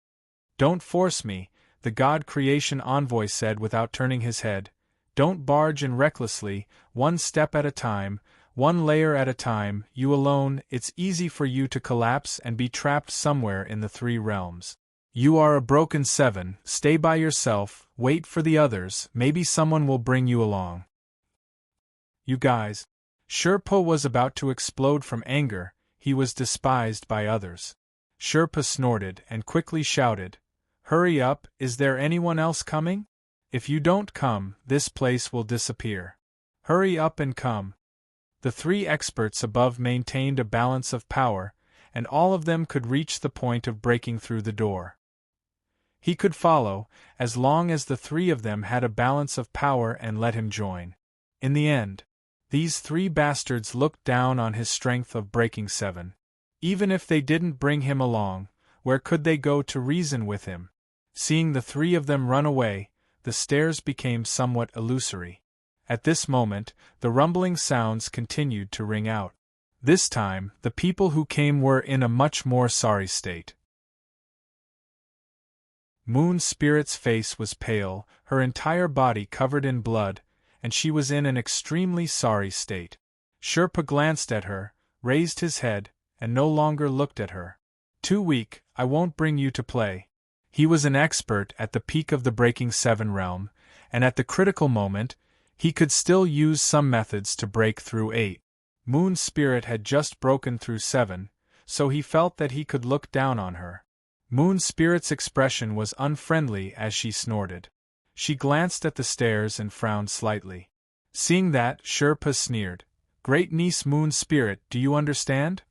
Speaker 1: Don't force me, the God Creation envoy said without turning his head. Don't barge in recklessly, one step at a time, one layer at a time, you alone. It's easy for you to collapse and be trapped somewhere in the three realms. You are a broken seven, stay by yourself, wait for the others, maybe someone will bring you along. You guys. Sherpa was about to explode from anger, he was despised by others. Sherpa snorted and quickly shouted, "Hurry up, is there anyone else coming? If you don't come, this place will disappear. Hurry up and come." The three experts above maintained a balance of power, and all of them could reach the point of breaking through the door. He could follow, as long as the three of them had a balance of power and let him join. In the end, these three bastards looked down on his strength of breaking seven. Even if they didn't bring him along, where could they go to reason with him? Seeing the three of them run away, the stares became somewhat illusory. At this moment, the rumbling sounds continued to ring out. This time, the people who came were in a much more sorry state. Moon Spirit's face was pale, her entire body covered in blood, and she was in an extremely sorry state. Sherpa glanced at her, raised his head, and no longer looked at her. Too weak, I won't bring you to play. He was an expert at the peak of the Breaking Seven realm, and at the critical moment, he could still use some methods to break through 8. Moon Spirit had just broken through 7, so he felt that he could look down on her. Moon Spirit's expression was unfriendly as she snorted. She glanced at the stairs and frowned slightly. Seeing that, Sherpa sneered. "Great niece Moon Spirit, do you understand?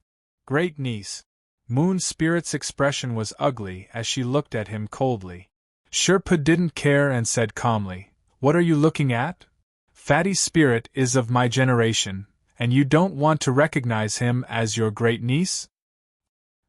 Speaker 1: Great niece." Moon Spirit's expression was ugly as she looked at him coldly. Sherpa didn't care and said calmly, "What are you looking at? Fatty Spirit is of my generation, and you don't want to recognize him as your great niece?"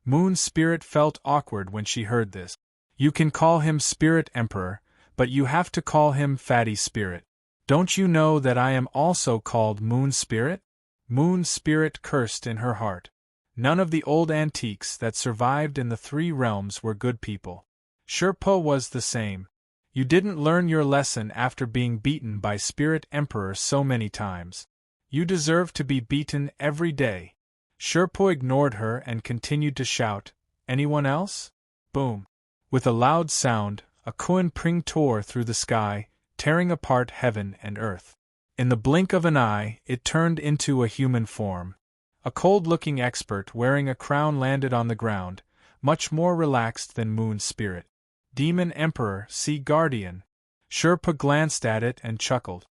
Speaker 1: Moon Spirit felt awkward when she heard this. "You can call him Spirit Emperor, but you have to call him Fatty Spirit. Don't you know that I am also called Moon Spirit?" Moon Spirit cursed in her heart. None of the old antiques that survived in the three realms were good people. Sherpa was the same. You didn't learn your lesson after being beaten by Spirit Emperor so many times. You deserve to be beaten every day. Sherpa ignored her and continued to shout, "Anyone else?" Boom! With a loud sound, a Kuan Pring tore through the sky, tearing apart heaven and earth. In the blink of an eye, it turned into a human form. A cold-looking expert wearing a crown landed on the ground, much more relaxed than Moon Spirit. "Demon Emperor, Sea Guardian." Sherpa glanced at it and chuckled.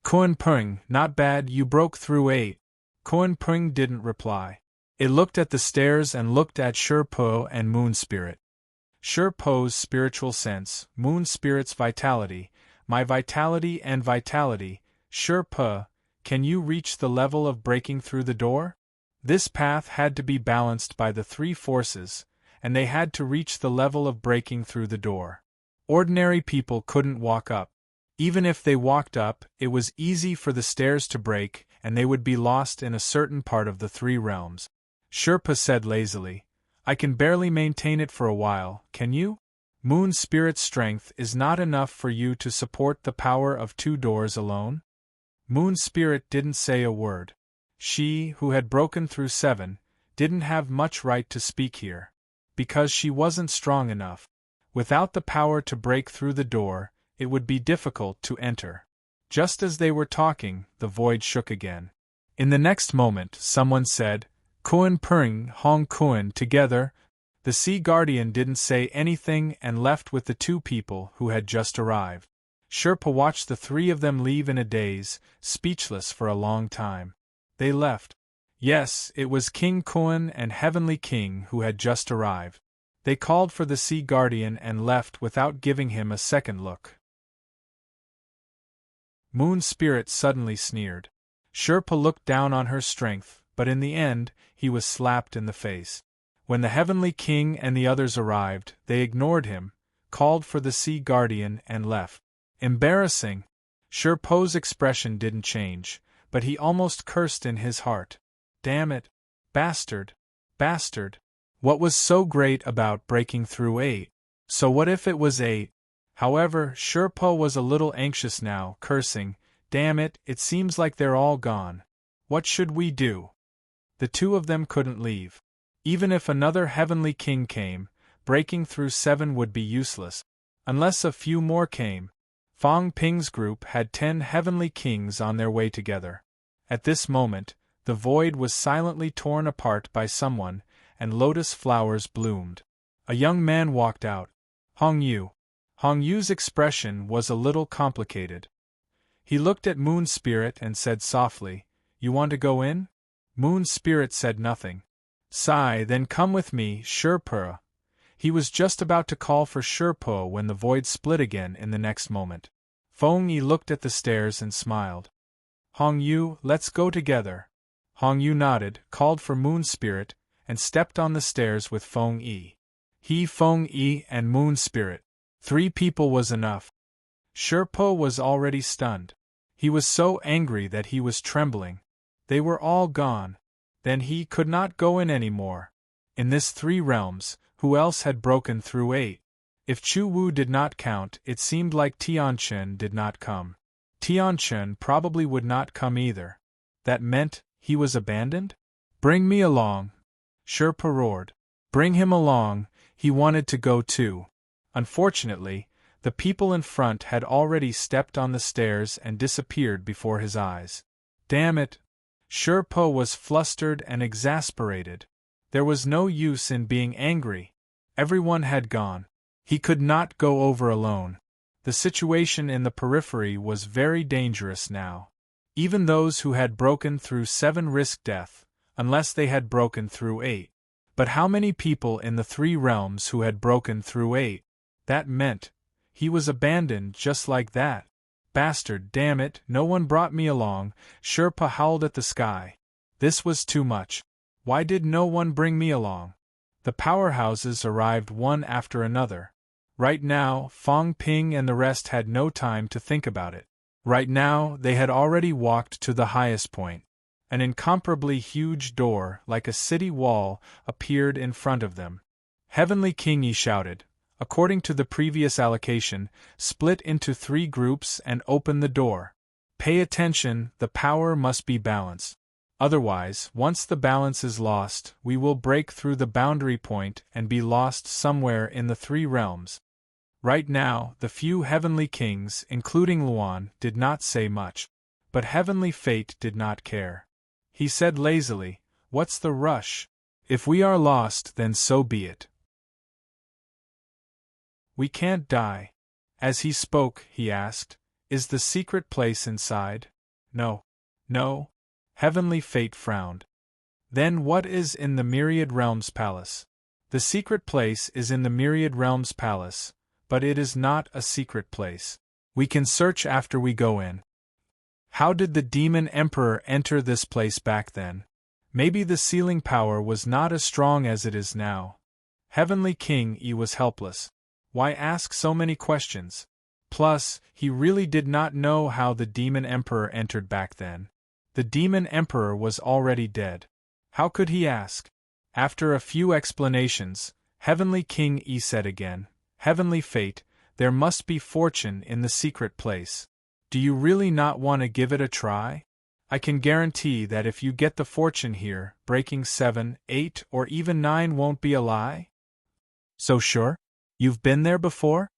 Speaker 1: "Kuan Pring, not bad, you broke through 8. Kuan Pring didn't reply. It looked at the stairs and looked at Sherpa and Moon Spirit. Sherpa's spiritual sense, Moon Spirit's vitality, my vitality and vitality. Sherpa, can you reach the level of breaking through the door? This path had to be balanced by the three forces, and they had to reach the level of breaking through the door. Ordinary people couldn't walk up. Even if they walked up, it was easy for the stairs to break, and they would be lost in a certain part of the three realms. Sherpa said lazily, "I can barely maintain it for a while, can you? Moon Spirit's strength is not enough for you to support the power of 2 doors alone?" Moon Spirit didn't say a word. She, who had broken through 7, didn't have much right to speak here. Because she wasn't strong enough. Without the power to break through the door, it would be difficult to enter. Just as they were talking, the void shook again. In the next moment, someone said, "Kuan Pring, Hong Kuan, together." The Sea Guardian didn't say anything and left with the 2 people who had just arrived. Sherpa watched the 3 of them leave in a daze, speechless for a long time. They left. Yes, it was King Kuan and Heavenly King who had just arrived. They called for the Sea Guardian and left without giving him a second look. Moon Spirit suddenly sneered. Sherpa looked down on her strength, but in the end, he was slapped in the face. When the Heavenly King and the others arrived, they ignored him, called for the Sea Guardian and left. Embarrassing! Sherpa's expression didn't change, but he almost cursed in his heart. Damn it! Bastard! Bastard! What was so great about breaking through 8? So what if it was 8? However, Sherpa was a little anxious now, cursing, "Damn it, it seems like they're all gone. What should we do?" The two of them couldn't leave. Even if another heavenly king came, breaking through 7 would be useless. Unless a few more came. Fong Ping's group had 10 heavenly kings on their way together. At this moment, the void was silently torn apart by someone, and lotus flowers bloomed. A young man walked out. Hong Yu. Hong Yu's expression was a little complicated. He looked at Moon Spirit and said softly, "You want to go in?" Moon Spirit said nothing. "Sigh, then come with me, Sherpa." He was just about to call for Sherpa when the void split again in the next moment. Fong Yi looked at the stairs and smiled. "Hong Yu, let's go together." Hong Yu nodded, called for Moon Spirit, and stepped on the stairs with Fong Yi. He, Fong Yi, and Moon Spirit. 3 people was enough. Sherpa was already stunned. He was so angry that he was trembling. They were all gone. Then he could not go in anymore. In this 3 realms, who else had broken through 8? If Chu Wu did not count, it seemed like Tianchen did not come. Tianchen probably would not come either. That meant he was abandoned? "Bring me along," Sherpa roared. Bring him along, he wanted to go too. Unfortunately, the people in front had already stepped on the stairs and disappeared before his eyes. Damn it! Sherpa was flustered and exasperated. There was no use in being angry. Everyone had gone. He could not go over alone. The situation in the periphery was very dangerous now. Even those who had broken through 7 risked death, unless they had broken through 8. But how many people in the 3 realms who had broken through 8? That meant he was abandoned just like that. Bastard, damn it, no one brought me along, Sherpa howled at the sky. This was too much. Why did no one bring me along? The powerhouses arrived one after another. Right now, Fong Ping and the rest had no time to think about it. Right now, they had already walked to the highest point. An incomparably huge door, like a city wall, appeared in front of them. Heavenly King Yi shouted, according to the previous allocation, split into 3 groups and open the door. Pay attention, the power must be balanced. Otherwise, once the balance is lost, we will break through the boundary point and be lost somewhere in the 3 realms. Right now, the few heavenly kings, including Luan, did not say much. But Heavenly Fate did not care. He said lazily, "What's the rush? If we are lost, then so be it. We can't die." As he spoke, he asked, "Is the secret place inside?" "No. No." Heavenly Fate frowned. "Then what is in the Myriad Realms Palace?" "The secret place is in the Myriad Realms Palace, but it is not a secret place. We can search after we go in." How did the Demon Emperor enter this place back then? Maybe the sealing power was not as strong as it is now. Heavenly King Yi was helpless. Why ask so many questions? Plus, he really did not know how the Demon Emperor entered back then. The Demon Emperor was already dead. How could he ask? After a few explanations, Heavenly King Yi said again, "Heavenly Fate, there must be fortune in the secret place. Do you really not want to give it a try? I can guarantee that if you get the fortune here, breaking 7, 8, or even 9 won't be a lie." "So sure? You've been there before?"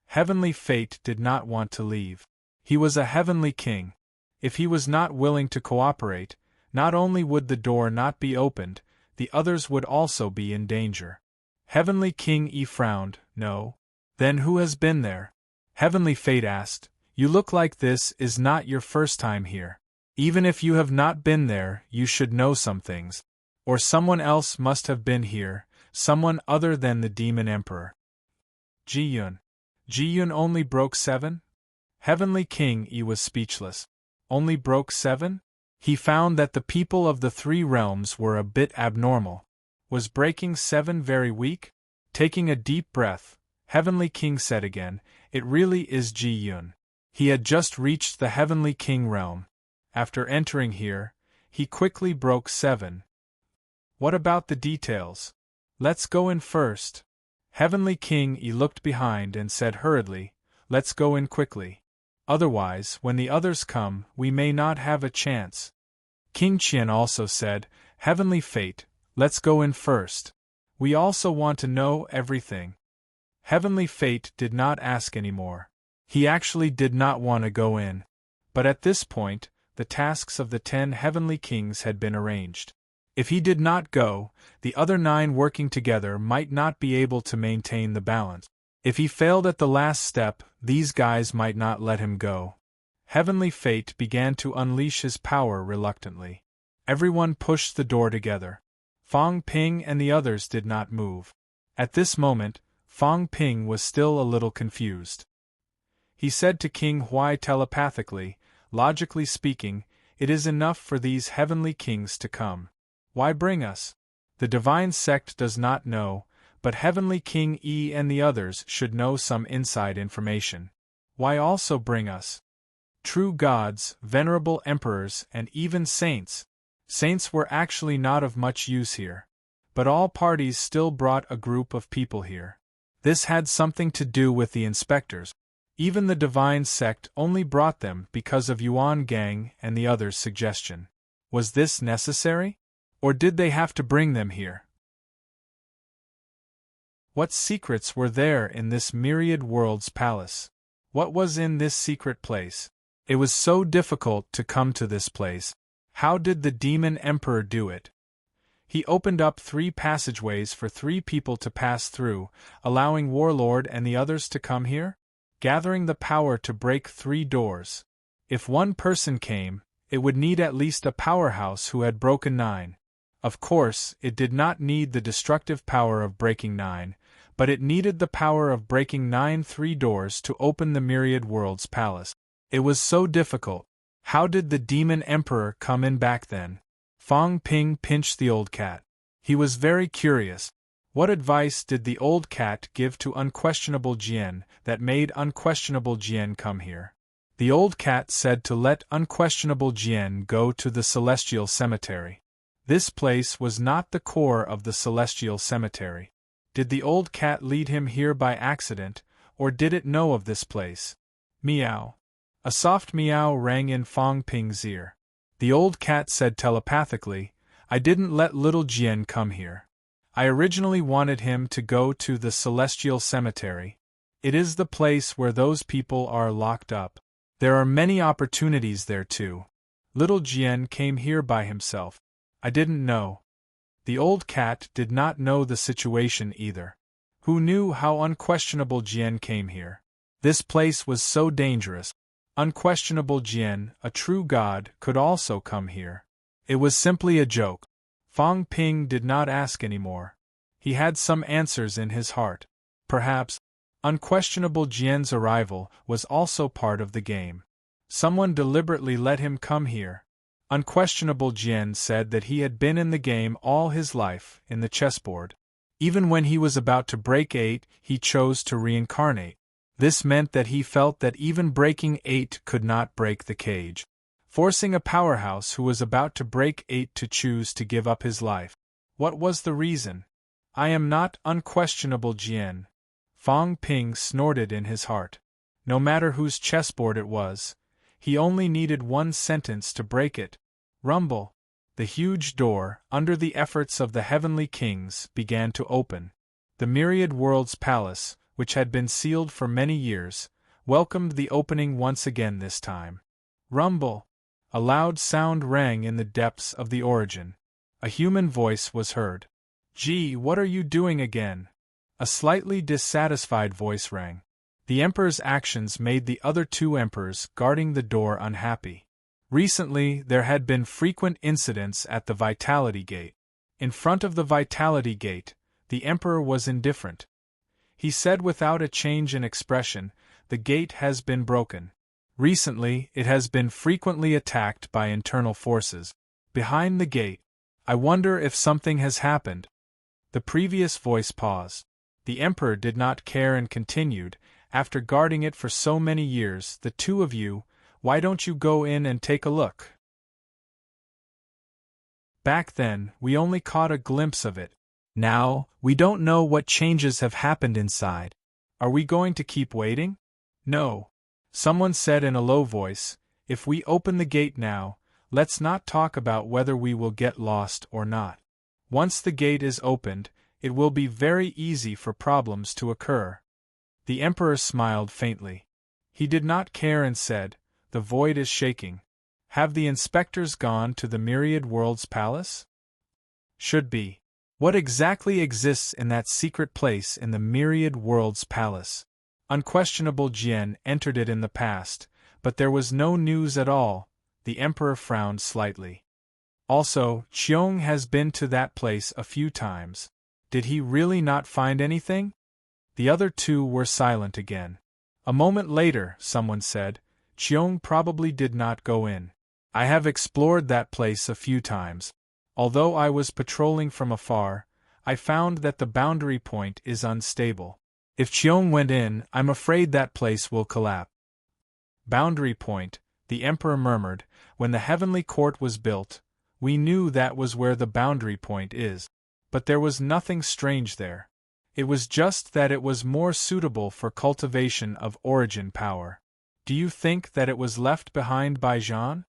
Speaker 1: Heavenly Fate did not want to leave. He was a heavenly king. If he was not willing to cooperate, not only would the door not be opened, the others would also be in danger. Heavenly King Yi frowned. "No. Then who has been there?" Heavenly Fate asked. "You look like this is not your first time here. Even if you have not been there, you should know some things. Or someone else must have been here, someone other than the Demon Emperor." Ji-yun. Ji-yun only broke 7? Heavenly King Yi was speechless. Only broke 7? He found that the people of the 3 realms were a bit abnormal. Was breaking 7 very weak? Taking a deep breath, Heavenly King said again, "It really is Ji-yun." He had just reached the Heavenly King realm. After entering here, he quickly broke 7. What about the details? Let's go in first. Heavenly King Yi looked behind and said hurriedly, let's go in quickly. Otherwise, when the others come, we may not have a chance. King Qian also said, Heavenly Fate, let's go in first. We also want to know everything. Heavenly Fate did not ask any more. He actually did not want to go in. But at this point, the tasks of the 10 heavenly kings had been arranged. If he did not go, the other 9 working together might not be able to maintain the balance. If he failed at the last step, these guys might not let him go. Heavenly Fate began to unleash his power reluctantly. Everyone pushed the door together. Fang Ping and the others did not move. At this moment, Fang Ping was still a little confused. He said to King Huai telepathically, logically speaking, it is enough for these heavenly kings to come. Why bring us? The divine sect does not know, but Heavenly King Yi and the others should know some inside information. Why also bring us? True gods, venerable emperors, and even saints. Saints were actually not of much use here. But all parties still brought a group of people here. This had something to do with the inspectors. Even the divine sect only brought them because of Yuan Gang and the others' suggestion. Was this necessary? Or did they have to bring them here? What secrets were there in this myriad worlds palace? What was in this secret place? It was so difficult to come to this place. How did the demon emperor do it? He opened up 3 passageways for 3 people to pass through, allowing Warlord and the others to come here, gathering the power to break 3 doors. If one person came, it would need at least a powerhouse who had broken 9. Of course, it did not need the destructive power of breaking 9, but it needed the power of breaking 3 doors to open the myriad worlds palace. It was so difficult. How did the demon emperor come in back then? Fang Ping pinched the old cat. He was very curious. What advice did the old cat give to Unquestionable Jian that made Unquestionable Jian come here? The old cat said to let Unquestionable Jian go to the Celestial Cemetery. This place was not the core of the Celestial Cemetery. Did the old cat lead him here by accident, or did it know of this place? Meow. A soft meow rang in Fang Ping's ear. The old cat said telepathically, I didn't let little Jian come here. I originally wanted him to go to the Celestial Cemetery. It is the place where those people are locked up. There are many opportunities there too. Little Jian came here by himself. I didn't know. The old cat did not know the situation either. Who knew how Unquestionable Jian came here? This place was so dangerous. Unquestionable Jian, a true god, could also come here. It was simply a joke. Fang Ping did not ask any more. He had some answers in his heart. Perhaps, Unquestionable Jian's arrival was also part of the game. Someone deliberately let him come here. Unquestionable Jian said that he had been in the game all his life, in the chessboard. Even when he was about to break 8, he chose to reincarnate. This meant that he felt that even breaking 8 could not break the cage, forcing a powerhouse who was about to break 8 to choose to give up his life. What was the reason? I am not Unquestionable Jian. Fang Ping snorted in his heart. No matter whose chessboard it was, he only needed one sentence to break it. Rumble. The huge door, under the efforts of the heavenly kings, began to open. The myriad worlds palace, which had been sealed for many years, welcomed the opening once again this time. Rumble. A loud sound rang in the depths of the origin. A human voice was heard. Gee, what are you doing again? A slightly dissatisfied voice rang. The emperor's actions made the other 2 emperors guarding the door unhappy. Recently, there had been frequent incidents at the Vitality Gate. In front of the Vitality Gate, the emperor was indifferent. He said without a change in expression, the gate has been broken. Recently, it has been frequently attacked by internal forces. Behind the gate, I wonder if something has happened. The previous voice paused. The emperor did not care and continued, after guarding it for so many years, the 2 of you, why don't you go in and take a look? Back then, we only caught a glimpse of it. Now, we don't know what changes have happened inside. Are we going to keep waiting? No. Someone said in a low voice, if we open the gate now, let's not talk about whether we will get lost or not. Once the gate is opened, it will be very easy for problems to occur. The Emperor smiled faintly. He did not care and said, the void is shaking. Have the inspectors gone to the Myriad Worlds Palace? Should be. What exactly exists in that secret place in the Myriad Worlds Palace? Unquestionable Jian entered it in the past, but there was no news at all. The Emperor frowned slightly. Also, Qiong has been to that place a few times. Did he really not find anything? The other two were silent again. A moment later, someone said, Qiong probably did not go in. I have explored that place a few times. Although I was patrolling from afar, I found that the boundary point is unstable. If Qiong went in, I'm afraid that place will collapse. Boundary point, the Emperor murmured, when the heavenly court was built, we knew that was where the boundary point is. But there was nothing strange there. It was just that it was more suitable for cultivation of origin power. Do you think that it was left behind by Jean?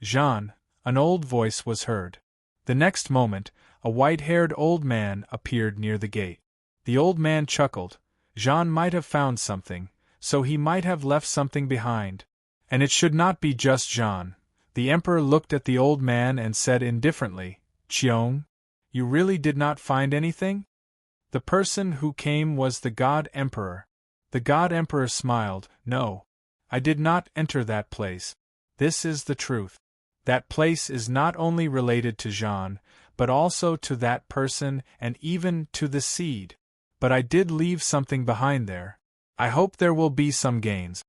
Speaker 1: Jean, an old voice was heard. The next moment, a white-haired old man appeared near the gate. The old man chuckled. Jean might have found something, so he might have left something behind. And it should not be just Jean. The Emperor looked at the old man and said indifferently, Qiong, you really did not find anything? The person who came was the God Emperor. The God Emperor smiled, no. I did not enter that place. This is the truth. That place is not only related to Jean, but also to that person and even to the seed. But I did leave something behind there. I hope there will be some gains.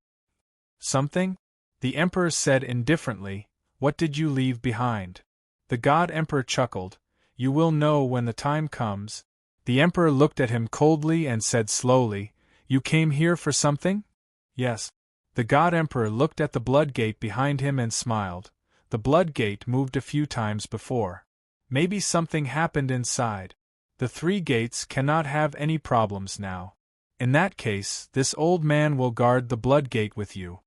Speaker 1: Something? The Emperor said indifferently, what did you leave behind? The God Emperor chuckled, you will know when the time comes. The Emperor looked at him coldly and said slowly, you came here for something? Yes. The God Emperor looked at the blood gate behind him and smiled. The blood gate moved a few times before. Maybe something happened inside. The three gates cannot have any problems now. In that case, this old man will guard the blood gate with you.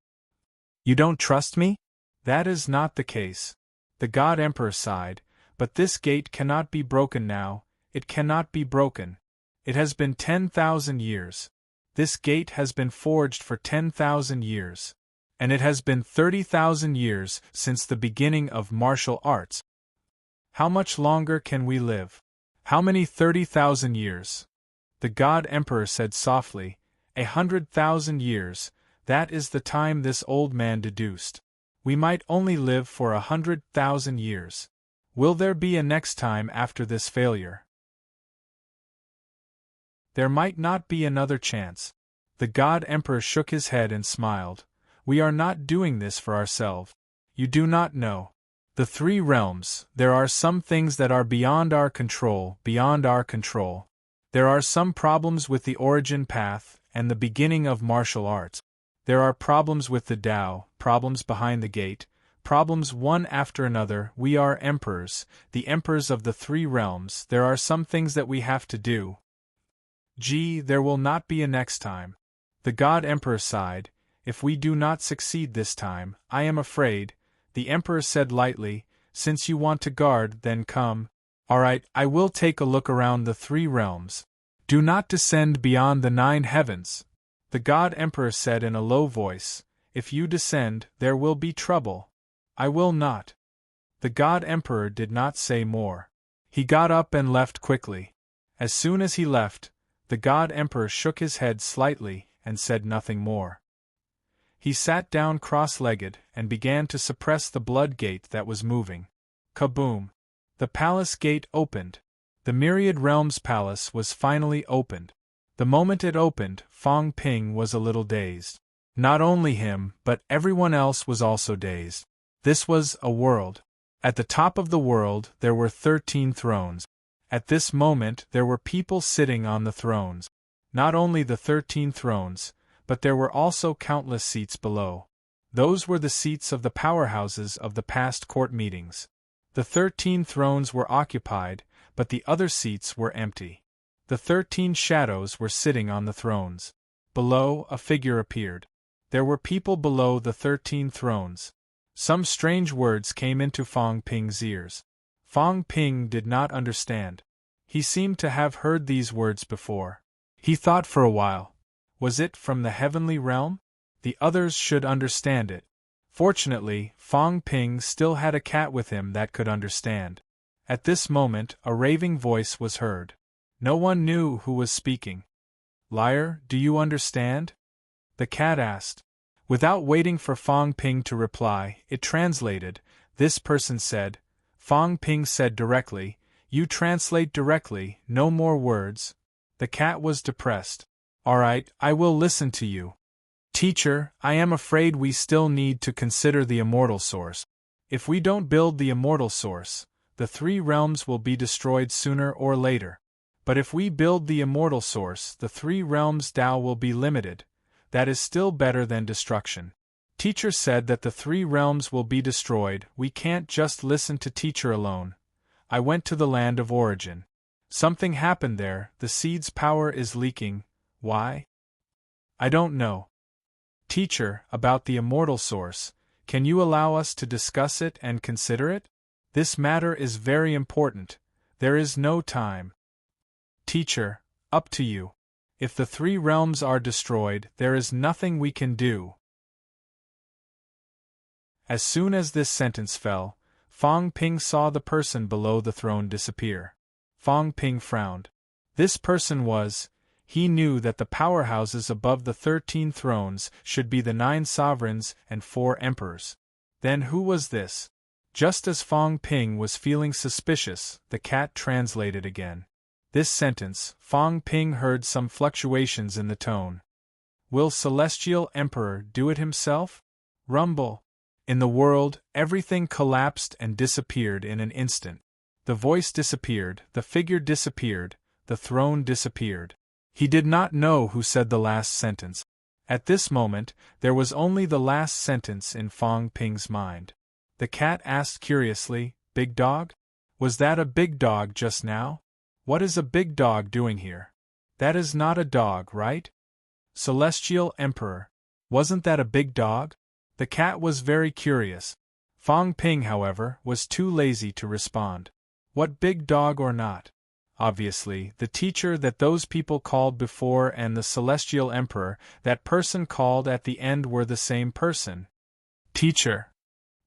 Speaker 1: You don't trust me? That is not the case. The God Emperor sighed, but this gate cannot be broken now, it cannot be broken. It has been 10,000 years. This gate has been forged for 10,000 years. And it has been 30,000 years since the beginning of martial arts. How much longer can we live? How many 30,000 years? The God Emperor said softly, 100,000 years, that is the time this old man deduced. We might only live for 100,000 years. Will there be a next time after this failure? There might not be another chance. The God Emperor shook his head and smiled. We are not doing this for ourselves. You do not know. The three realms, there are some things that are beyond our control, beyond our control. There are some problems with the origin path and the beginning of martial arts. There are problems with the Tao, problems behind the gate, problems one after another. We are emperors, the emperors of the three realms. There are some things that we have to do. Gee, there will not be a next time. The God Emperor sighed. If we do not succeed this time, I am afraid, the Emperor said lightly, since you want to guard, then come. Alright, I will take a look around the three realms. Do not descend beyond the 9 heavens. The God Emperor said in a low voice, if you descend, there will be trouble. I will not. The God Emperor did not say more. He got up and left quickly. As soon as he left, the God Emperor shook his head slightly and said nothing more. He sat down cross-legged and began to suppress the blood gate that was moving. Kaboom! The palace gate opened. The Myriad Realms Palace was finally opened. The moment it opened, Fong Ping was a little dazed. Not only him, but everyone else was also dazed. This was a world. At the top of the world there were 13 thrones. At this moment there were people sitting on the thrones. Not only the 13 thrones, but there were also countless seats below. Those were the seats of the powerhouses of the past court meetings. The 13 thrones were occupied, but the other seats were empty. The 13 shadows were sitting on the thrones. Below, a figure appeared. There were people below the 13 thrones. Some strange words came into Fang Ping's ears. Fang Ping did not understand. He seemed to have heard these words before. He thought for a while. Was it from the heavenly realm? The others should understand it. Fortunately, Fang Ping still had a cat with him that could understand. At this moment, a raving voice was heard. No one knew who was speaking. "Liar, do you understand?" the cat asked. Without waiting for Fang Ping to reply, it translated. This person said. Fang Ping said directly, "You translate directly, no more words." The cat was depressed. "All right, I will listen to you. Teacher, I am afraid we still need to consider the immortal source. If we don't build the immortal source, the 3 realms will be destroyed sooner or later. But if we build the immortal source, the 3 realms' Tao will be limited. That is still better than destruction. Teacher said that the 3 realms will be destroyed. We can't just listen to teacher alone. I went to the land of origin. Something happened there, the seed's power is leaking. Why? I don't know. Teacher, about the immortal source, can you allow us to discuss it and consider it? This matter is very important. There is no time. Teacher, up to you. If the 3 realms are destroyed, there is nothing we can do. As soon as this sentence fell, Fang Ping saw the person below the throne disappear. Fang Ping frowned. This person was. He knew that the powerhouses above the 13 thrones should be the 9 sovereigns and 4 emperors. Then who was this? Just as Fang Ping was feeling suspicious, the cat translated again. This sentence, Fang Ping heard some fluctuations in the tone. Will Celestial Emperor do it himself? Rumble. In the world, everything collapsed and disappeared in an instant. The voice disappeared, the figure disappeared, the throne disappeared. He did not know who said the last sentence. At this moment, there was only the last sentence in Fang Ping's mind. The cat asked curiously, "Big dog? Was that a big dog just now? What is a big dog doing here? That is not a dog, right? Celestial Emperor, wasn't that a big dog?" The cat was very curious. Fang Ping, however, was too lazy to respond. What big dog or not? Obviously, the teacher that those people called before and the Celestial Emperor that person called at the end were the same person. Teacher.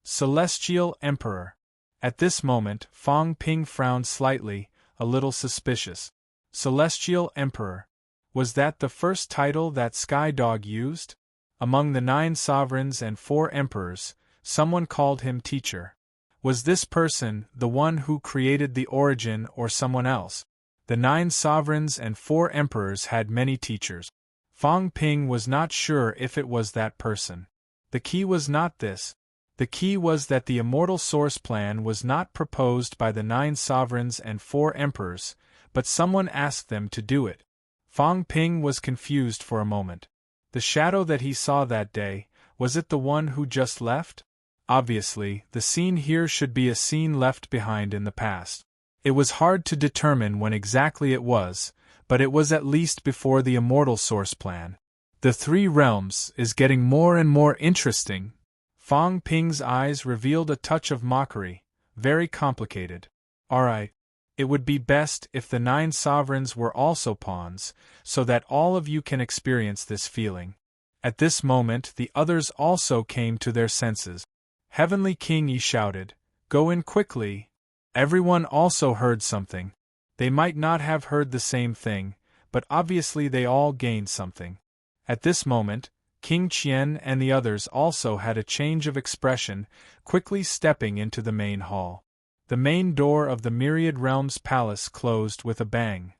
Speaker 1: Celestial Emperor. At this moment, Fang Ping frowned slightly, a little suspicious. Celestial Emperor. Was that the first title that Sky Dog used? Among the 9 sovereigns and 4 emperors, someone called him teacher. Was this person the one who created the origin or someone else? The 9 sovereigns and 4 emperors had many teachers. Fang Ping was not sure if it was that person. The key was not this. The key was that the immortal source plan was not proposed by the 9 sovereigns and 4 emperors, but someone asked them to do it. Fang Ping was confused for a moment. The shadow that he saw that day, was it the one who just left? Obviously, the scene here should be a scene left behind in the past. It was hard to determine when exactly it was, but it was at least before the immortal source plan. The 3 realms is getting more and more interesting. Fang Ping's eyes revealed a touch of mockery, very complicated. Alright. It would be best if the 9 sovereigns were also pawns, so that all of you can experience this feeling. At this moment the others also came to their senses. Heavenly King Yi shouted, "Go in quickly!" Everyone also heard something. They might not have heard the same thing, but obviously they all gained something. At this moment, King Qian and the others also had a change of expression, quickly stepping into the main hall. The main door of the Myriad Realms Palace closed with a bang.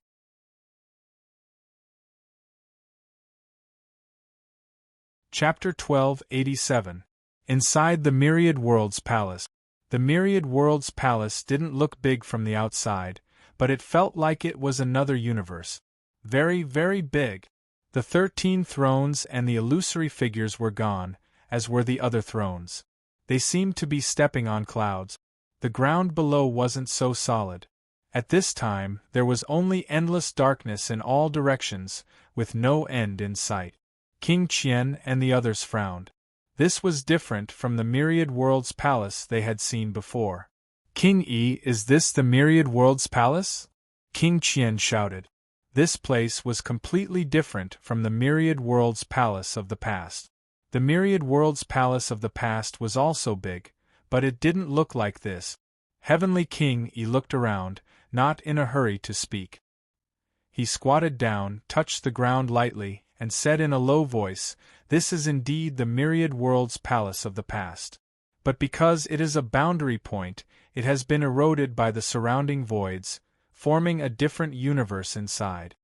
Speaker 1: Chapter 1287. Inside the Myriad Worlds Palace. The Myriad Worlds Palace didn't look big from the outside, but it felt like it was another universe. Very, very big. The 13 thrones and the illusory figures were gone, as were the other thrones. They seemed to be stepping on clouds. The ground below wasn't so solid. At this time, there was only endless darkness in all directions, with no end in sight. King Qian and the others frowned. This was different from the Myriad Worlds Palace they had seen before. King Yi, is this the Myriad Worlds Palace? King Qian shouted. This place was completely different from the Myriad Worlds Palace of the past. The Myriad Worlds Palace of the past was also big, but it didn't look like this. Heavenly King Yi looked around, not in a hurry to speak. He squatted down, touched the ground lightly, and said in a low voice, "This is indeed the Myriad Worlds Palace of the past. But because it is a boundary point, it has been eroded by the surrounding voids, forming a different universe inside.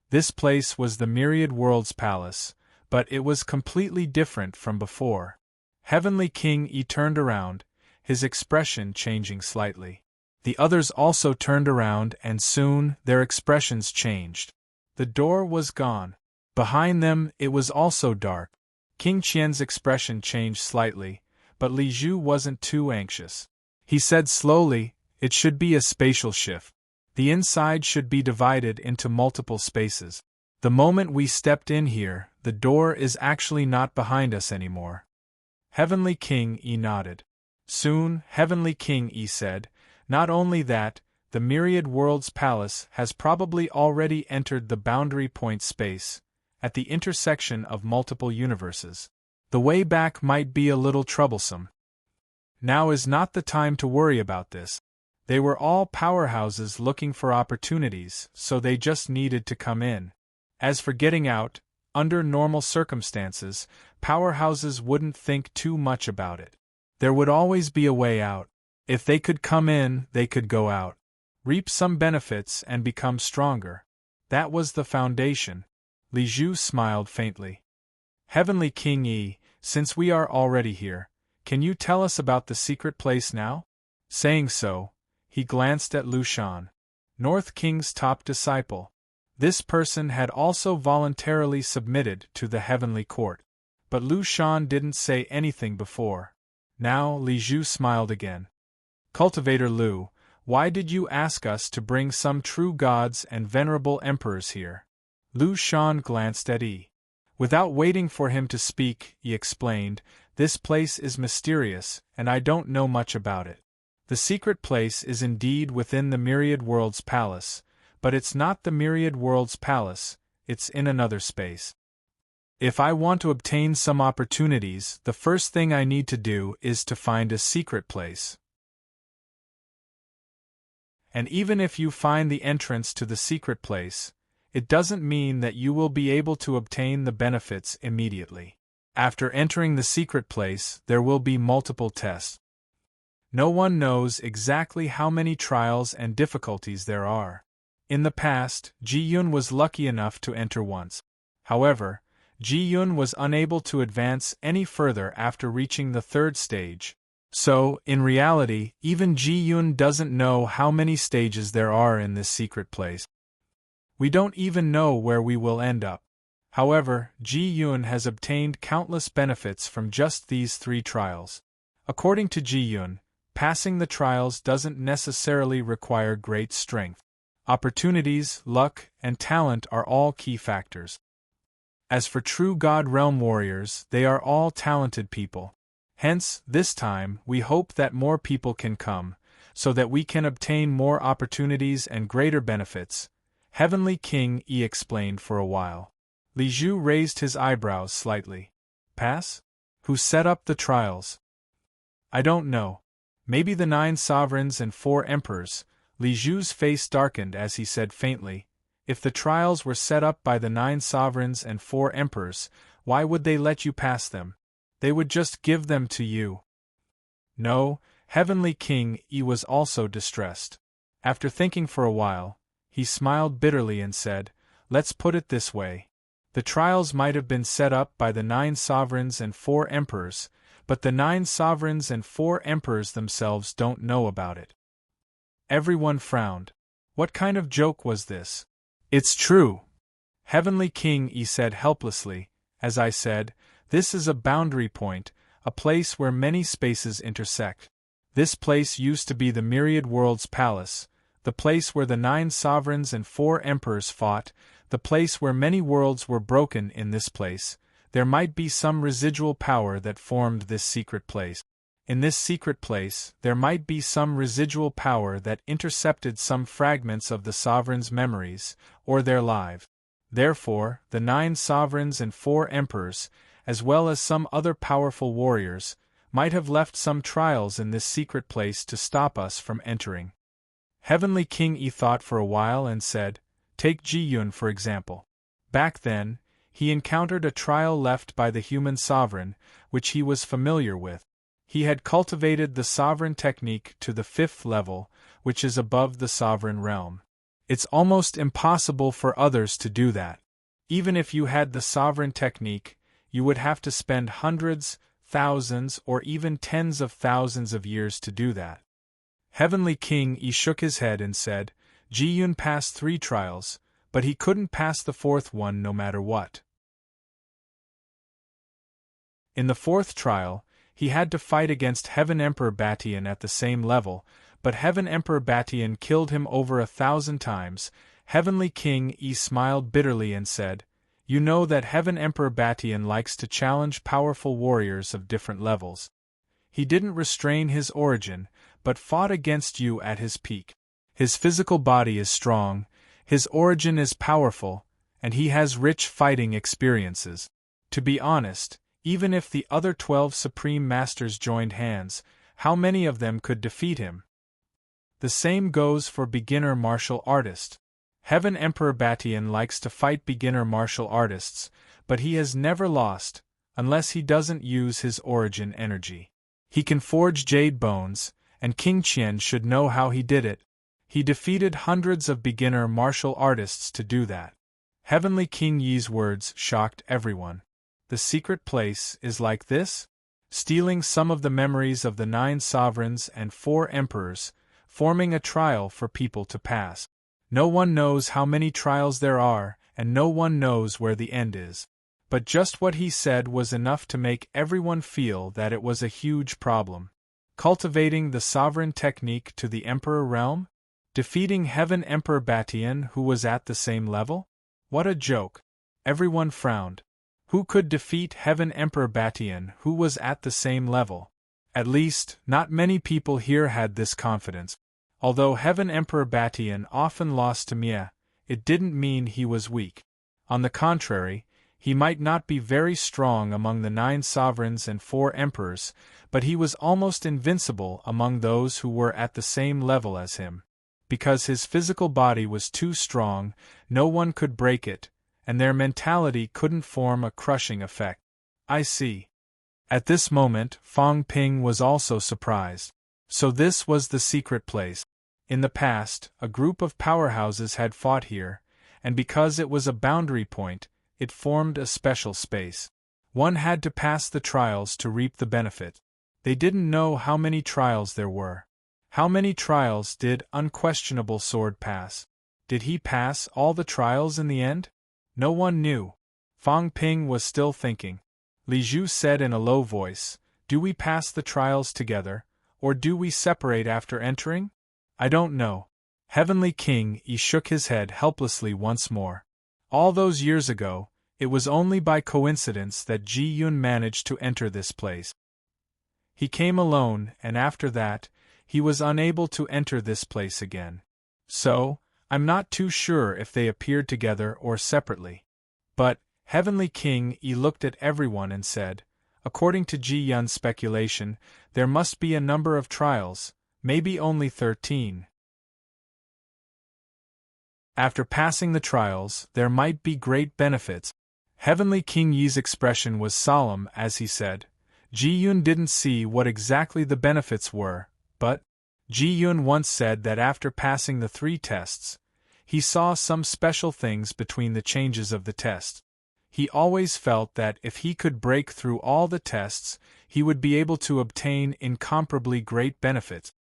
Speaker 1: This place was the Myriad Worlds Palace, but it was completely different from before." Heavenly King Yi turned around, his expression changing slightly. The others also turned around and soon their expressions changed. The door was gone. Behind them it was also dark. King Qian's expression changed slightly, but Li Zhu wasn't too anxious. He said slowly, "It should be a spatial shift. The inside should be divided into multiple spaces. The moment we stepped in here, the door is actually not behind us anymore." Heavenly King Yi nodded. Soon, Heavenly King Yi said, "Not only that, the Myriad Worlds Palace has probably already entered the boundary point space, at the intersection of multiple universes. The way back might be a little troublesome. Now is not the time to worry about this. They were all powerhouses looking for opportunities, so they just needed to come in. As for getting out, under normal circumstances, powerhouses wouldn't think too much about it. There would always be a way out. If they could come in, they could go out, reap some benefits and become stronger. That was the foundation." Li Zhu smiled faintly. "Heavenly King Yi, since we are already here, can you tell us about the secret place now?" Saying so, he glanced at Lu Shan, North King's top disciple. This person had also voluntarily submitted to the heavenly court. But Lu Shan didn't say anything before. Now Li Zhu smiled again. "Cultivator Lu, why did you ask us to bring some true gods and venerable emperors here?" Lu Shan glanced at Yi. Without waiting for him to speak, Yi explained, "This place is mysterious, and I don't know much about it. The secret place is indeed within the Myriad Worlds Palace, but it's not the Myriad Worlds Palace, it's in another space. If I want to obtain some opportunities, the first thing I need to do is to find a secret place. And even if you find the entrance to the secret place, it doesn't mean that you will be able to obtain the benefits immediately. After entering the secret place, there will be multiple tests. No one knows exactly how many trials and difficulties there are. In the past, Ji Yun was lucky enough to enter once. However, Ji Yun was unable to advance any further after reaching the third stage. So, in reality, even Ji Yun doesn't know how many stages there are in this secret place. We don't even know where we will end up. However, Ji Yun has obtained countless benefits from just these 3 trials. According to Ji Yun, passing the trials doesn't necessarily require great strength. Opportunities, luck, and talent are all key factors. As for true God Realm warriors, they are all talented people. Hence, this time, we hope that more people can come, so that we can obtain more opportunities and greater benefits, Heavenly King Yi explained for a while. Li Zhu raised his eyebrows slightly. Pass? Who set up the trials? I don't know. Maybe the 9 sovereigns and 4 emperors. Li Zhu's face darkened as he said faintly, "If the trials were set up by the 9 sovereigns and 4 emperors, why would they let you pass them? They would just give them to you." No, Heavenly King Yi was also distressed. After thinking for a while, he smiled bitterly and said, "Let's put it this way. The trials might have been set up by the 9 sovereigns and 4 emperors, but the 9 sovereigns and 4 emperors themselves don't know about it." Everyone frowned. What kind of joke was this? "It's true," Heavenly King Yi said helplessly. "As I said, this is a boundary point, a place where many spaces intersect. This place used to be the Myriad Worlds Palace, the place where the 9 sovereigns and 4 emperors fought, the place where many worlds were broken. In this place, there might be some residual power that formed this secret place. In this secret place, there might be some residual power that intercepted some fragments of the sovereigns' memories, or their lives. Therefore, the 9 sovereigns and 4 emperors, as well as some other powerful warriors, might have left some trials in this secret place to stop us from entering. Heavenly King Yi thought for a while and said, "Take Ji-yun for example. Back then, he encountered a trial left by the human sovereign, which he was familiar with. He had cultivated the sovereign technique to the 5th level, which is above the sovereign realm. It's almost impossible for others to do that. Even if you had the sovereign technique, you would have to spend hundreds, thousands, or even tens of thousands of years to do that." Heavenly King Yi shook his head and said, "Ji-yun passed 3 trials, but he couldn't pass the 4th one no matter what. In the 4th trial, he had to fight against Heaven Emperor Batian at the same level, but Heaven Emperor Batian killed him over 1,000 times." Heavenly King Yi smiled bitterly and said, "You know that Heaven Emperor Batian likes to challenge powerful warriors of different levels. He didn't restrain his origin, but fought against you at his peak. His physical body is strong, his origin is powerful, and he has rich fighting experiences. To be honest, even if the other 12 Supreme Masters joined hands, how many of them could defeat him? The same goes for beginner martial artist. Heaven Emperor Batian likes to fight beginner martial artists, but he has never lost, unless he doesn't use his origin energy. He can forge jade bones, and King Qian should know how he did it. He defeated hundreds of beginner martial artists to do that." Heavenly King Yi's words shocked everyone. The secret place is like this? Stealing some of the memories of the 9 sovereigns and 4 emperors, forming a trial for people to pass. No one knows how many trials there are, and no one knows where the end is. But just what he said was enough to make everyone feel that it was a huge problem. Cultivating the sovereign technique to the Emperor realm? Defeating Heaven Emperor Batian, who was at the same level? What a joke! Everyone frowned. Who could defeat Heaven Emperor Batian, who was at the same level? At least, not many people here had this confidence. Although Heaven Emperor Batian often lost to Mia, it didn't mean he was weak. On the contrary, he might not be very strong among the 9 sovereigns and 4 emperors, but he was almost invincible among those who were at the same level as him. Because his physical body was too strong, no one could break it, and their mentality couldn't form a crushing effect. I see. At this moment, Fang Ping was also surprised. So this was the secret place. In the past, a group of powerhouses had fought here, and because it was a boundary point, it formed a special space. One had to pass the trials to reap the benefit. They didn't know how many trials there were. How many trials did Unquestionable Sword pass? Did he pass all the trials in the end? No one knew. Fang Ping was still thinking. Li Zhu said in a low voice, "Do we pass the trials together, or do we separate after entering? I don't know." Heavenly King Yi shook his head helplessly once more. All those years ago, it was only by coincidence that Ji-yun managed to enter this place. He came alone, and after that, he was unable to enter this place again. So, I'm not too sure if they appeared together or separately. But, Heavenly King Yi looked at everyone and said, "According to Ji-yun's speculation, there must be a number of trials, maybe only 13. After passing the trials, there might be great benefits." Heavenly King Yi's expression was solemn as he said, Ji-yun didn't see what exactly the benefits were, but Ji-yun once said that after passing the 3 tests, he saw some special things between the changes of the tests. He always felt that if he could break through all the tests, he would be able to obtain incomparably great benefits.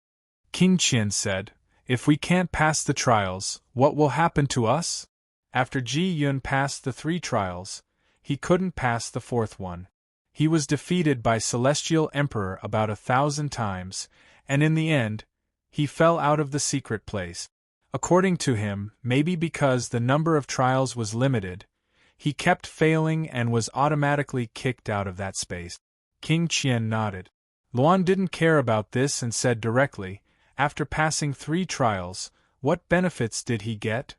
Speaker 1: King Qian said, "If we can't pass the trials, what will happen to us?" After Ji-yun passed the 3 trials, he couldn't pass the 4th one. He was defeated by Celestial Emperor about 1,000 times, and in the end, he fell out of the secret place. According to him, maybe because the number of trials was limited, he kept failing and was automatically kicked out of that space. King Qian nodded. Luan didn't care about this and said directly, after passing 3 trials, what benefits did he get?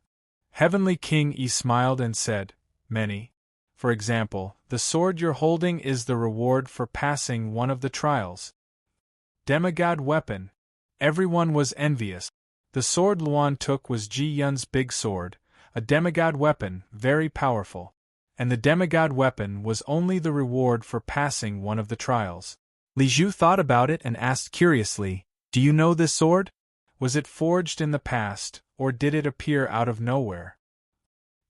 Speaker 1: Heavenly King Yi smiled and said, many. For example, the sword you're holding is the reward for passing one of the trials. Demigod weapon. Everyone was envious. The sword Luan took was Ji Yun's big sword, a demigod weapon, very powerful. And the demigod weapon was only the reward for passing one of the trials. Li Zhu thought about it and asked curiously, do you know this sword? Was it forged in the past, or did it appear out of nowhere?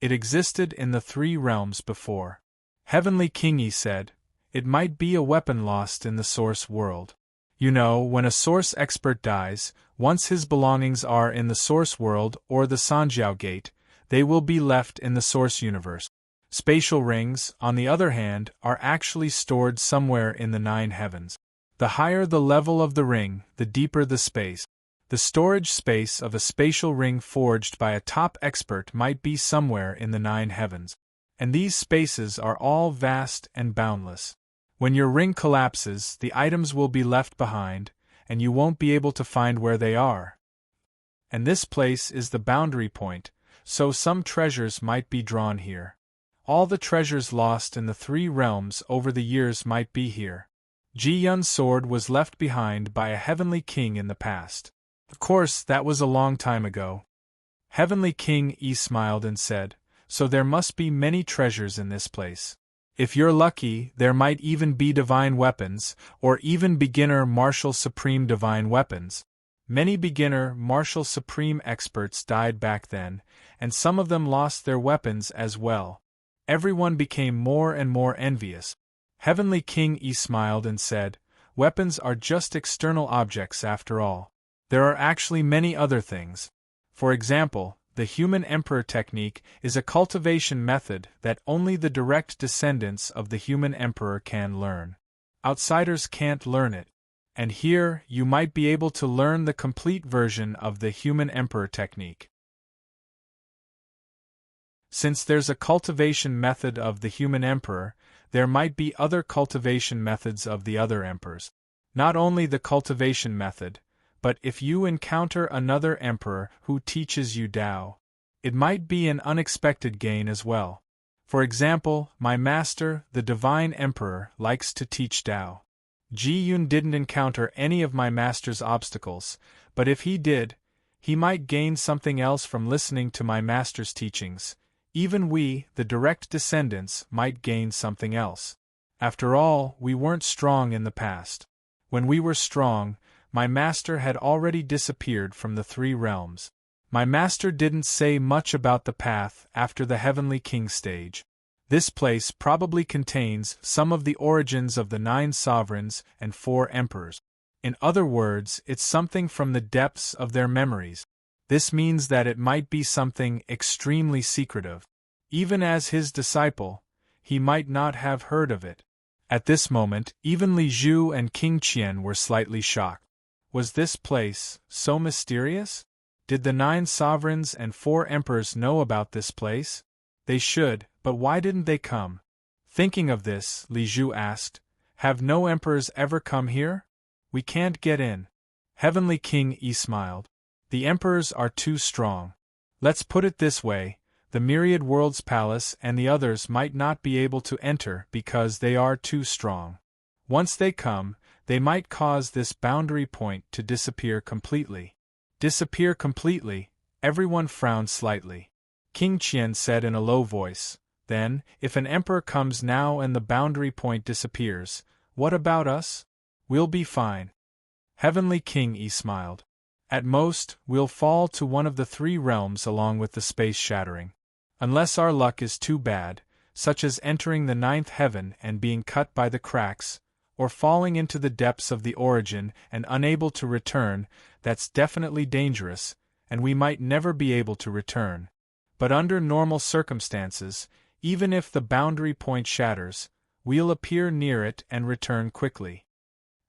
Speaker 1: It existed in the 3 realms before. Heavenly King Yi said, it might be a weapon lost in the source world. You know, when a source expert dies, once his belongings are in the source world or the Sanjiao Gate, they will be left in the source universe. Spatial rings, on the other hand, are actually stored somewhere in the 9 heavens. The higher the level of the ring, the deeper the space. The storage space of a spatial ring forged by a top expert might be somewhere in the 9 heavens. And these spaces are all vast and boundless. When your ring collapses, the items will be left behind, and you won't be able to find where they are. And this place is the boundary point, so some treasures might be drawn here. All the treasures lost in the 3 realms over the years might be here. Ji Yun's sword was left behind by a heavenly king in the past. Of course, that was a long time ago. Heavenly King Yi smiled and said, so there must be many treasures in this place. If you're lucky, there might even be divine weapons, or even beginner martial supreme divine weapons. Many beginner martial supreme experts died back then, and some of them lost their weapons as well. Everyone became more and more envious. Heavenly King Yi smiled and said, weapons are just external objects after all. There are actually many other things. For example, the human emperor technique is a cultivation method that only the direct descendants of the human emperor can learn. Outsiders can't learn it. And here, you might be able to learn the complete version of the human emperor technique. Since there's a cultivation method of the human emperor, there might be other cultivation methods of the other emperors. Not only the cultivation method, but if you encounter another emperor who teaches you Tao, it might be an unexpected gain as well. For example, my master, the Divine Emperor, likes to teach Tao. Ji Yun didn't encounter any of my master's obstacles, but if he did, he might gain something else from listening to my master's teachings. Even we, the direct descendants, might gain something else. After all, we weren't strong in the past. When we were strong, my master had already disappeared from the 3 realms. My master didn't say much about the path after the Heavenly King stage. This place probably contains some of the origins of the 9 sovereigns and 4 emperors. In other words, it's something from the depths of their memories. This means that it might be something extremely secretive. Even as his disciple, he might not have heard of it. At this moment, even Li Zhu and King Qian were slightly shocked. Was this place so mysterious? Did the 9 sovereigns and 4 emperors know about this place? They should, but why didn't they come? Thinking of this, Li Zhu asked, have no emperors ever come here? We can't get in. Heavenly King Yi smiled. The emperors are too strong. Let's put it this way, the Myriad Worlds Palace and the others might not be able to enter because they are too strong. Once they come, they might cause this boundary point to disappear completely. Disappear completely, everyone frowned slightly. King Qian said in a low voice, then, if an emperor comes now and the boundary point disappears, what about us? We'll be fine. Heavenly King Yi smiled. At most, we'll fall to one of the 3 realms along with the space shattering. Unless our luck is too bad, such as entering the 9th heaven and being cut by the cracks, or falling into the depths of the origin and unable to return, that's definitely dangerous, and we might never be able to return. But under normal circumstances, even if the boundary point shatters, we'll appear near it and return quickly.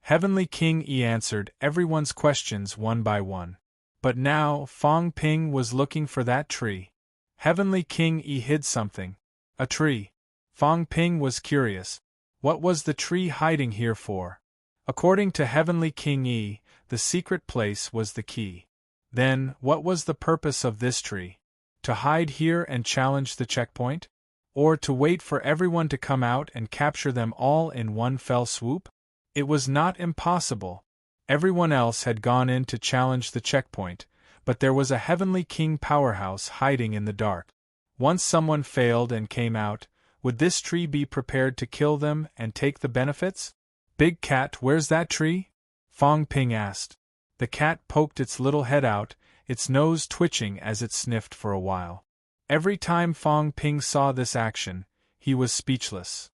Speaker 1: Heavenly King Yi answered everyone's questions one by one. But now, Fong Ping was looking for that tree. Heavenly King Yi hid something. A tree. Fong Ping was curious. What was the tree hiding here for? According to Heavenly King Yi, the secret place was the key. Then, what was the purpose of this tree? To hide here and challenge the checkpoint? Or to wait for everyone to come out and capture them all in one fell swoop? It was not impossible. Everyone else had gone in to challenge the checkpoint, but there was a Heavenly King powerhouse hiding in the dark. Once someone failed and came out, would this tree be prepared to kill them and take the benefits? Big Cat, where's that tree? Fong Ping asked. The cat poked its little head out, its nose twitching as it sniffed for a while. Every time Fong Ping saw this action, he was speechless.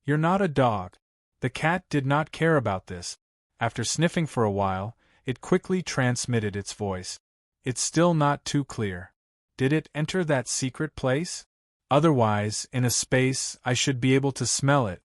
Speaker 1: You're not a dog. The cat did not care about this. After sniffing for a while, it quickly transmitted its voice. It's still not too clear. Did it enter that secret place? Otherwise, in a space, I should be able to smell it.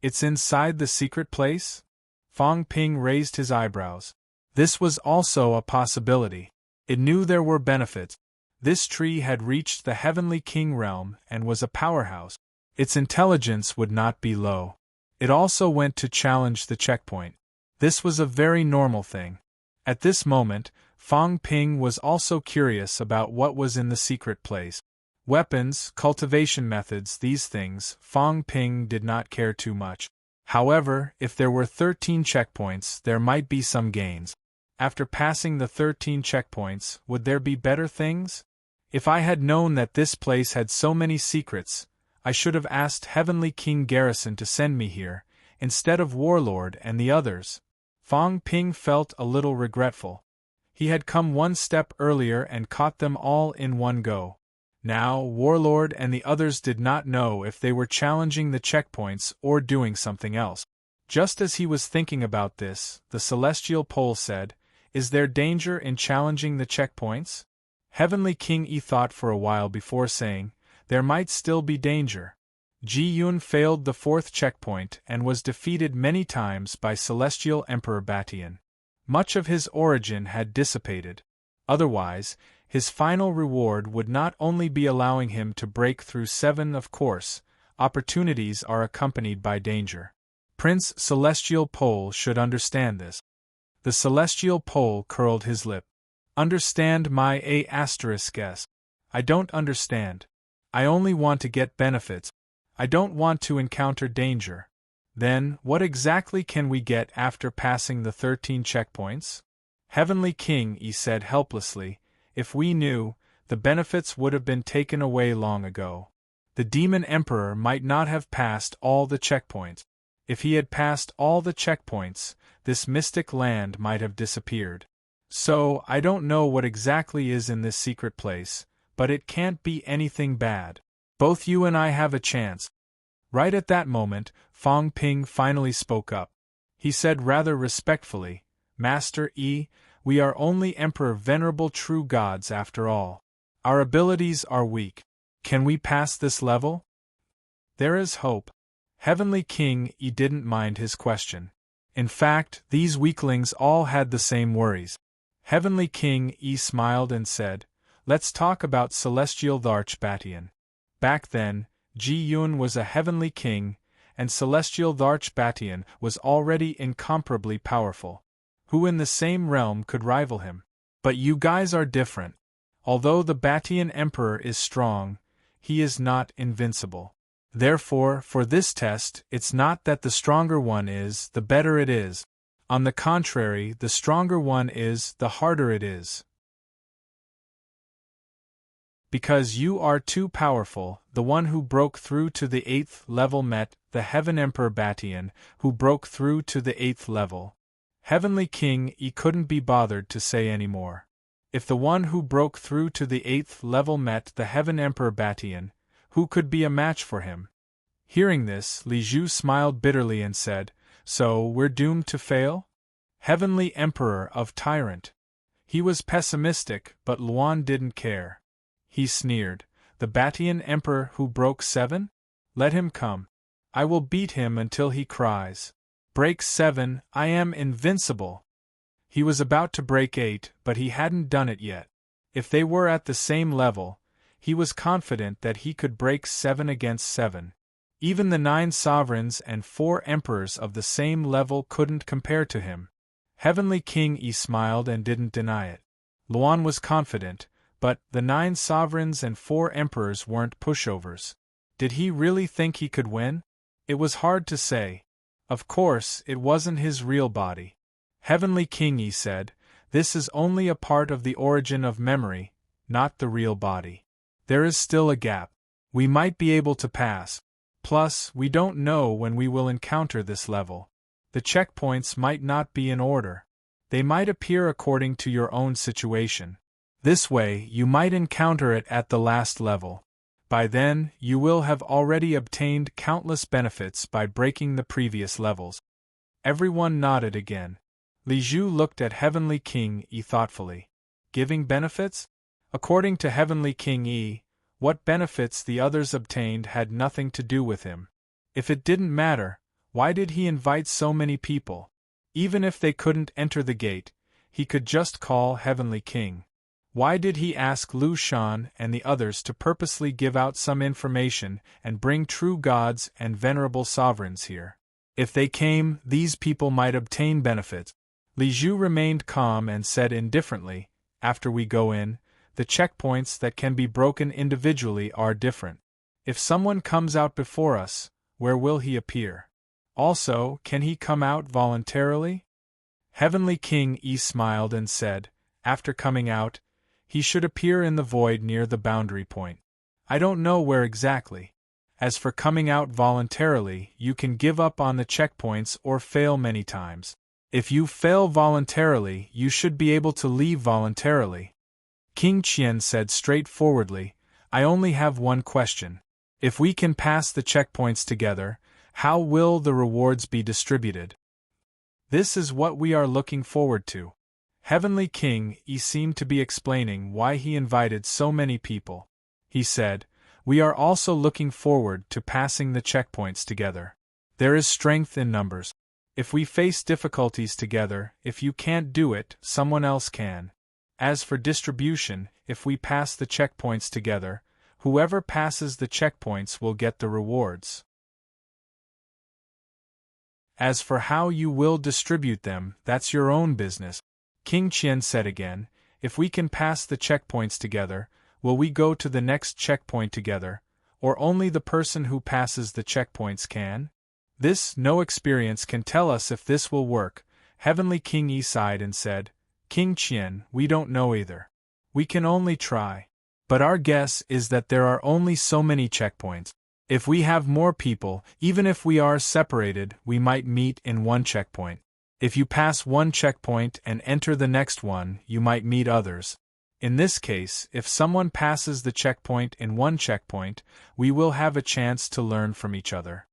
Speaker 1: It's inside the secret place? Fong Ping raised his eyebrows. This was also a possibility. It knew there were benefits. This tree had reached the Heavenly King realm and was a powerhouse. Its intelligence would not be low. It also went to challenge the checkpoint. This was a very normal thing. At this moment, Fong Ping was also curious about what was in the secret place. Weapons, cultivation methods, these things, Fong Ping did not care too much. However, if there were 13 checkpoints, there might be some gains. After passing the 13 checkpoints, would there be better things? If I had known that this place had so many secrets, I should have asked Heavenly King Garrison to send me here, instead of Warlord and the others. Fong Ping felt a little regretful. He had come one step earlier and caught them all in one go. Now, Warlord and the others did not know if they were challenging the checkpoints or doing something else. Just as he was thinking about this, the Celestial Pole said, "Is there danger in challenging the checkpoints?" Heavenly King Yi thought for a while before saying, "There might still be danger." Ji Yun failed the 4th checkpoint and was defeated many times by Celestial Emperor Batian. Much of his origin had dissipated. Otherwise, his final reward would not only be allowing him to break through 7. Of course, opportunities are accompanied by danger. Prince Celestial Pole should understand this. The Celestial Pole curled his lip. Understand my ****. I don't understand. I only want to get benefits. I don't want to encounter danger. Then, what exactly can we get after passing the 13 checkpoints? Heavenly King Yi said helplessly, if we knew, the benefits would have been taken away long ago. The Demon Emperor might not have passed all the checkpoints. If he had passed all the checkpoints, this mystic land might have disappeared. So, I don't know what exactly is in this secret place, but it can't be anything bad. Both you and I have a chance. Right at that moment, Fong Ping finally spoke up. He said rather respectfully, Master Yi, we are only Emperor Venerable True Gods after all. Our abilities are weak. Can we pass this level? There is hope. Heavenly King Yi didn't mind his question. In fact, these weaklings all had the same worries. Heavenly King Yi smiled and said, let's talk about Celestial Dharch Batian. Back then, Ji Yun was a heavenly king, and Celestial Dharch Batian was already incomparably powerful. Who in the same realm could rival him? But you guys are different. Although the Batian Emperor is strong, he is not invincible. Therefore, for this test, it's not that the stronger one is, the better it is. On the contrary, the stronger one is, the harder it is. Because you are too powerful, the one who broke through to the 8th level met the Heaven Emperor Batian, who broke through to the 8th level. Heavenly King Yi couldn't be bothered to say any more. If the one who broke through to the 8th level met the Heaven Emperor Batian, who could be a match for him? Hearing this, Li Zhu smiled bitterly and said, so we're doomed to fail? Heavenly Emperor of Tyrant. He was pessimistic, but Luan didn't care. He sneered, the Batian Emperor who broke 7? Let him come. I will beat him until he cries. Break 7, I am invincible. He was about to break 8, but he hadn't done it yet. If they were at the same level, he was confident that he could break 7 against 7. Even the 9 sovereigns and 4 emperors of the same level couldn't compare to him. Heavenly King Yi smiled and didn't deny it. Luan was confident, but the 9 sovereigns and 4 emperors weren't pushovers. Did he really think he could win? It was hard to say. Of course, it wasn't his real body. Heavenly King Yi said, "This is only a part of the origin of memory, not the real body. There is still a gap. We might be able to pass. Plus, we don't know when we will encounter this level. The checkpoints might not be in order. They might appear according to your own situation. This way, you might encounter it at the last level. By then, you will have already obtained countless benefits by breaking the previous levels." Everyone nodded again. Li Zhu looked at Heavenly King Yi thoughtfully. Giving benefits? According to Heavenly King Yi, what benefits the others obtained had nothing to do with him. If it didn't matter, why did he invite so many people? Even if they couldn't enter the gate, he could just call Heavenly King. Why did he ask Lu Shan and the others to purposely give out some information and bring true gods and venerable sovereigns here? If they came, these people might obtain benefits. Li Zhu remained calm and said indifferently, "After we go in, the checkpoints that can be broken individually are different. If someone comes out before us, where will he appear? Also, can he come out voluntarily?" Heavenly King Yi smiled and said, "After coming out, he should appear in the void near the boundary point. I don't know where exactly. As for coming out voluntarily, you can give up on the checkpoints or fail many times. If you fail voluntarily, you should be able to leave voluntarily." King Qian said straightforwardly, "I only have one question. If we can pass the checkpoints together, how will the rewards be distributed?" "This is what we are looking forward to." Heavenly King Yi seemed to be explaining why he invited so many people. He said, "We are also looking forward to passing the checkpoints together. There is strength in numbers. If we face difficulties together, if you can't do it, someone else can. As for distribution, if we pass the checkpoints together, whoever passes the checkpoints will get the rewards. As for how you will distribute them, that's your own business." King Qian said again, "If we can pass the checkpoints together, will we go to the next checkpoint together, or only the person who passes the checkpoints can? This, no experience can tell us if this will work." Heavenly King Yi sighed and said, "King Qian, we don't know either. We can only try. But our guess is that there are only so many checkpoints. If we have more people, even if we are separated, we might meet in one checkpoint. If you pass one checkpoint and enter the next one, you might meet others. In this case, if someone passes the checkpoint in one checkpoint, we will have a chance to learn from each other."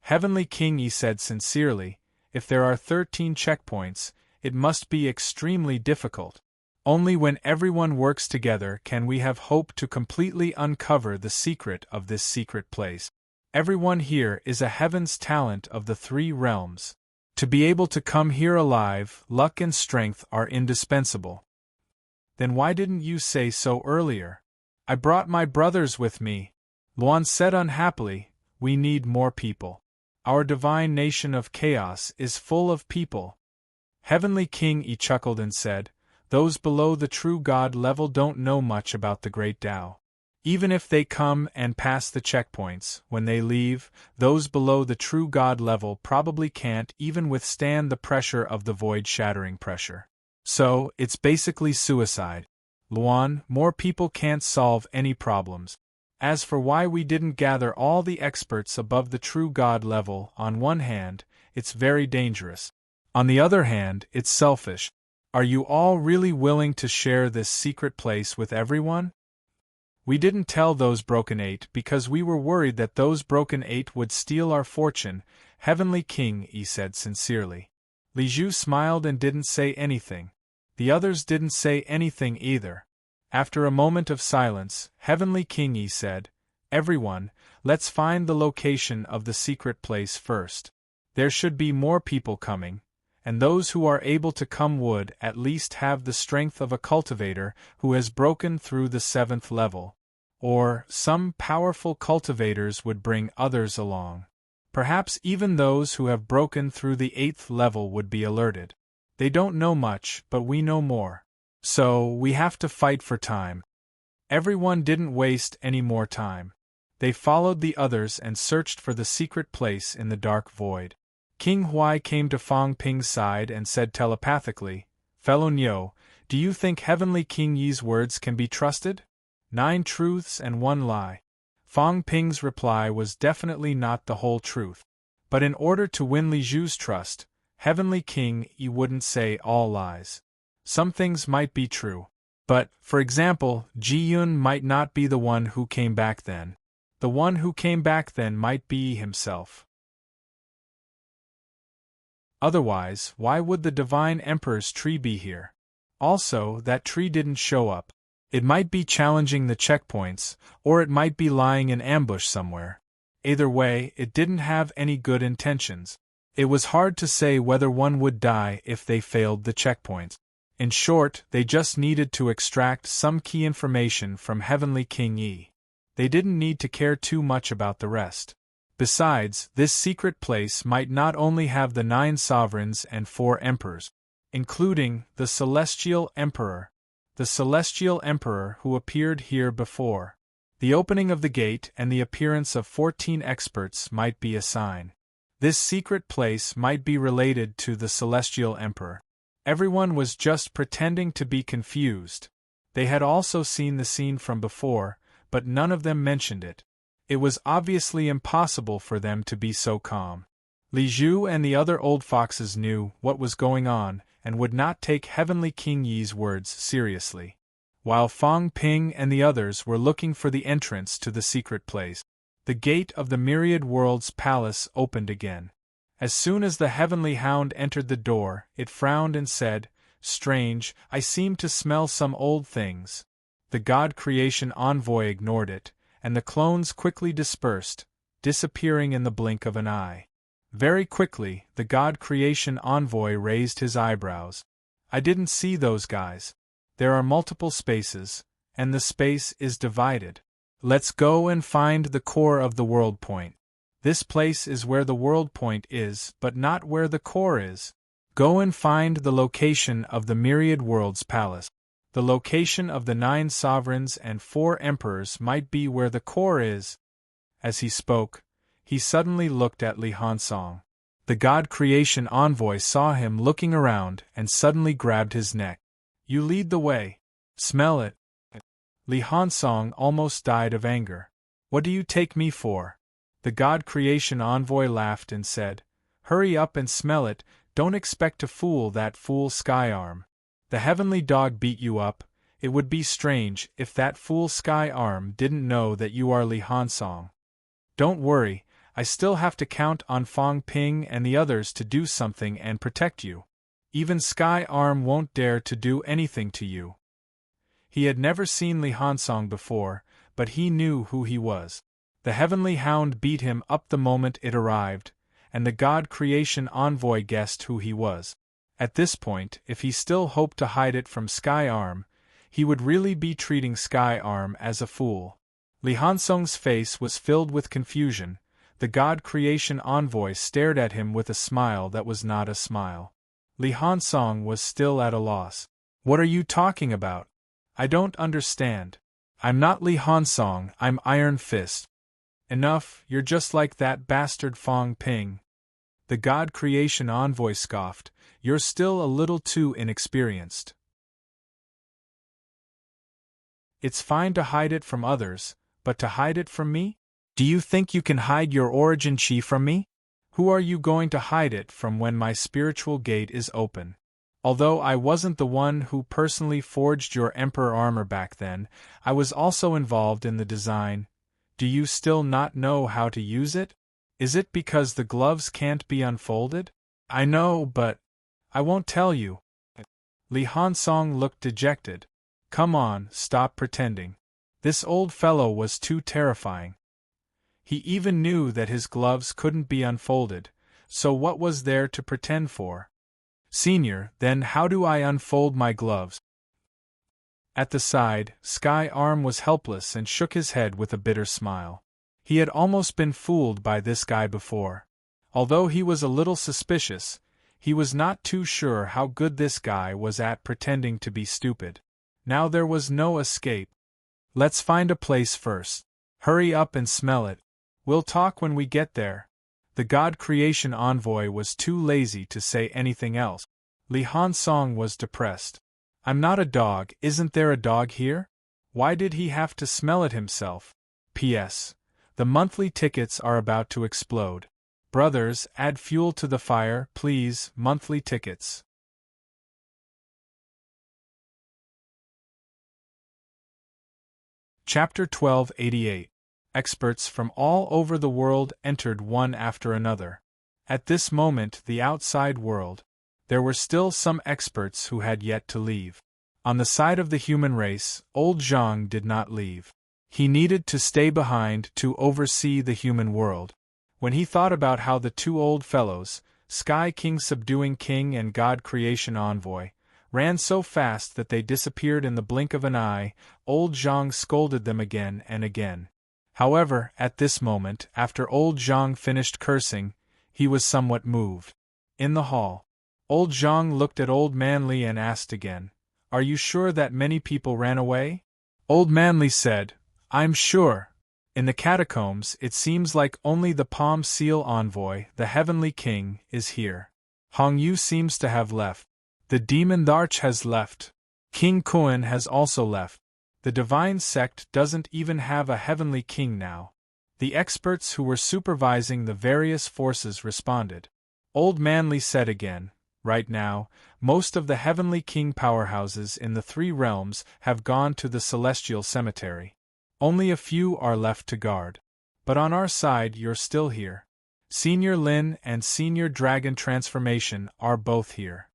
Speaker 1: Heavenly King Yi said sincerely, "If there are 13 checkpoints, it must be extremely difficult. Only when everyone works together can we have hope to completely uncover the secret of this secret place. Everyone here is a heaven's talent of the 3 realms. To be able to come here alive, luck and strength are indispensable." "Then why didn't you say so earlier?" "I brought my brothers with me." Luan said unhappily, "We need more people. Our divine nation of chaos is full of people." Heavenly King Yi chuckled and said, "Those below the true God level don't know much about the Great Tao. Even if they come and pass the checkpoints, when they leave, those below the true God level probably can't even withstand the pressure of the void-shattering pressure. So, it's basically suicide. Luan, more people can't solve any problems. As for why we didn't gather all the experts above the true God level, on one hand, it's very dangerous. On the other hand, it's selfish. Are you all really willing to share this secret place with everyone?" "We didn't tell those Broken 8 because we were worried that those Broken 8 would steal our fortune," Heavenly King Yi said sincerely. Li Zhu smiled and didn't say anything. The others didn't say anything either. After a moment of silence, Heavenly King Yi said, "Everyone, let's find the location of the secret place first. There should be more people coming, and those who are able to come would at least have the strength of a cultivator who has broken through the 7th level. Or, some powerful cultivators would bring others along. Perhaps even those who have broken through the 8th level would be alerted. They don't know much, but we know more. So, we have to fight for time. Everyone didn't waste any more time. They followed the others and searched for the secret place in the dark void. King Huai came to Fang Ping's side and said telepathically, "Fellow Niu, do you think Heavenly King Yi's words can be trusted? 9 truths and 1 lie." Fang Ping's reply was definitely not the whole truth. But in order to win Li Zhu's trust, Heavenly King Yi wouldn't say all lies. Some things might be true. But, for example, Ji Yun might not be the one who came back then. The one who came back then might be Yi himself. Otherwise, why would the Divine Emperor's tree be here? Also, that tree didn't show up. It might be challenging the checkpoints, or it might be lying in ambush somewhere. Either way, it didn't have any good intentions. It was hard to say whether one would die if they failed the checkpoints. In short, they just needed to extract some key information from Heavenly King Yi. They didn't need to care too much about the rest. Besides, this secret place might not only have the 9 sovereigns and 4 emperors, including the Celestial Emperor. The Celestial Emperor who appeared here before. The opening of the gate and the appearance of 14 experts might be a sign. This secret place might be related to the Celestial Emperor. Everyone was just pretending to be confused. They had also seen the scene from before, but none of them mentioned it. It was obviously impossible for them to be so calm. Li Zhu and the other old foxes knew what was going on and would not take Heavenly King Yi's words seriously. While Fang Ping and the others were looking for the entrance to the secret place, the gate of the Myriad Worlds Palace opened again. As soon as the Heavenly Hound entered the door, it frowned and said, "Strange, I seem to smell some old things." The God Creation Envoy ignored it, and the clones quickly dispersed, disappearing in the blink of an eye. Very quickly, the God Creation Envoy raised his eyebrows. "I didn't see those guys. There are multiple spaces, and the space is divided. Let's go and find the core of the world point. This place is where the world point is, but not where the core is. Go and find the location of the Myriad Worlds Palace. The location of the 9 sovereigns and 4 emperors might be where the core is." As he spoke, he suddenly looked at Li Hansong. The God Creation Envoy saw him looking around and suddenly grabbed his neck. "You lead the way. Smell it." Li Hansong almost died of anger. "What do you take me for?" The God Creation Envoy laughed and said, "Hurry up and smell it, don't expect to fool that fool Skyarm. The Heavenly Dog beat you up. It would be strange if that fool Skyarm didn't know that you are Li Hansong. Don't worry, I still have to count on Fang Ping and the others to do something and protect you. Even Skyarm won't dare to do anything to you." He had never seen Li Hansong before, but he knew who he was. The Heavenly Hound beat him up the moment it arrived, and the God Creation Envoy guessed who he was. At this point, if he still hoped to hide it from Skyarm, he would really be treating Skyarm as a fool. Li Hansong's face was filled with confusion. The God Creation Envoy stared at him with a smile that was not a smile. Li Hansong was still at a loss. "What are you talking about? I don't understand. I'm not Li Hansong, I'm Iron Fist." "Enough, you're just like that bastard Fang Ping." The God Creation Envoy scoffed, "You're still a little too inexperienced. It's fine to hide it from others, but to hide it from me? Do you think you can hide your origin chi from me? Who are you going to hide it from when my spiritual gate is open? Although I wasn't the one who personally forged your Emperor armor back then, I was also involved in the design. Do you still not know how to use it? Is it because the gloves can't be unfolded? I know, but I won't tell you." Li Hansong looked dejected. "Come on, stop pretending. This old fellow was too terrifying." He even knew that his gloves couldn't be unfolded, so what was there to pretend for? Senior, then how do I unfold my gloves? At the side, Sky Arm was helpless and shook his head with a bitter smile. He had almost been fooled by this guy before. Although he was a little suspicious, he was not too sure how good this guy was at pretending to be stupid. Now there was no escape. Let's find a place first. Hurry up and smell it. We'll talk when we get there. The God Creation envoy was too lazy to say anything else. Li Hansong was depressed. I'm not a dog, isn't there a dog here? Why did he have to smell it himself? P.S. The monthly tickets are about to explode. Brothers, add fuel to the fire, please, monthly tickets. Chapter 1288. Experts from all over the world entered one after another. At this moment, the outside world. There were still some experts who had yet to leave. On the side of the human race, old Zhang did not leave. He needed to stay behind to oversee the human world. When he thought about how the two old fellows, Sky King Subduing King and God Creation Envoy, ran so fast that they disappeared in the blink of an eye, old Zhang scolded them again and again. However, at this moment, after old Zhang finished cursing, he was somewhat moved. In the hall, old Zhang looked at old Manly and asked again, "Are you sure that many people ran away?" Old Manly said, "I'm sure. In the catacombs, it seems like only the Palm Seal Envoy, the Heavenly King, is here. Hong Yu seems to have left. The Demon Darch has left. King Kuan has also left. The Divine Sect doesn't even have a Heavenly King now." The experts who were supervising the various forces responded. Old Manly said again, "Right now, most of the Heavenly King powerhouses in the three realms have gone to the Celestial Cemetery. Only a few are left to guard. But on our side you're still here. Senior Lin and Senior Dragon Transformation are both here."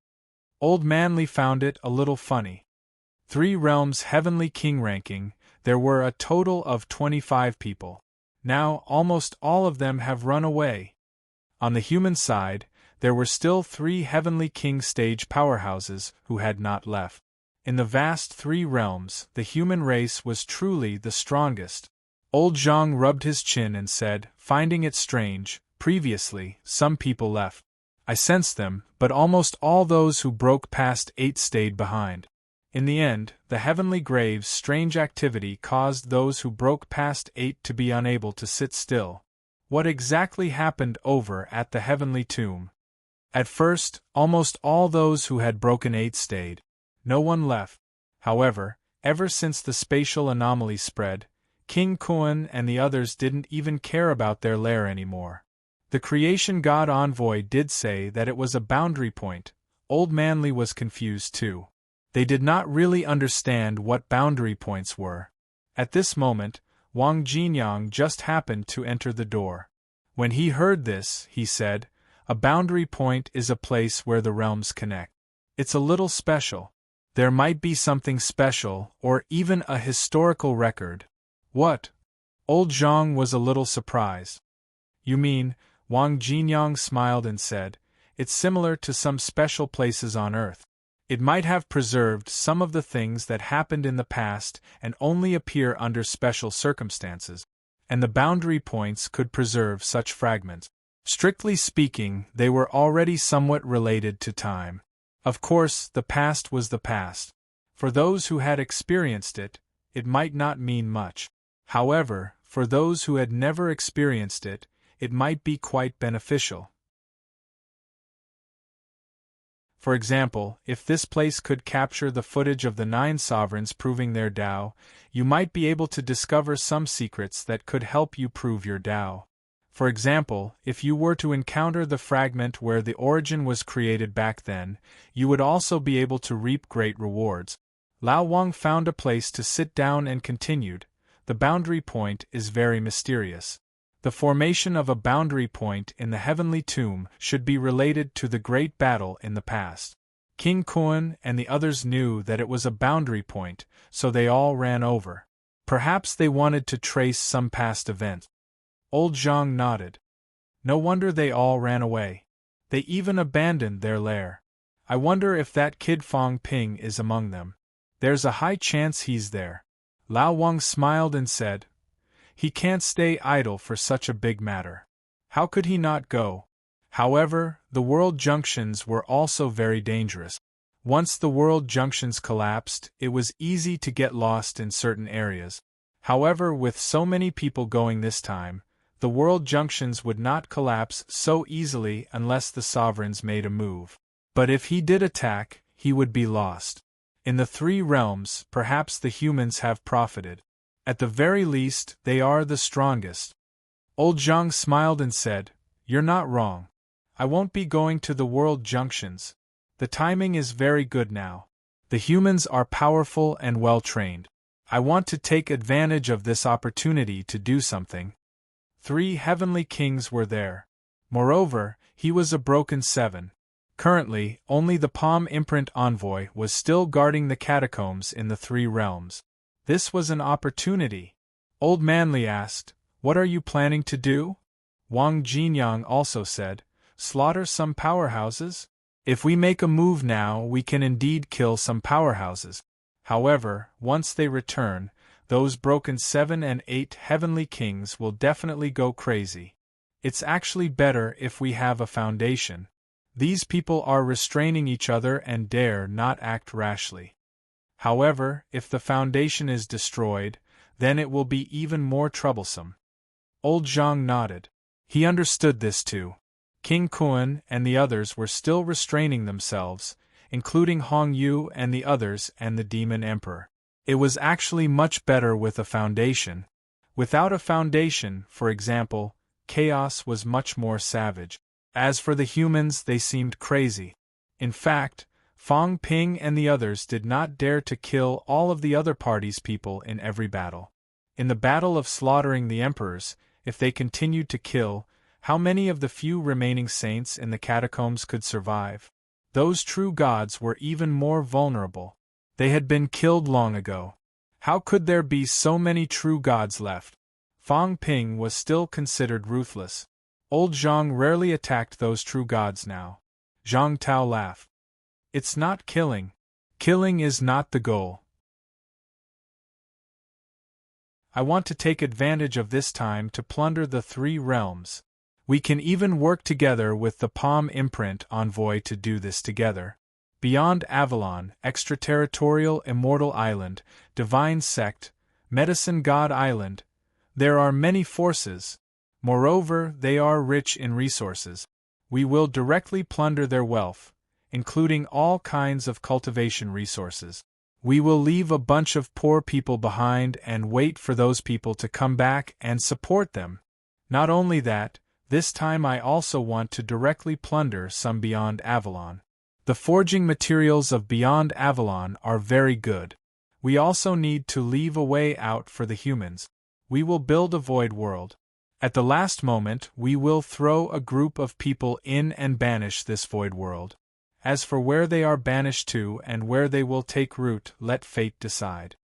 Speaker 1: Old Manly found it a little funny. Three realms Heavenly King ranking, there were a total of 25 people. Now almost all of them have run away. On the human side, there were still 3 Heavenly King stage powerhouses who had not left. In the vast 3 realms, the human race was truly the strongest. Old Zhang rubbed his chin and said, finding it strange, "Previously, some people left. I sensed them, but almost all those who broke past 8 stayed behind. In the end, the Heavenly Grave's strange activity caused those who broke past 8 to be unable to sit still. What exactly happened over at the Heavenly Tomb? At first, almost all those who had broken 8 stayed. No one left. However, ever since the spatial anomaly spread, King Kuan and the others didn't even care about their lair anymore. The Creation God Envoy did say that it was a boundary point. Old Manly was confused too. They did not really understand what boundary points were. At this moment, Wang Jinyang just happened to enter the door. When he heard this, he said, "A boundary point is a place where the realms connect. It's a little special. There might be something special, or even a historical record." "What?" Old Zhang was a little surprised. "You mean," Wang Jinyang smiled and said, "it's similar to some special places on Earth. It might have preserved some of the things that happened in the past and only appear under special circumstances, and the boundary points could preserve such fragments. Strictly speaking, they were already somewhat related to time. Of course, the past was the past. For those who had experienced it, it might not mean much. However, for those who had never experienced it, it might be quite beneficial. For example, if this place could capture the footage of the 9 sovereigns proving their Tao, you might be able to discover some secrets that could help you prove your Tao. For example, if you were to encounter the fragment where the origin was created back then, you would also be able to reap great rewards. Lao Wang found a place to sit down and continued, "The boundary point is very mysterious. The formation of a boundary point in the Heavenly Tomb should be related to the great battle in the past. King Kuan and the others knew that it was a boundary point, so they all ran over. Perhaps they wanted to trace some past event." Old Zhang nodded. No wonder they all ran away. They even abandoned their lair. I wonder if that kid Fong Ping is among them. There's a high chance he's there. Lao Wang smiled and said, he can't stay idle for such a big matter. How could he not go? However, the world junctions were also very dangerous. Once the world junctions collapsed, it was easy to get lost in certain areas. However, with so many people going this time, the world junctions would not collapse so easily unless the sovereigns made a move. But if he did attack, he would be lost. In the three realms, perhaps the humans have profited. At the very least, they are the strongest. Old Zhang smiled and said, you're not wrong. I won't be going to the world junctions. The timing is very good now. The humans are powerful and well trained. I want to take advantage of this opportunity to do something. 3 heavenly kings were there. Moreover, he was a broken 7. Currently, only the Palm Imprint envoy was still guarding the catacombs in the 3 realms. This was an opportunity. Old Manly asked, what are you planning to do? Wang Jinyang also said, slaughter some powerhouses? If we make a move now, we can indeed kill some powerhouses. However, once they return, those broken 7 and 8 heavenly kings will definitely go crazy. It's actually better if we have a foundation. These people are restraining each other and dare not act rashly. However, if the foundation is destroyed, then it will be even more troublesome. Old Zhang nodded. He understood this too. King Kuan and the others were still restraining themselves, including Hong Yu and the others and the Demon Emperor. It was actually much better with a foundation. Without a foundation, for example, chaos was much more savage. As for the humans, they seemed crazy. In fact, Fong Ping and the others did not dare to kill all of the other party's people in every battle. In the battle of slaughtering the emperors, if they continued to kill, how many of the few remaining saints in the catacombs could survive? Those true gods were even more vulnerable. They had been killed long ago. How could there be so many true gods left? Fong Ping was still considered ruthless. Old Zhang rarely attacked those true gods now. Zhang Tao laughed. It's not killing. Killing is not the goal. I want to take advantage of this time to plunder the 3 realms. We can even work together with the Palm Imprint envoy to do this together. Beyond Avalon, Extraterritorial Immortal Island, Divine Sect, Medicine God Island, there are many forces. Moreover, they are rich in resources. We will directly plunder their wealth, including all kinds of cultivation resources. We will leave a bunch of poor people behind and wait for those people to come back and support them. Not only that, this time I also want to directly plunder some Beyond Avalon. The forging materials of Beyond Avalon are very good. We also need to leave a way out for the humans. We will build a void world. At the last moment, we will throw a group of people in and banish this void world. As for where they are banished to and where they will take root, let fate decide.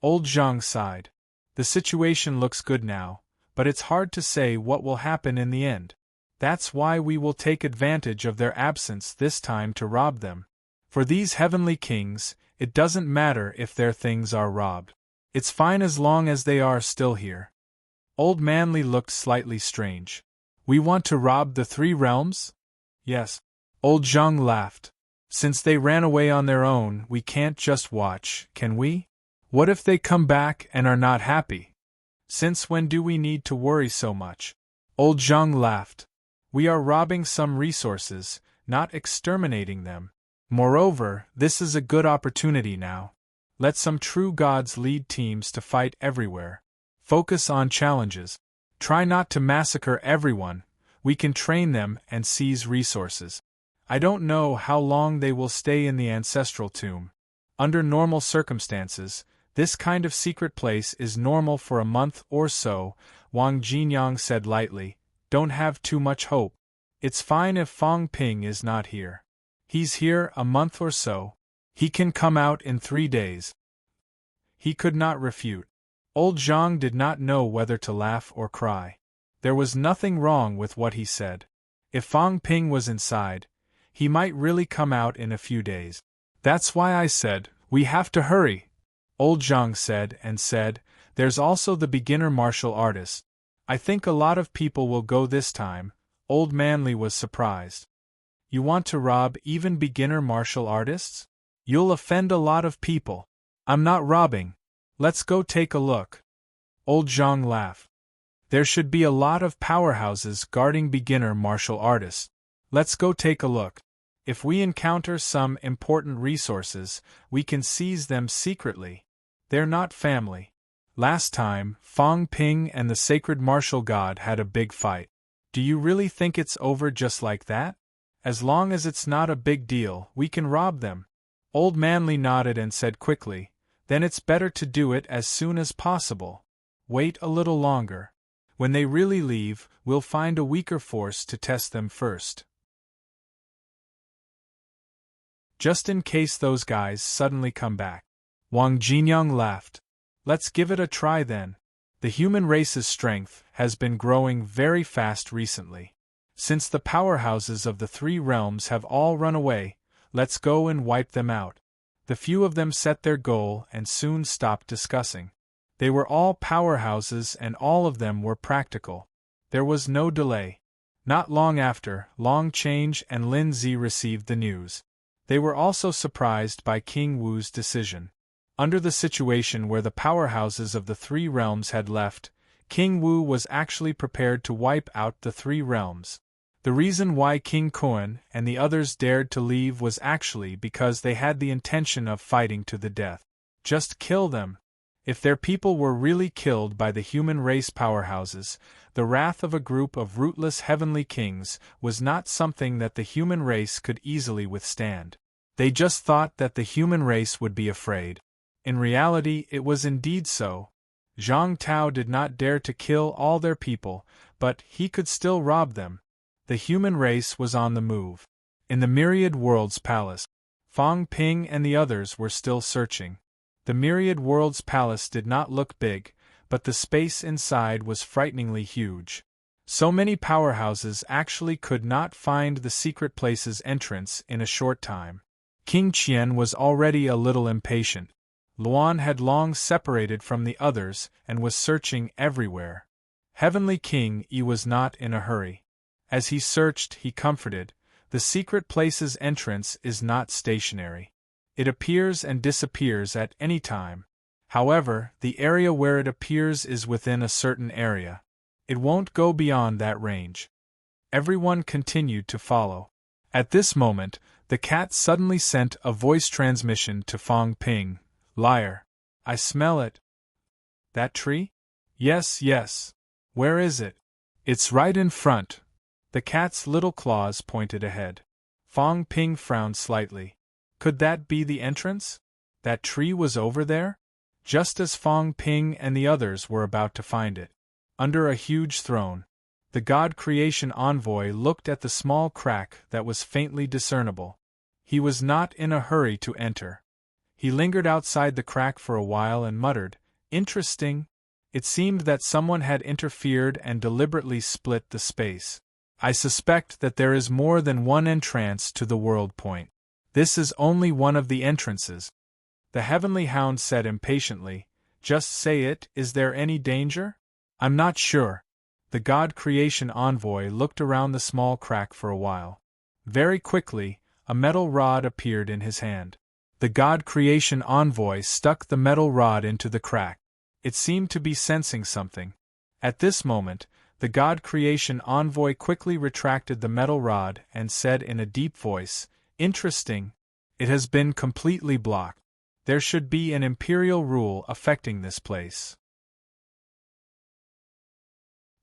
Speaker 1: Old Zhang sighed. The situation looks good now, but it's hard to say what will happen in the end. That's why we will take advantage of their absence this time to rob them. For these heavenly kings, it doesn't matter if their things are robbed. It's fine as long as they are still here. Old Manly looked slightly strange. We want to rob the 3 realms? Yes. Old Zhang laughed. Since they ran away on their own, we can't just watch, can we? What if they come back and are not happy? Since when do we need to worry so much? Old Zhang laughed. We are robbing some resources, not exterminating them. Moreover, this is a good opportunity now. Let some true gods lead teams to fight everywhere. Focus on challenges. Try not to massacre everyone. We can train them and seize resources. I don't know how long they will stay in the ancestral tomb. Under normal circumstances, this kind of secret place is normal for a month or so, Wang Jinyang said lightly. Don't have too much hope. It's fine if Fong Ping is not here. He's here a month or so. He can come out in 3 days. He could not refute. Old Zhang did not know whether to laugh or cry. There was nothing wrong with what he said. If Fang Ping was inside, he might really come out in a few days. That's why I said, we have to hurry, old Zhang said, and said, there's also the beginner martial artist. I think a lot of people will go this time. Old Manly was surprised. You want to rob even beginner martial artists? You'll offend a lot of people. I'm not robbing. Let's go take a look. Old Zhang laughed. There should be a lot of powerhouses guarding beginner martial artists. Let's go take a look. If we encounter some important resources, we can seize them secretly. They're not family. Last time, Fang Ping and the sacred martial god had a big fight. Do you really think it's over just like that? As long as it's not a big deal, we can rob them. Old Manly nodded and said quickly, then it's better to do it as soon as possible. Wait a little longer. When they really leave, we'll find a weaker force to test them first. Just in case those guys suddenly come back. Wang Jinyang laughed. Let's give it a try then. The human race's strength has been growing very fast recently. Since the powerhouses of the three realms have all run away, let's go and wipe them out. The few of them set their goal and soon stopped discussing. They were all powerhouses and all of them were practical. There was no delay. Not long after, Long Change and Lin Zi received the news. They were also surprised by King Wu's decision. Under the situation where the powerhouses of the three realms had left, King Wu was actually prepared to wipe out the three realms. The reason why King Kuan and the others dared to leave was actually because they had the intention of fighting to the death. Just kill them. If their people were really killed by the human race powerhouses, the wrath of a group of rootless heavenly kings was not something that the human race could easily withstand. They just thought that the human race would be afraid. In reality, it was indeed so. Zhang Tao did not dare to kill all their people, but he could still rob them. The human race was on the move. In the Myriad Worlds Palace, Fang Ping and the others were still searching. The Myriad Worlds Palace did not look big, but the space inside was frighteningly huge. So many powerhouses actually could not find the secret place's entrance in a short time. King Qian was already a little impatient. Luan had long separated from the others and was searching everywhere. Heavenly King Yi was not in a hurry. As he searched, he comforted, the secret place's entrance is not stationary. It appears and disappears at any time. However, the area where it appears is within a certain area. It won't go beyond that range. Everyone continued to follow. At this moment, the cat suddenly sent a voice transmission to Fang Ping. Liar. I smell it. That tree? Yes, yes. Where is it? It's right in front. The cat's little claws pointed ahead. Fang Ping frowned slightly. Could that be the entrance? That tree was over there? Just as Fang Ping and the others were about to find it. Under a huge throne, the God Creation Envoy looked at the small crack that was faintly discernible. He was not in a hurry to enter. He lingered outside the crack for a while and muttered, "Interesting." It seemed that someone had interfered and deliberately split the space. I suspect that there is more than one entrance to the world point. This is only one of the entrances. The Heavenly Hound said impatiently, "Just say it, is there any danger?" "I'm not sure." The God Creation Envoy looked around the small crack for a while. Very quickly, a metal rod appeared in his hand. The God Creation Envoy stuck the metal rod into the crack. It seemed to be sensing something. At this moment, the God Creation Envoy quickly retracted the metal rod and said in a deep voice, "Interesting. It has been completely blocked. There should be an imperial rule affecting this place.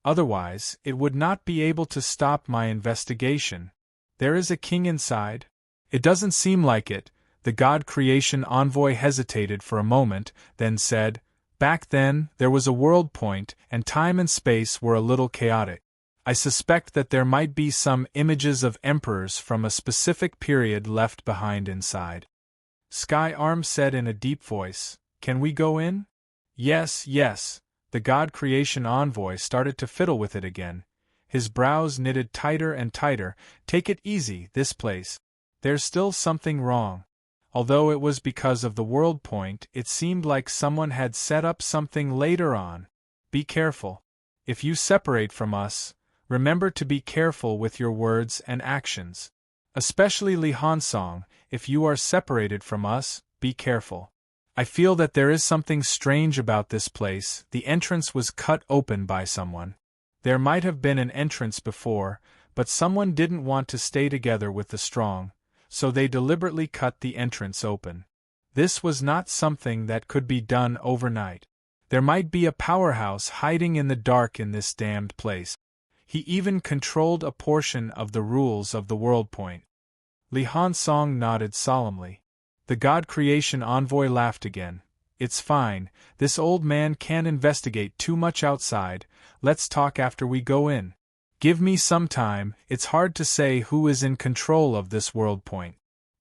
Speaker 1: Otherwise, it would not be able to stop my investigation. There is a king inside?" "It doesn't seem like it." The God Creation Envoy hesitated for a moment, then said, "Back then, there was a world point, and time and space were a little chaotic. I suspect that there might be some images of emperors from a specific period left behind inside." Sky Arm said in a deep voice, "Can we go in?" "Yes, yes." The God Creation Envoy started to fiddle with it again. His brows knitted tighter and tighter. Take it easy, this place. There's still something wrong. Although it was because of the world point, it seemed like someone had set up something later on. Be careful. If you separate from us, remember to be careful with your words and actions. Especially Li Hansong, if you are separated from us, be careful. I feel that there is something strange about this place. The entrance was cut open by someone. There might have been an entrance before, but someone didn't want to stay together with the strong, so they deliberately cut the entrance open. This was not something that could be done overnight. There might be a powerhouse hiding in the dark in this damned place. He even controlled a portion of the rules of the world point. Li Hansong nodded solemnly. The God Creation Envoy laughed again. It's fine, this old man can't investigate too much outside, let's talk after we go in. Give me some time, it's hard to say who is in control of this world point.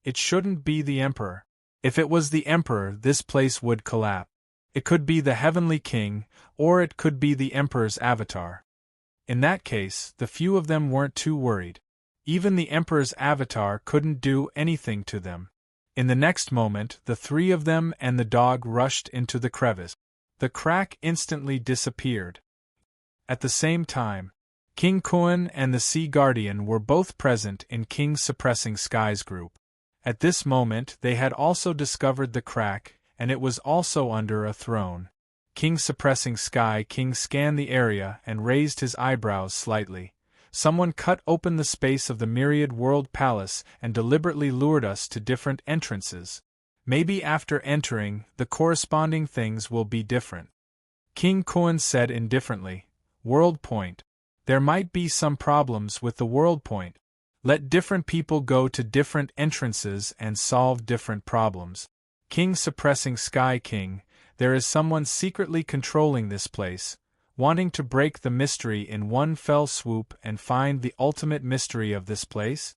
Speaker 1: It shouldn't be the Emperor. If it was the Emperor, this place would collapse. It could be the Heavenly King, or it could be the Emperor's avatar. In that case, the few of them weren't too worried. Even the Emperor's avatar couldn't do anything to them. In the next moment, the three of them and the dog rushed into the crevice. The crack instantly disappeared. At the same time, King Kuan and the Sea Guardian were both present in King Suppressing Sky's group. At this moment they had also discovered the crack, and it was also under a throne. King Suppressing Sky King scanned the area and raised his eyebrows slightly. Someone cut open the space of the Myriad World Palace and deliberately lured us to different entrances. Maybe after entering, the corresponding things will be different. King Kuan said indifferently, World Point. There might be some problems with the World Point. Let different people go to different entrances and solve different problems. King Suppressing Sky King, there is someone secretly controlling this place, wanting to break the mystery in one fell swoop and find the ultimate mystery of this place?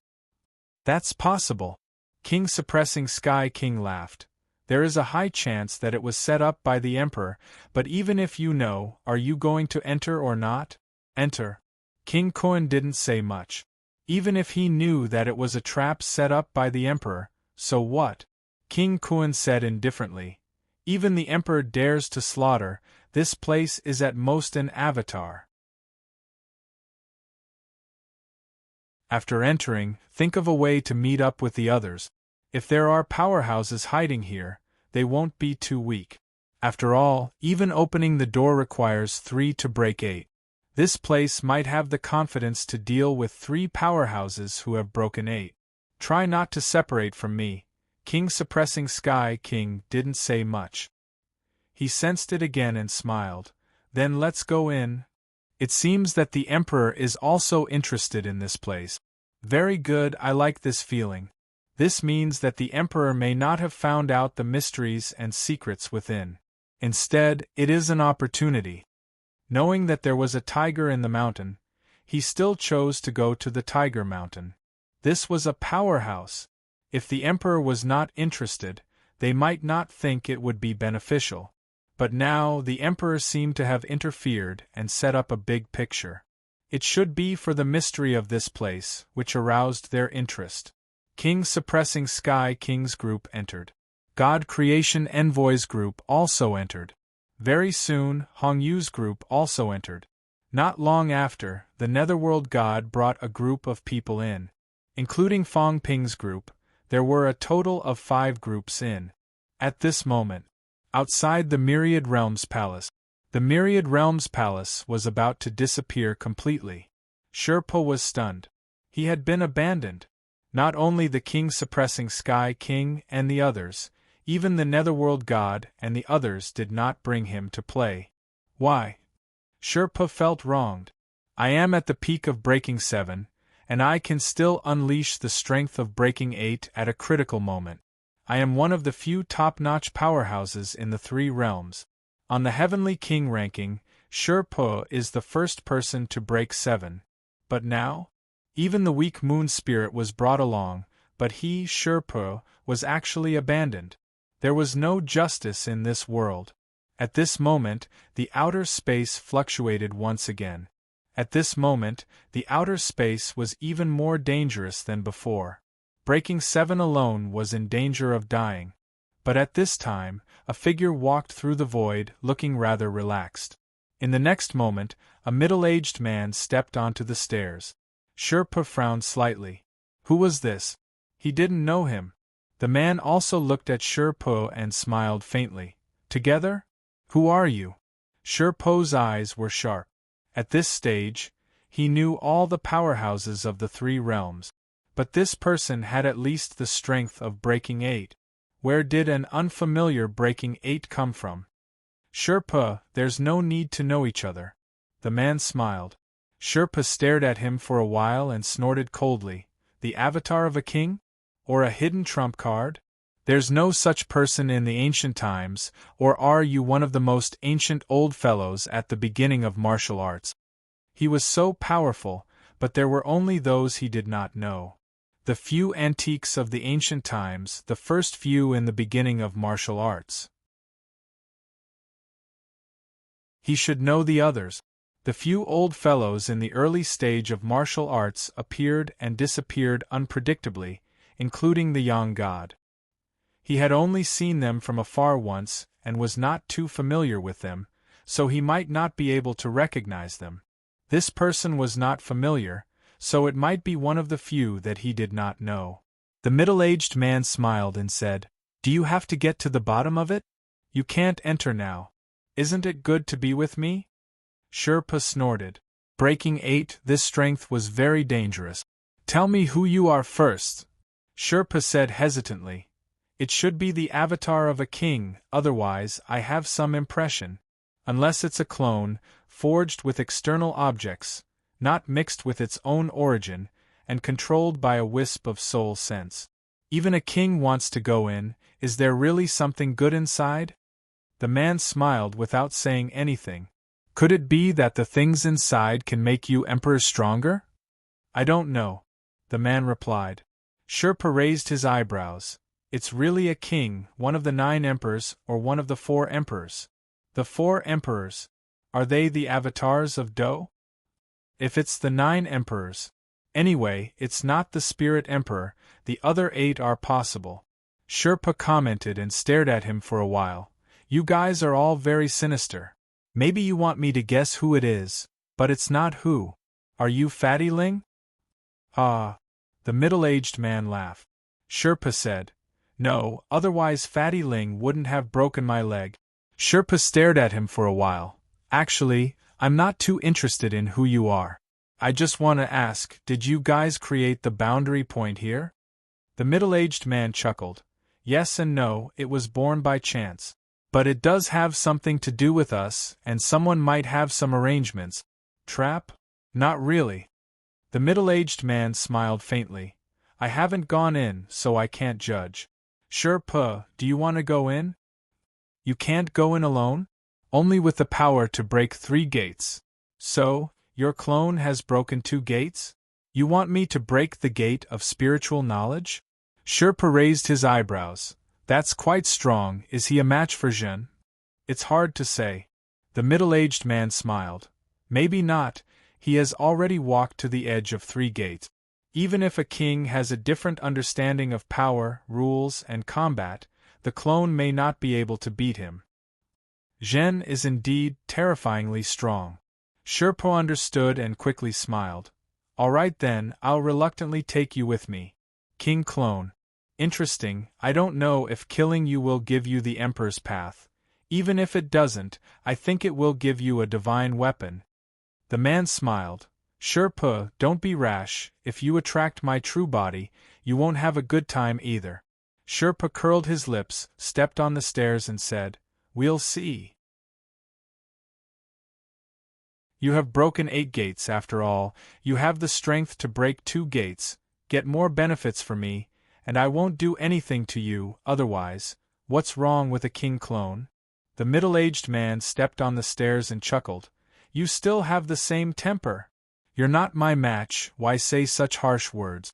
Speaker 1: That's possible. King Suppressing Sky King laughed. There is a high chance that it was set up by the Emperor, but even if you know, are you going to enter or not? Enter. King Kuan didn't say much. Even if he knew that it was a trap set up by the Emperor, so what? King Kuan said indifferently. Even the Emperor dares to slaughter, this place is at most an avatar. After entering, think of a way to meet up with the others. If there are powerhouses hiding here, they won't be too weak. After all, even opening the door requires 3 to break 8. This place might have the confidence to deal with 3 powerhouses who have broken 8. Try not to separate from me. King Suppressing Sky King didn't say much. He sensed it again and smiled. Then let's go in. It seems that the Emperor is also interested in this place. Very good, I like this feeling. This means that the Emperor may not have found out the mysteries and secrets within. Instead, it is an opportunity. Knowing that there was a tiger in the mountain, he still chose to go to the Tiger Mountain. This was a powerhouse. If the Emperor was not interested, they might not think it would be beneficial. But now the Emperor seemed to have interfered and set up a big picture. It should be for the mystery of this place, which aroused their interest. King Suppressing Sky King's group entered. God Creation Envoy's group also entered. Very soon, Hong Yu's group also entered. Not long after, the Netherworld God brought a group of people in. Including Fong Ping's group, there were a total of 5 groups in. At this moment, outside the Myriad Realms Palace, the Myriad Realms Palace was about to disappear completely. Sherpa was stunned. He had been abandoned. Not only the King Suppressing Sky King and the others, even the Netherworld God and the others did not bring him to play. Why? Sherpa felt wronged. I am at the peak of Breaking 7, and I can still unleash the strength of Breaking 8 at a critical moment. I am one of the few top-notch powerhouses in the 3 realms. On the Heavenly King ranking, Sherpa is the first person to break 7. But now? Even the weak moon spirit was brought along, but he, Sherpa, was actually abandoned. There was no justice in this world. At this moment, the outer space fluctuated once again. At this moment, the outer space was even more dangerous than before. Breaking 7 alone was in danger of dying. But at this time, a figure walked through the void, looking rather relaxed. In the next moment, a middle-aged man stepped onto the stairs. Sherpa frowned slightly. Who was this? He didn't know him. The man also looked at Sherpa and smiled faintly. Together? Who are you? Sherpa's eyes were sharp. At this stage, he knew all the powerhouses of the 3 realms. But this person had at least the strength of Breaking 8. Where did an unfamiliar Breaking 8 come from? Sherpa, there's no need to know each other. The man smiled. Sherpa stared at him for a while and snorted coldly. The avatar of a king? Or a hidden trump card? There's no such person in the ancient times, or are you one of the most ancient old fellows at the beginning of martial arts? He was so powerful, but there were only those he did not know. The few antiques of the ancient times, the first few in the beginning of martial arts. He should know the others. The few old fellows in the early stage of martial arts appeared and disappeared unpredictably, including the young god. He had only seen them from afar once, and was not too familiar with them, so he might not be able to recognize them. This person was not familiar, so it might be one of the few that he did not know. The middle-aged man smiled and said, "Do you have to get to the bottom of it? You can't enter now. Isn't it good to be with me?" Sherpa snorted. Breaking 8, this strength was very dangerous. "Tell me who you are first," Sherpa said hesitantly. "It should be the avatar of a king, otherwise I have some impression. Unless it's a clone, forged with external objects, not mixed with its own origin, and controlled by a wisp of soul sense. Even a king wants to go in. Is there really something good inside?" The man smiled without saying anything. "Could it be that the things inside can make you emperor stronger?" "I don't know," the man replied. Sherpa raised his eyebrows. "It's really a king, one of the 9 emperors, or one of the 4 emperors?" "The 4 emperors. Are they the avatars of Do?" "If it's the 9 emperors. Anyway, it's not the spirit emperor, the other 8 are possible." Sherpa commented and stared at him for a while. "You guys are all very sinister. Maybe you want me to guess who it is, but it's not who. Are you Fatty Ling?" "Ah." The middle-aged man laughed. Sherpa said, "No, otherwise Fatty Ling wouldn't have broken my leg." Sherpa stared at him for a while. "Actually, I'm not too interested in who you are. I just want to ask, did you guys create the boundary point here?" The middle-aged man chuckled. "Yes and no, it was born by chance. But it does have something to do with us, and someone might have some arrangements." "Trap?" "Not really." The middle-aged man smiled faintly. "I haven't gone in, so I can't judge." "Sherpa, do you want to go in?" "You can't go in alone? Only with the power to break 3 gates. So, your clone has broken 2 gates? You want me to break the gate of spiritual knowledge?" Sherpa raised his eyebrows. "That's quite strong. Is he a match for Zhen?" "It's hard to say." The middle-aged man smiled. "Maybe not. He has already walked to the edge of 3 gates. Even if a king has a different understanding of power, rules, and combat, the clone may not be able to beat him. Zhen is indeed terrifyingly strong." Sherpa understood and quickly smiled. "All right then, I'll reluctantly take you with me. King Clone. Interesting. I don't know if killing you will give you the Emperor's path. Even if it doesn't, I think it will give you a divine weapon." The man smiled. "Sherpa, don't be rash. If you attract my true body, you won't have a good time either." Sherpa curled his lips, stepped on the stairs and said, "We'll see." "You have broken 8 gates after all. You have the strength to break 2 gates, get more benefits for me, and I won't do anything to you, otherwise. What's wrong with a king clone?" The middle-aged man stepped on the stairs and chuckled. "You still have the same temper. You're not my match, why say such harsh words?"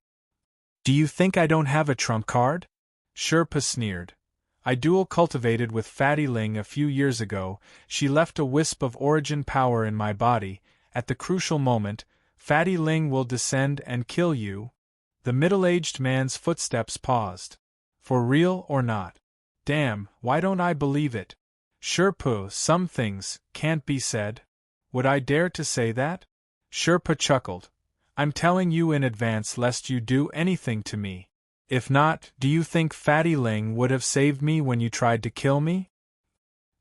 Speaker 1: "Do you think I don't have a trump card?" Sherpa sneered. I dual cultivated with Fatty Ling a few years ago. She left a wisp of origin power in my body. At the crucial moment, Fatty Ling will descend and kill you." The middle-aged man's footsteps paused. "For real or not? Damn, why don't I believe it? Sherpa, some things can't be said. Would I dare to say that?" Sherpa chuckled. "I'm telling you in advance lest you do anything to me. If not, do you think Fatty Ling would have saved me when you tried to kill me?"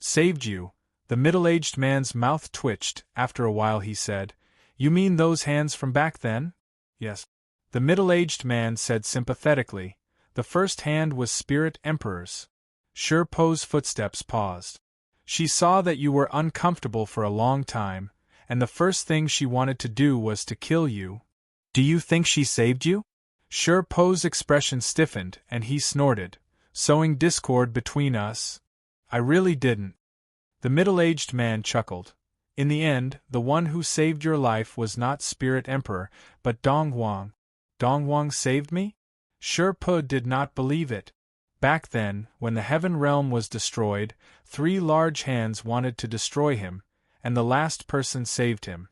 Speaker 1: "Saved you?" The middle-aged man's mouth twitched. After a while he said, "You mean those hands from back then?" "Yes." The middle-aged man said sympathetically, "The first hand was Spirit Emperor's." Sherpo's footsteps paused. "She saw that you were uncomfortable for a long time, and the first thing she wanted to do was to kill you. Do you think she saved you?" Sherpo's expression stiffened and he snorted, "Sowing discord between us? I really didn't." The middle-aged man chuckled. "In the end, the one who saved your life was not Spirit Emperor, but Dong Huang." "Dong Huang saved me?" Sherpa did not believe it. Back then, when the heaven realm was destroyed, 3 large hands wanted to destroy him, and the last person saved him.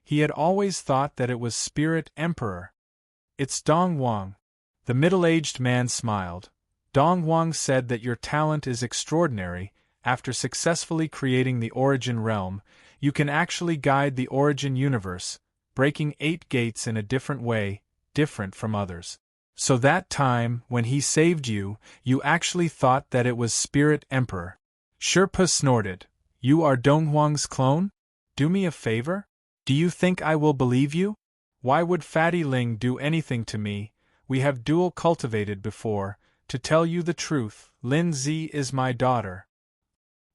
Speaker 1: He had always thought that it was Spirit Emperor. "It's Dong Huang." The middle-aged man smiled. "Dong Huang said that your talent is extraordinary. After successfully creating the origin realm, you can actually guide the origin universe, breaking 8 gates in a different way, different from others. So that time, when he saved you, you actually thought that it was Spirit Emperor." Sherpa snorted. "You are Dong Huang's clone? Do me a favor? Do you think I will believe you? Why would Fatty Ling do anything to me? We have dual cultivated before. To tell you the truth, Lin Zi is my daughter."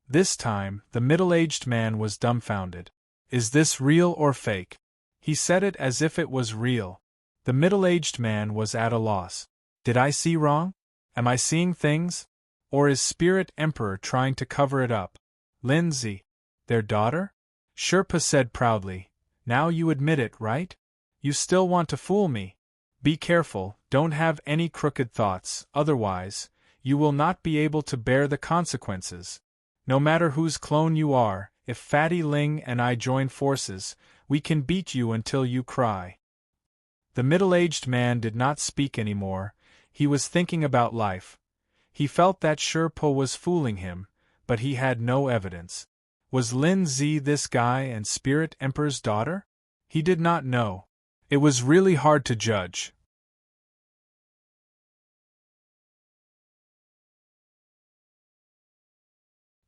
Speaker 1: This time, the middle-aged man was dumbfounded. "Is this real or fake?" He said it as if it was real. The middle-aged man was at a loss. "Did I see wrong? Am I seeing things? Or is Spirit Emperor trying to cover it up?" "Lin Zi, their daughter?" Sherpa said proudly. "Now you admit it, right? You still want to fool me? Be careful, don't have any crooked thoughts, otherwise, you will not be able to bear the consequences. No matter whose clone you are, if Fatty Ling and I join forces, we can beat you until you cry." The middle-aged man did not speak anymore. He was thinking about life. He felt that Sherpa was fooling him, but he had no evidence. Was Lin Zi this guy and Spirit Emperor's daughter? He did not know. It was really hard to judge.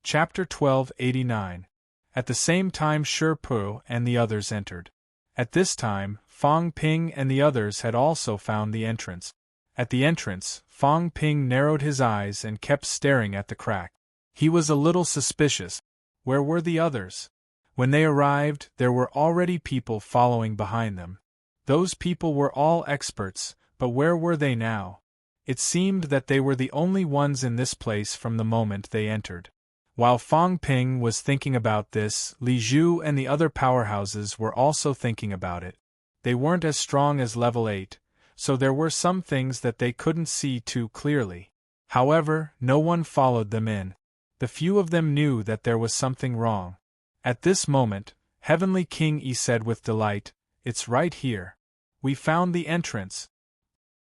Speaker 1: Chapter 1289. At the same time Sherpa and the others entered. At this time, Fang Ping and the others had also found the entrance. At the entrance, Fang Ping narrowed his eyes and kept staring at the crack. He was a little suspicious. Where were the others? When they arrived, there were already people following behind them. Those people were all experts, but where were they now? It seemed that they were the only ones in this place from the moment they entered. While Fang Ping was thinking about this, Li Zhu and the other powerhouses were also thinking about it. They weren't as strong as level 8, so there were some things that they couldn't see too clearly. However, no one followed them in. The few of them knew that there was something wrong. At this moment, Heavenly King Yi said with delight, "It's right here. We found the entrance.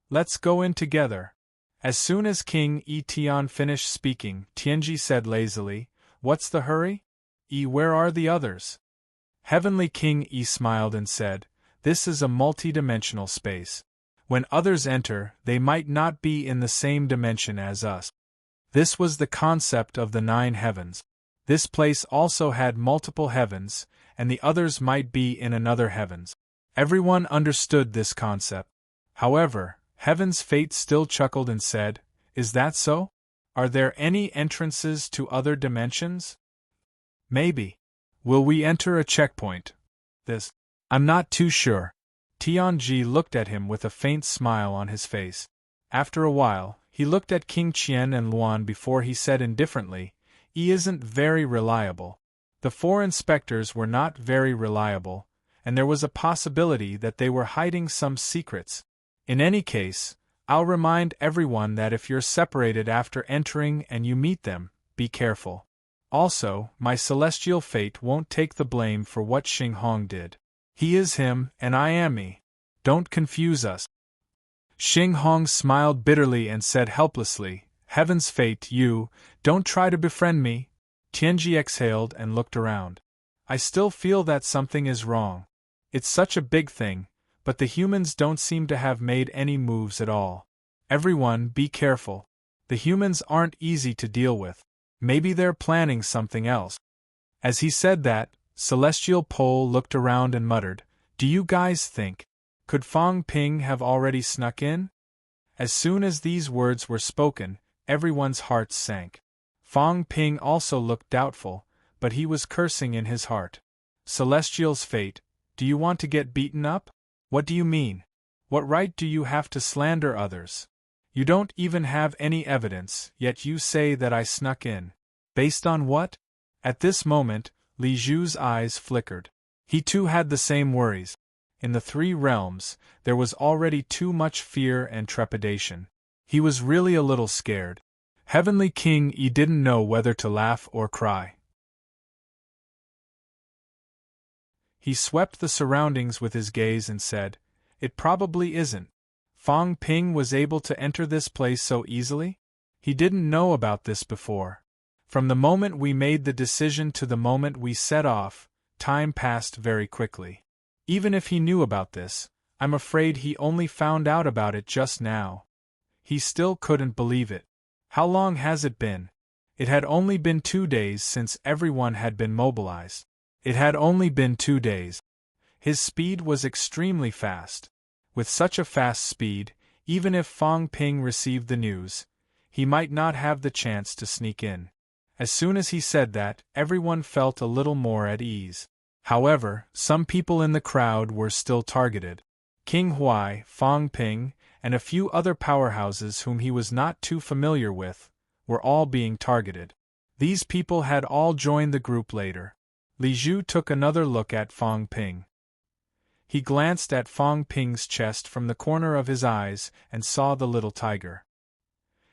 Speaker 1: Let's go in together." As soon as King Yi Tian finished speaking, Tianji said lazily, "What's the hurry? Yi, where are the others?" Heavenly King Yi smiled and said, "This is a multi-dimensional space. When others enter, they might not be in the same dimension as us. This was the concept of the 9 heavens. This place also had multiple heavens, and the others might be in another heavens." Everyone understood this concept. However, Heaven's Fate still chuckled and said, "Is that so? Are there any entrances to other dimensions? Maybe. Will we enter a checkpoint? This? I'm not too sure." Tianji looked at him with a faint smile on his face. After a while, he looked at King Qian and Luan before he said indifferently, "He isn't very reliable." The 4 inspectors were not very reliable, and there was a possibility that they were hiding some secrets. In any case, I'll remind everyone that if you're separated after entering and you meet them, be careful. Also, my celestial fate won't take the blame for what Xinghong did. He is him, and I am me. Don't confuse us. Xinghong smiled bitterly and said helplessly, Heaven's fate, you, don't try to befriend me. Tianji exhaled and looked around. I still feel that something is wrong. It's such a big thing, but the humans don't seem to have made any moves at all. Everyone, be careful. The humans aren't easy to deal with. Maybe they're planning something else. As he said that, Celestial Pole looked around and muttered, Do you guys think? Could Fang Ping have already snuck in? As soon as these words were spoken, everyone's hearts sank. Fang Ping also looked doubtful, but he was cursing in his heart. Celestial's fate, do you want to get beaten up? What do you mean? What right do you have to slander others? You don't even have any evidence, yet you say that I snuck in. Based on what? At this moment, Li Zhu's eyes flickered. He too had the same worries. In the three realms, there was already too much fear and trepidation. He was really a little scared. Heavenly King Yi didn't know whether to laugh or cry. He swept the surroundings with his gaze and said, It probably isn't. Fang Ping was able to enter this place so easily? He didn't know about this before. From the moment we made the decision to the moment we set off, time passed very quickly. Even if he knew about this, I'm afraid he only found out about it just now. He still couldn't believe it. How long has it been? It had only been 2 days since everyone had been mobilized. It had only been 2 days. His speed was extremely fast. With such a fast speed, even if Fang Ping received the news, he might not have the chance to sneak in. As soon as he said that, everyone felt a little more at ease. However, some people in the crowd were still targeted. King Huai, Fang Ping, and a few other powerhouses whom he was not too familiar with, were all being targeted. These people had all joined the group later. Li Zhu took another look at Fang Ping. He glanced at Fang Ping's chest from the corner of his eyes and saw the little tiger.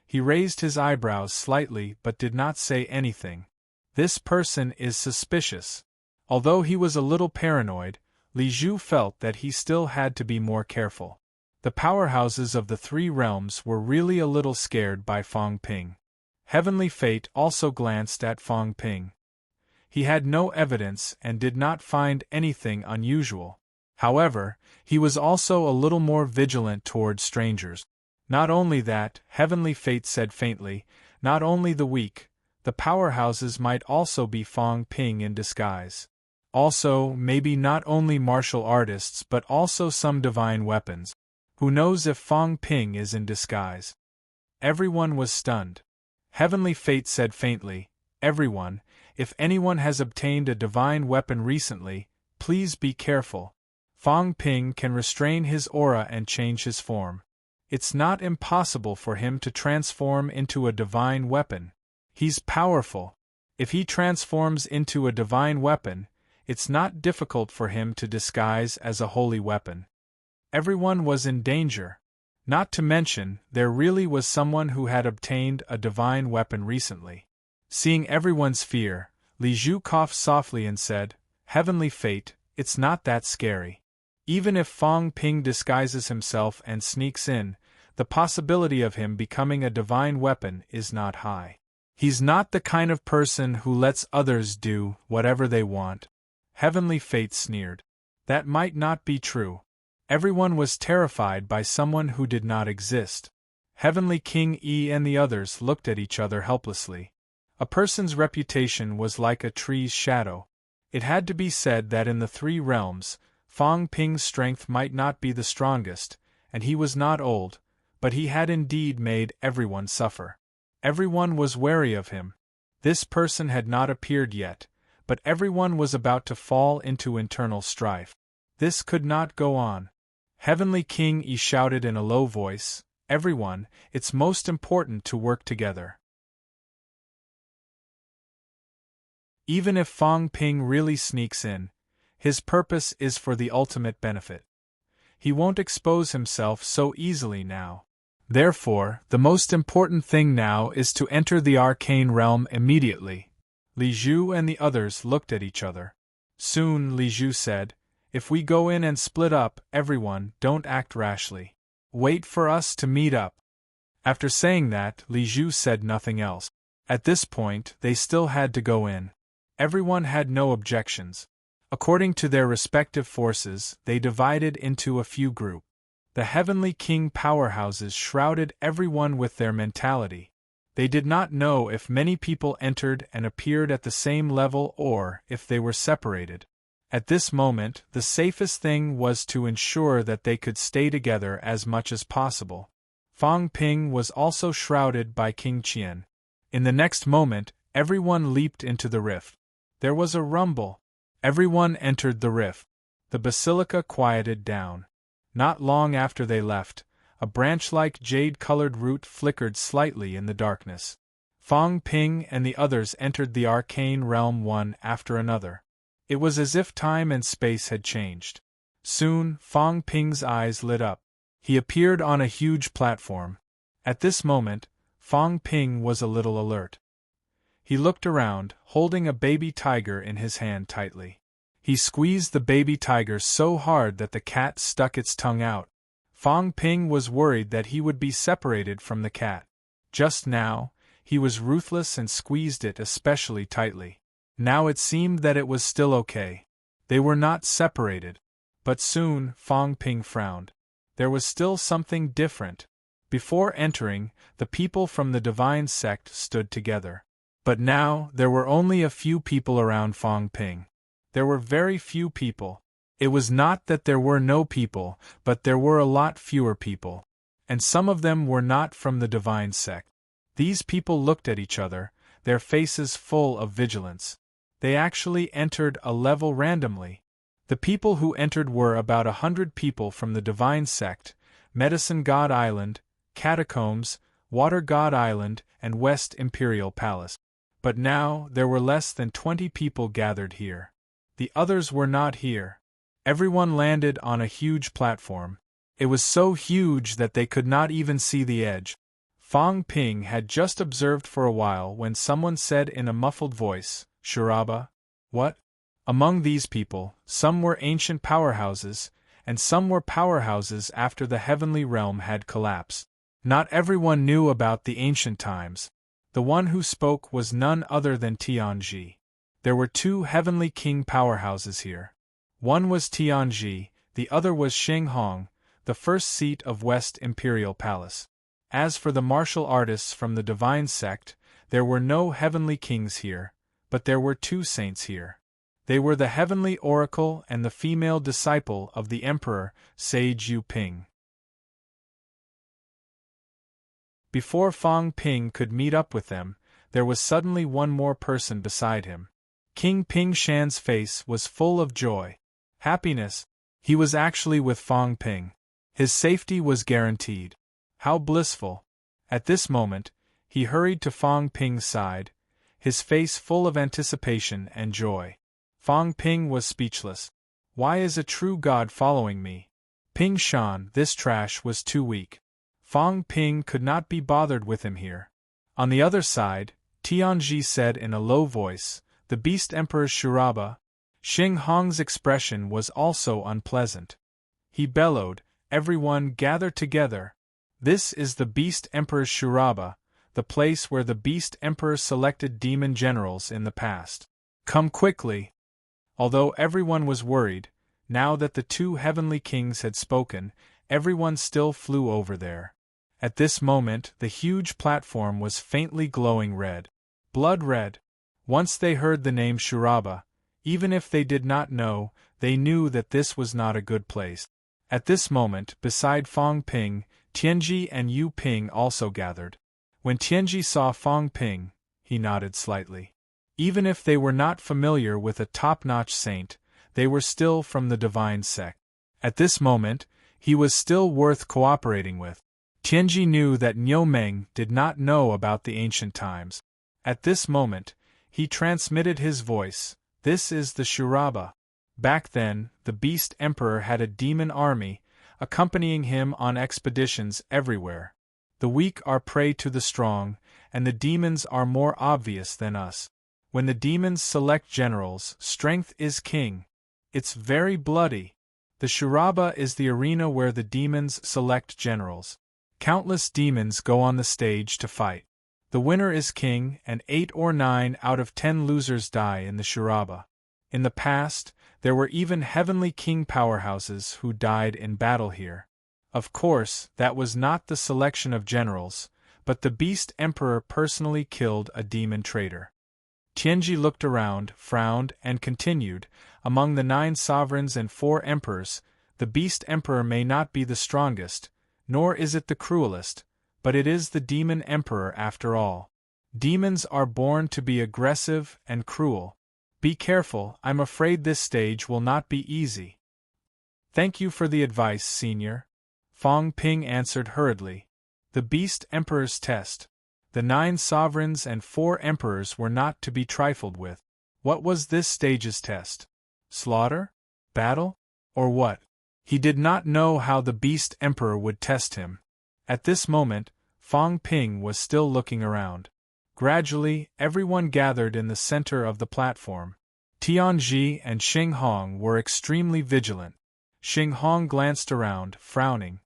Speaker 1: He raised his eyebrows slightly but did not say anything. This person is suspicious. Although he was a little paranoid, Li Zhu felt that he still had to be more careful. The powerhouses of the three realms were really a little scared by Fang Ping. Heavenly Fate also glanced at Fang Ping. He had no evidence and did not find anything unusual. However, he was also a little more vigilant toward strangers. Not only that, Heavenly Fate said faintly, not only the weak, the powerhouses might also be Fang Ping in disguise. Also, maybe not only martial artists but also some divine weapons. Who knows if Fang Ping is in disguise? Everyone was stunned. Heavenly Fate said faintly, Everyone, if anyone has obtained a divine weapon recently, please be careful. Fang Ping can restrain his aura and change his form. It's not impossible for him to transform into a divine weapon. He's powerful. If he transforms into a divine weapon, it's not difficult for him to disguise as a holy weapon. Everyone was in danger. Not to mention, there really was someone who had obtained a divine weapon recently. Seeing everyone's fear, Li Zhu coughed softly and said, Heavenly Fate, it's not that scary. Even if Fang Ping disguises himself and sneaks in, the possibility of him becoming a divine weapon is not high. He's not the kind of person who lets others do whatever they want. Heavenly Fate sneered. That might not be true. Everyone was terrified by someone who did not exist. Heavenly King Yi and the others looked at each other helplessly. A person's reputation was like a tree's shadow. It had to be said that in the three realms, Fang Ping's strength might not be the strongest, and he was not old, but he had indeed made everyone suffer. Everyone was wary of him. This person had not appeared yet, but everyone was about to fall into internal strife. This could not go on. Heavenly King Yi shouted in a low voice, Everyone, it's most important to work together. Even if Fang Ping really sneaks in, his purpose is for the ultimate benefit. He won't expose himself so easily now. Therefore, the most important thing now is to enter the arcane realm immediately. Li Zhu and the others looked at each other. Soon Li Zhu said, "If we go in and split up, everyone, don't act rashly. Wait for us to meet up." After saying that, Li Zhu said nothing else. At this point, they still had to go in. Everyone had no objections. According to their respective forces, they divided into a few groups. The Heavenly King powerhouses shrouded everyone with their mentality. They did not know if many people entered and appeared at the same level or if they were separated. At this moment, the safest thing was to ensure that they could stay together as much as possible. Fang Ping was also shrouded by King Qian. In the next moment, everyone leaped into the rift. There was a rumble. Everyone entered the rift. The basilica quieted down. Not long after they left, a branch-like jade-colored root flickered slightly in the darkness. Fang Ping and the others entered the arcane realm one after another. It was as if time and space had changed. Soon, Fang Ping's eyes lit up. He appeared on a huge platform. At this moment, Fang Ping was a little alert. He looked around, holding a baby tiger in his hand tightly. He squeezed the baby tiger so hard that the cat stuck its tongue out. Fang Ping was worried that he would be separated from the cat. Just now, he was ruthless and squeezed it especially tightly. Now it seemed that it was still okay. They were not separated. But soon, Fang Ping frowned. There was still something different. Before entering, the people from the divine sect stood together. But now, there were only a few people around Fang Ping. There were very few people. It was not that there were no people, but there were a lot fewer people. And some of them were not from the divine sect. These people looked at each other, their faces full of vigilance. They actually entered a level randomly. The people who entered were about 100 people from the divine sect, Medicine God Island, Catacombs, Water God Island, and West Imperial Palace. But now, there were less than 20 people gathered here. The others were not here. Everyone landed on a huge platform. It was so huge that they could not even see the edge. Fang Ping had just observed for a while when someone said in a muffled voice, "Shuraba?" What? Among these people, some were ancient powerhouses, and some were powerhouses after the heavenly realm had collapsed. Not everyone knew about the ancient times. The one who spoke was none other than Tianji. There were two heavenly king powerhouses here. One was Tianji, the other was Xinghong, the first seat of West Imperial Palace. As for the martial artists from the divine sect, there were no heavenly kings here, but there were two saints here. They were the heavenly oracle and the female disciple of the emperor, Sage Yu Ping. Before Fang Ping could meet up with them, there was suddenly one more person beside him. King Ping Shan's face was full of joy. Happiness. He was actually with Fang Ping. His safety was guaranteed. How blissful. At this moment, he hurried to Fang Ping's side, his face full of anticipation and joy. Fang Ping was speechless. Why is a true god following me? Ping Shan, this trash was too weak. Fang Ping could not be bothered with him here. On the other side, Tianji said in a low voice, "The Beast Emperor Shuraba." Xinghong's expression was also unpleasant. He bellowed, "Everyone gather together. This is the Beast Emperor Shuraba, the place where the Beast Emperor selected demon generals in the past. Come quickly." Although everyone was worried, now that the two heavenly kings had spoken, everyone still flew over there. At this moment, the huge platform was faintly glowing red. Blood red. Once they heard the name Shuraba, even if they did not know, they knew that this was not a good place. At this moment, beside Fang Ping, Tianji and Yu Ping also gathered. When Tianji saw Fang Ping, he nodded slightly. Even if they were not familiar with a top-notch saint, they were still from the divine sect. At this moment, he was still worth cooperating with. Tianji knew that Niu Meng did not know about the ancient times. At this moment, he transmitted his voice, "This is the Shuraba." Back then, the Beast Emperor had a demon army, accompanying him on expeditions everywhere. The weak are prey to the strong, and the demons are more obvious than us. When the demons select generals, strength is king. It's very bloody. The Shuraba is the arena where the demons select generals. Countless demons go on the stage to fight. The winner is king, and 8 or 9 out of 10 losers die in the Shuraba. In the past, there were even heavenly king powerhouses who died in battle here. Of course, that was not the selection of generals, but the Beast Emperor personally killed a demon traitor. Tianji looked around, frowned, and continued, among the 9 sovereigns and 4 emperors, the Beast Emperor may not be the strongest, nor is it the cruelest, but it is the Demon Emperor after all. Demons are born to be aggressive and cruel. Be careful, I'm afraid this stage will not be easy. Thank you for the advice, Senior. Fong Ping answered hurriedly. The Beast Emperor's test. The 9 sovereigns and 4 emperors were not to be trifled with. What was this stage's test? Slaughter? Battle? Or what? He did not know how the Beast Emperor would test him. At this moment, Fong Ping was still looking around. Gradually, everyone gathered in the center of the platform. Tianji and Xing Hong were extremely vigilant. Xing Hong glanced around, frowning.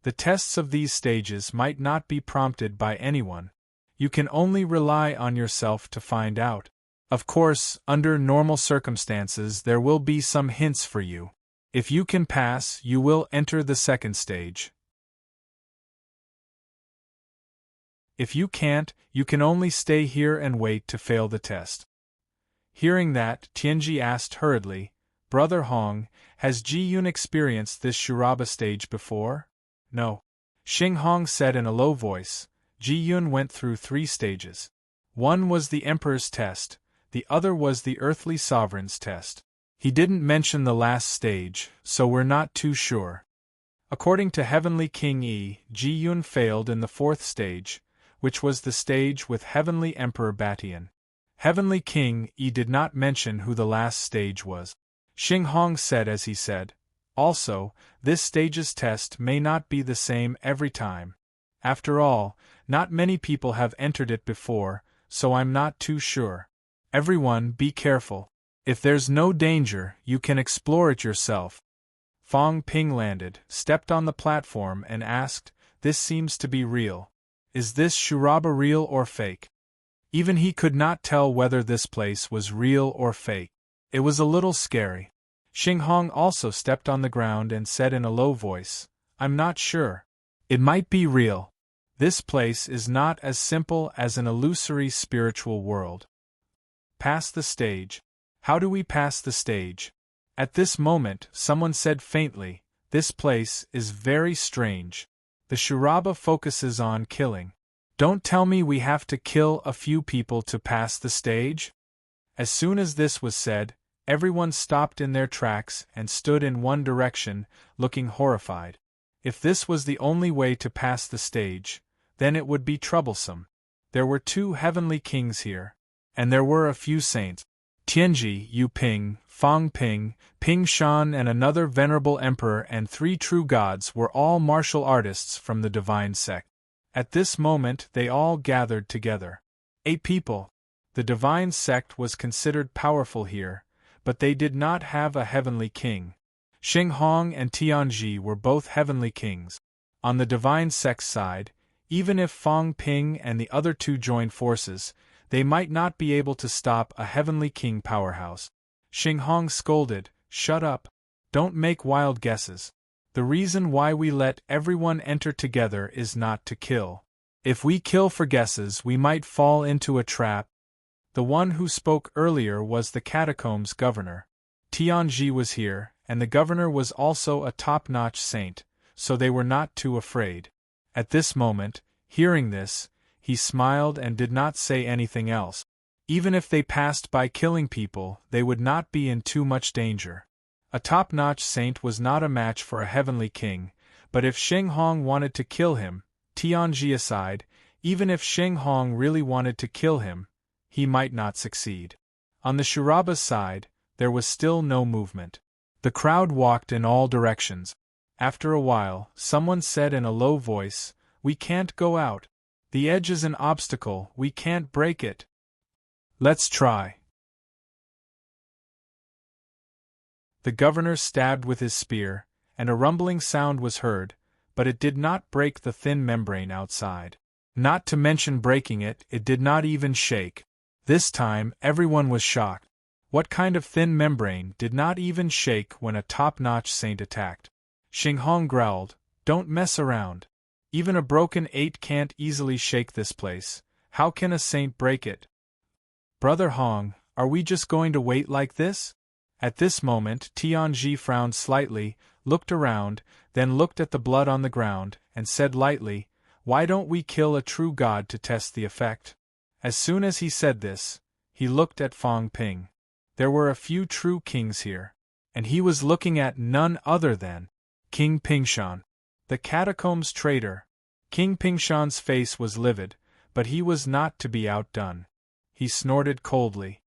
Speaker 1: The tests of these stages might not be prompted by anyone. You can only rely on yourself to find out. Of course, under normal circumstances there will be some hints for you. If you can pass, you will enter the second stage. If you can't, you can only stay here and wait to fail the test. Hearing that, Tianji asked hurriedly, Brother Hong, has Ji-Yun experienced this Shuraba stage before? No. Xing Hong said in a low voice. Ji-Yun went through 3 stages. One was the Emperor's test, the other was the Earthly Sovereign's test. He didn't mention the last stage, so we're not too sure. According to Heavenly King Yi, Ji-Yun failed in the 4th stage, which was the stage with Heavenly Emperor Batian. Heavenly King Yi did not mention who the last stage was. Xing Hong said as he said, also, this stage's test may not be the same every time. After all, not many people have entered it before, so I'm not too sure. Everyone, be careful. If there's no danger, you can explore it yourself. Fong Ping landed, stepped on the platform and asked, this seems to be real. Is this Shuraba real or fake? Even he could not tell whether this place was real or fake. It was a little scary. Xing Hong also stepped on the ground and said in a low voice, I'm not sure. It might be real. This place is not as simple as an illusory spiritual world. Pass the stage. How do we pass the stage? At this moment, someone said faintly, this place is very strange. The Shuraba focuses on killing. Don't tell me we have to kill a few people to pass the stage? As soon as this was said, everyone stopped in their tracks and stood in one direction, looking horrified. If this was the only way to pass the stage, then it would be troublesome. There were 2 heavenly kings here, and there were a few saints. Tianji, Yu Ping, Fong Ping, Ping Shan and another venerable emperor and 3 true gods were all martial artists from the divine sect. At this moment they all gathered together. 8 people. The divine sect was considered powerful here, but they did not have a heavenly king. Xing Hong and Tianji were both heavenly kings. On the divine sect's side, even if Fong Ping and the other 2 joined forces, they might not be able to stop a heavenly king powerhouse. Xing Hong scolded, shut up. Don't make wild guesses. The reason why we let everyone enter together is not to kill. If we kill for guesses, we might fall into a trap. The one who spoke earlier was the catacombs governor. Tianji was here, and the governor was also a top-notch saint, so they were not too afraid. At this moment, hearing this, he smiled and did not say anything else. Even if they passed by killing people, they would not be in too much danger. A top-notch saint was not a match for a heavenly king, but if Xing Hong wanted to kill him, Tianji aside, even if Xing Hong really wanted to kill him, he might not succeed. On the Shuraba's side, there was still no movement. The crowd walked in all directions. After a while, someone said in a low voice, We can't go out. The edge is an obstacle, we can't break it. Let's try. The governor stabbed with his spear, and a rumbling sound was heard, but it did not break the thin membrane outside. Not to mention breaking it, it did not even shake. This time, everyone was shocked. What kind of thin membrane did not even shake when a top-notch saint attacked? Xinghong growled, "Don't mess around. Even a broken 8 can't easily shake this place. How can a saint break it?" "Brother Hong, are we just going to wait like this?" At this moment Tianji frowned slightly, looked around, then looked at the blood on the ground, and said lightly, "Why don't we kill a true god to test the effect?" As soon as he said this, he looked at Fang Ping. There were a few true kings here, and he was looking at none other than King Pingshan, the catacombs traitor. King Pingshan's face was livid, but he was not to be outdone. He snorted coldly.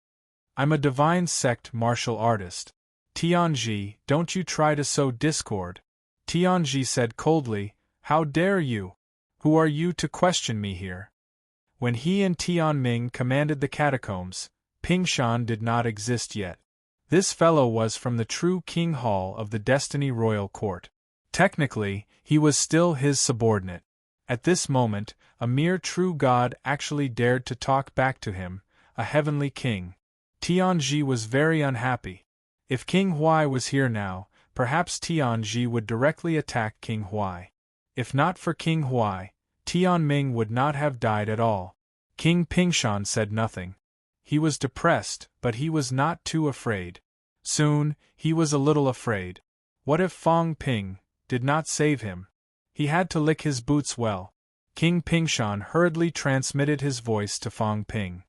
Speaker 1: "I'm a divine sect martial artist. Tianji, don't you try to sow discord." Tianji said coldly, "How dare you? Who are you to question me here?" When he and Tianming commanded the catacombs, Pingshan did not exist yet. This fellow was from the true King Hall of the Destiny Royal Court. Technically, he was still his subordinate. At this moment, a mere true god actually dared to talk back to him, a heavenly king. Tianji was very unhappy. If King Huai was here now, perhaps Tianji would directly attack King Huai. If not for King Huai, Tianming would not have died at all. King Pingshan said nothing. He was depressed, but he was not too afraid. Soon, he was a little afraid. What if Fang Ping did not save him? He had to lick his boots well. King Pingshan hurriedly transmitted his voice to Fang Ping.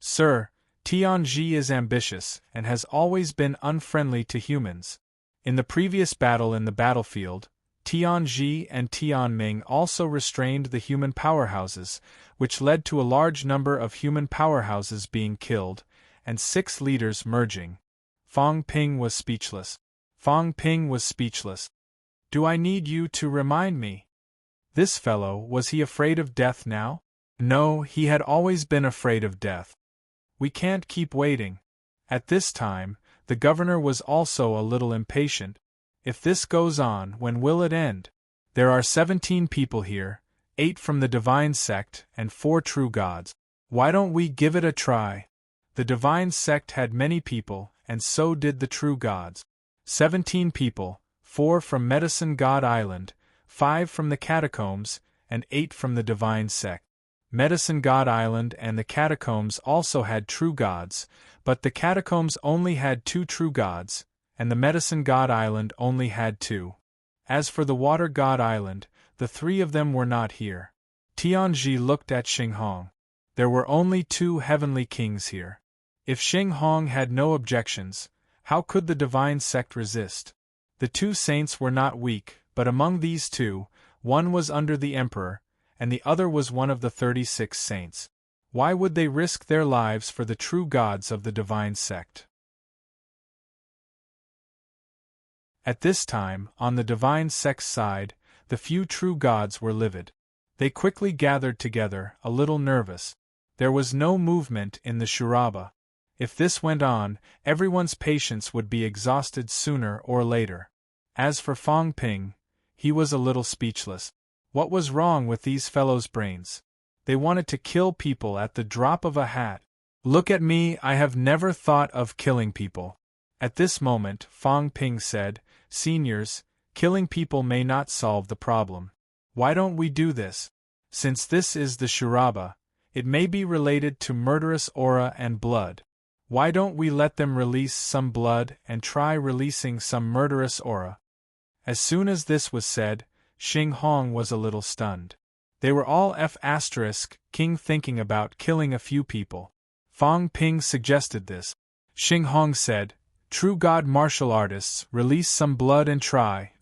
Speaker 1: "Sir, Tianji is ambitious and has always been unfriendly to humans. In the previous battle in the battlefield, Tianji and Tianming also restrained the human powerhouses, which led to a large number of human powerhouses being killed, and 6 leaders merging." Fang Ping was speechless. Fang Ping was speechless. "Do I need you to remind me?" This fellow, was he afraid of death now? No, he had always been afraid of death. We can't keep waiting. At this time, the governor was also a little impatient. If this goes on, when will it end? There are 17 people here, 8 from the divine sect and 4 true gods. Why don't we give it a try? The divine sect had many people, and so did the true gods. 17 people, 4 from Medicine God Island, 5 from the catacombs, and 8 from the divine sect. Medicine God Island and the catacombs also had true gods, but the catacombs only had 2 true gods, and the Medicine God Island only had 2. As for the Water God Island, the 3 of them were not here. Tianji looked at Xinghong. There were only 2 heavenly kings here. If Xinghong had no objections, how could the divine sect resist? The 2 saints were not weak, but among these 2, one was under the emperor, and the other was one of the 36 saints. Why would they risk their lives for the true gods of the divine sect? At this time, on the divine sect's side, the few true gods were livid. They quickly gathered together, a little nervous. There was no movement in the Shuraba. If this went on, everyone's patience would be exhausted sooner or later. As for Fang Ping, he was a little speechless. What was wrong with these fellows' brains? They wanted to kill people at the drop of a hat. "Look at me, I have never thought of killing people." At this moment, Fang Ping said, "Seniors, killing people may not solve the problem. Why don't we do this? Since this is the Shuraba, it may be related to murderous aura and blood. Why don't we let them release some blood and try releasing some murderous aura?" As soon as this was said, Xinghong was a little stunned. They were all king thinking about killing a few people. Fang Ping suggested this. Xinghong said, "True god martial artists, release some blood and try."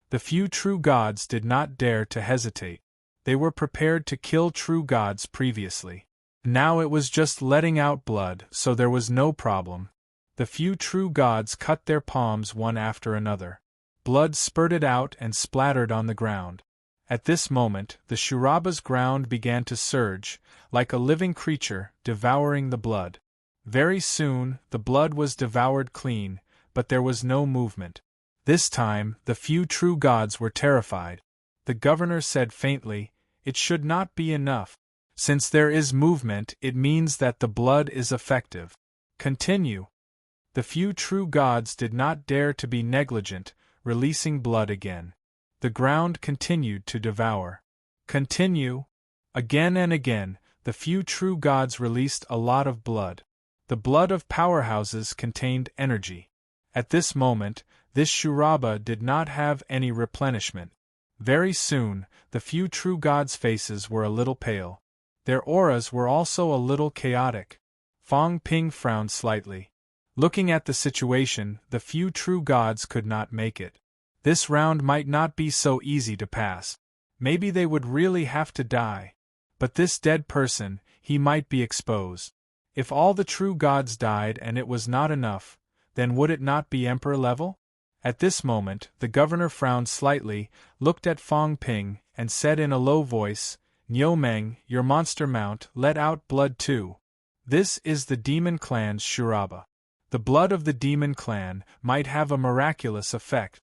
Speaker 1: The few true gods did not dare to hesitate. They were prepared to kill true gods previously. Now it was just letting out blood, so there was no problem. The few true gods cut their palms one after another. Blood spurted out and splattered on the ground. At this moment, the Shuraba's ground began to surge, like a living creature, devouring the blood. Very soon, the blood was devoured clean, but there was no movement. This time, the few true gods were terrified. The governor said faintly, "It should not be enough. Since there is movement, it means that the blood is effective. Continue." The few true gods did not dare to be negligent, releasing blood again. The ground continued to devour. Continue. Again and again, the few true gods released a lot of blood. The blood of powerhouses contained energy. At this moment, this Shuraba did not have any replenishment. Very soon, the few true gods' faces were a little pale. Their auras were also a little chaotic. Fong Ping frowned slightly. Looking at the situation, the few true gods could not make it. This round might not be so easy to pass. Maybe they would really have to die. But this dead person, he might be exposed. If all the true gods died and it was not enough, then would it not be emperor level? At this moment, the governor frowned slightly, looked at Fong Ping, and said in a low voice, "Niu Meng, your monster mount, let out blood too. This is the demon clan's Shuraba. The blood of the demon clan might have a miraculous effect."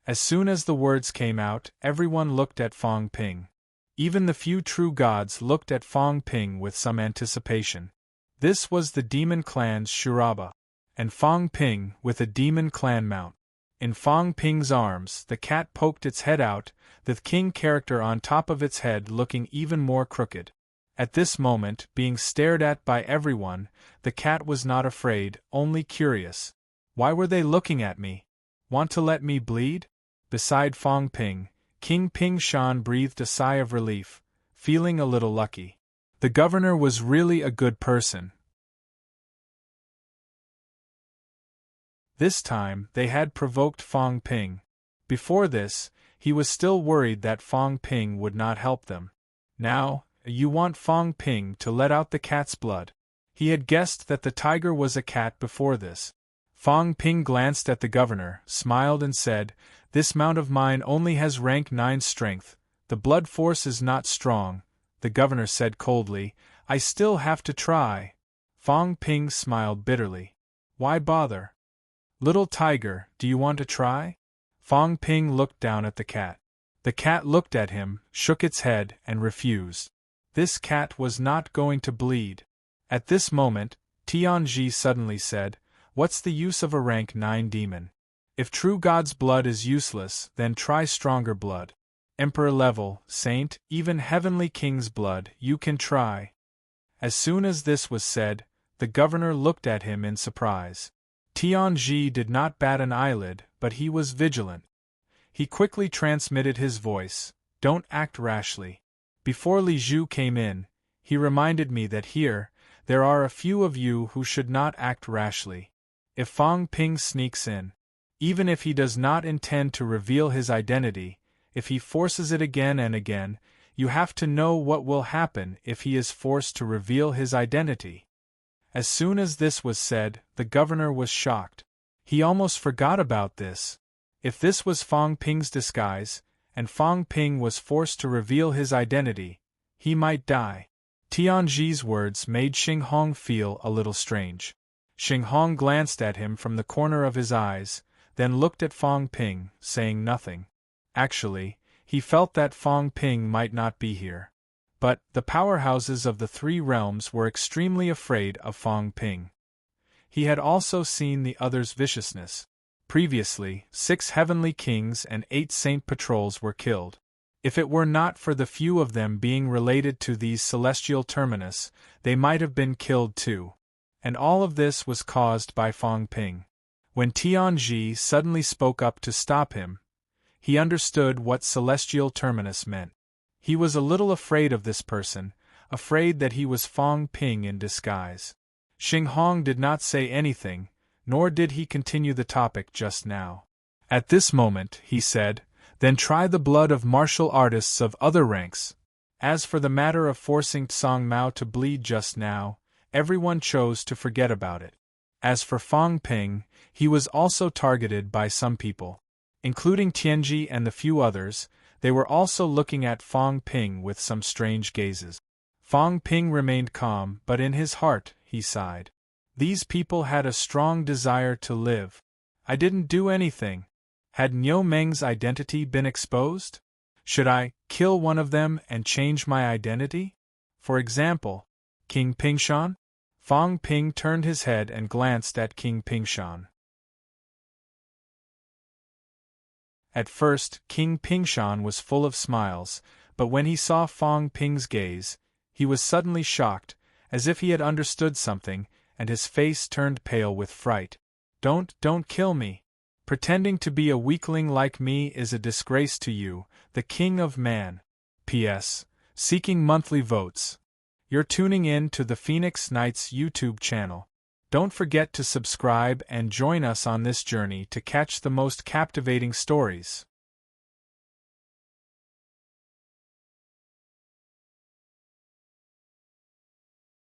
Speaker 1: As soon as the words came out, everyone looked at Fong Ping. Even the few true gods looked at Fong Ping with some anticipation. This was the demon clan's Shuraba. And Fong Ping with a demon clan mount. In Fong Ping's arms, the cat poked its head out, the king character on top of its head looking even more crooked. At this moment, being stared at by everyone, the cat was not afraid, only curious. Why were they looking at me? Want to let me bleed? Beside Fong Ping, King Ping Shan breathed a sigh of relief, feeling a little lucky. The governor was really a good person. This time, they had provoked Fong Ping. Before this, he was still worried that Fong Ping would not help them. Now, you want Fong Ping to let out the cat's blood. He had guessed that the tiger was a cat before this. Fong Ping glanced at the governor, smiled and said, "This mount of mine only has rank 9 strength. The blood force is not strong." The governor said coldly, "I still have to try." Fong Ping smiled bitterly. "Why bother? Little tiger, do you want to try?" Fong Ping looked down at the cat. The cat looked at him, shook its head, and refused. This cat was not going to bleed. At this moment, Tianji suddenly said, "What's the use of a rank 9 demon? If true God's blood is useless, then try stronger blood. Emperor level, saint, even heavenly king's blood, you can try." As soon as this was said, the governor looked at him in surprise. Tianji did not bat an eyelid, but he was vigilant. He quickly transmitted his voice, "Don't act rashly." Before Li Zhu came in, he reminded me that here, there are a few of you who should not act rashly. If Fong Ping sneaks in, even if he does not intend to reveal his identity, if he forces it again and again, you have to know what will happen if he is forced to reveal his identity. As soon as this was said, the governor was shocked. He almost forgot about this. If this was Fong Ping's disguise, and Fong Ping was forced to reveal his identity, he might die. Tianji's words made Xing Hong feel a little strange. Xing Hong glanced at him from the corner of his eyes, then looked at Fong Ping, saying nothing. Actually, he felt that Fong Ping might not be here. But the powerhouses of the 3 realms were extremely afraid of Fong Ping. He had also seen the others' viciousness. Previously, 6 heavenly kings and 8 saint patrols were killed. If it were not for the few of them being related to these celestial terminus, they might have been killed too. And all of this was caused by Fong Ping. When Tianji suddenly spoke up to stop him, he understood what celestial terminus meant. He was a little afraid of this person, afraid that he was Fong Ping in disguise. Xing Hong did not say anything, nor did he continue the topic just now. At this moment, he said, "Then try the blood of martial artists of other ranks." As for the matter of forcing Tsang Mao to bleed just now, everyone chose to forget about it. As for Fong Ping, he was also targeted by some people. Including Tianji and the few others, They were also looking at Fong Ping with some strange gazes. Fong Ping remained calm, but in his heart, he sighed. These people had a strong desire to live. I didn't do anything. Had Niu Meng's identity been exposed? Should I kill one of them and change my identity? For example, King Pingshan? Fong Ping turned his head and glanced at King Pingshan. At first, King Pingshan was full of smiles, but when he saw Fong Ping's gaze, he was suddenly shocked, as if he had understood something, and his face turned pale with fright. Don't kill me. Pretending to be a weakling like me is a disgrace to you, the King of Man. P.S. Seeking monthly votes. You're tuning in to the Phoenix Knights YouTube channel. Don't forget to subscribe and join us on this journey to catch the most captivating stories.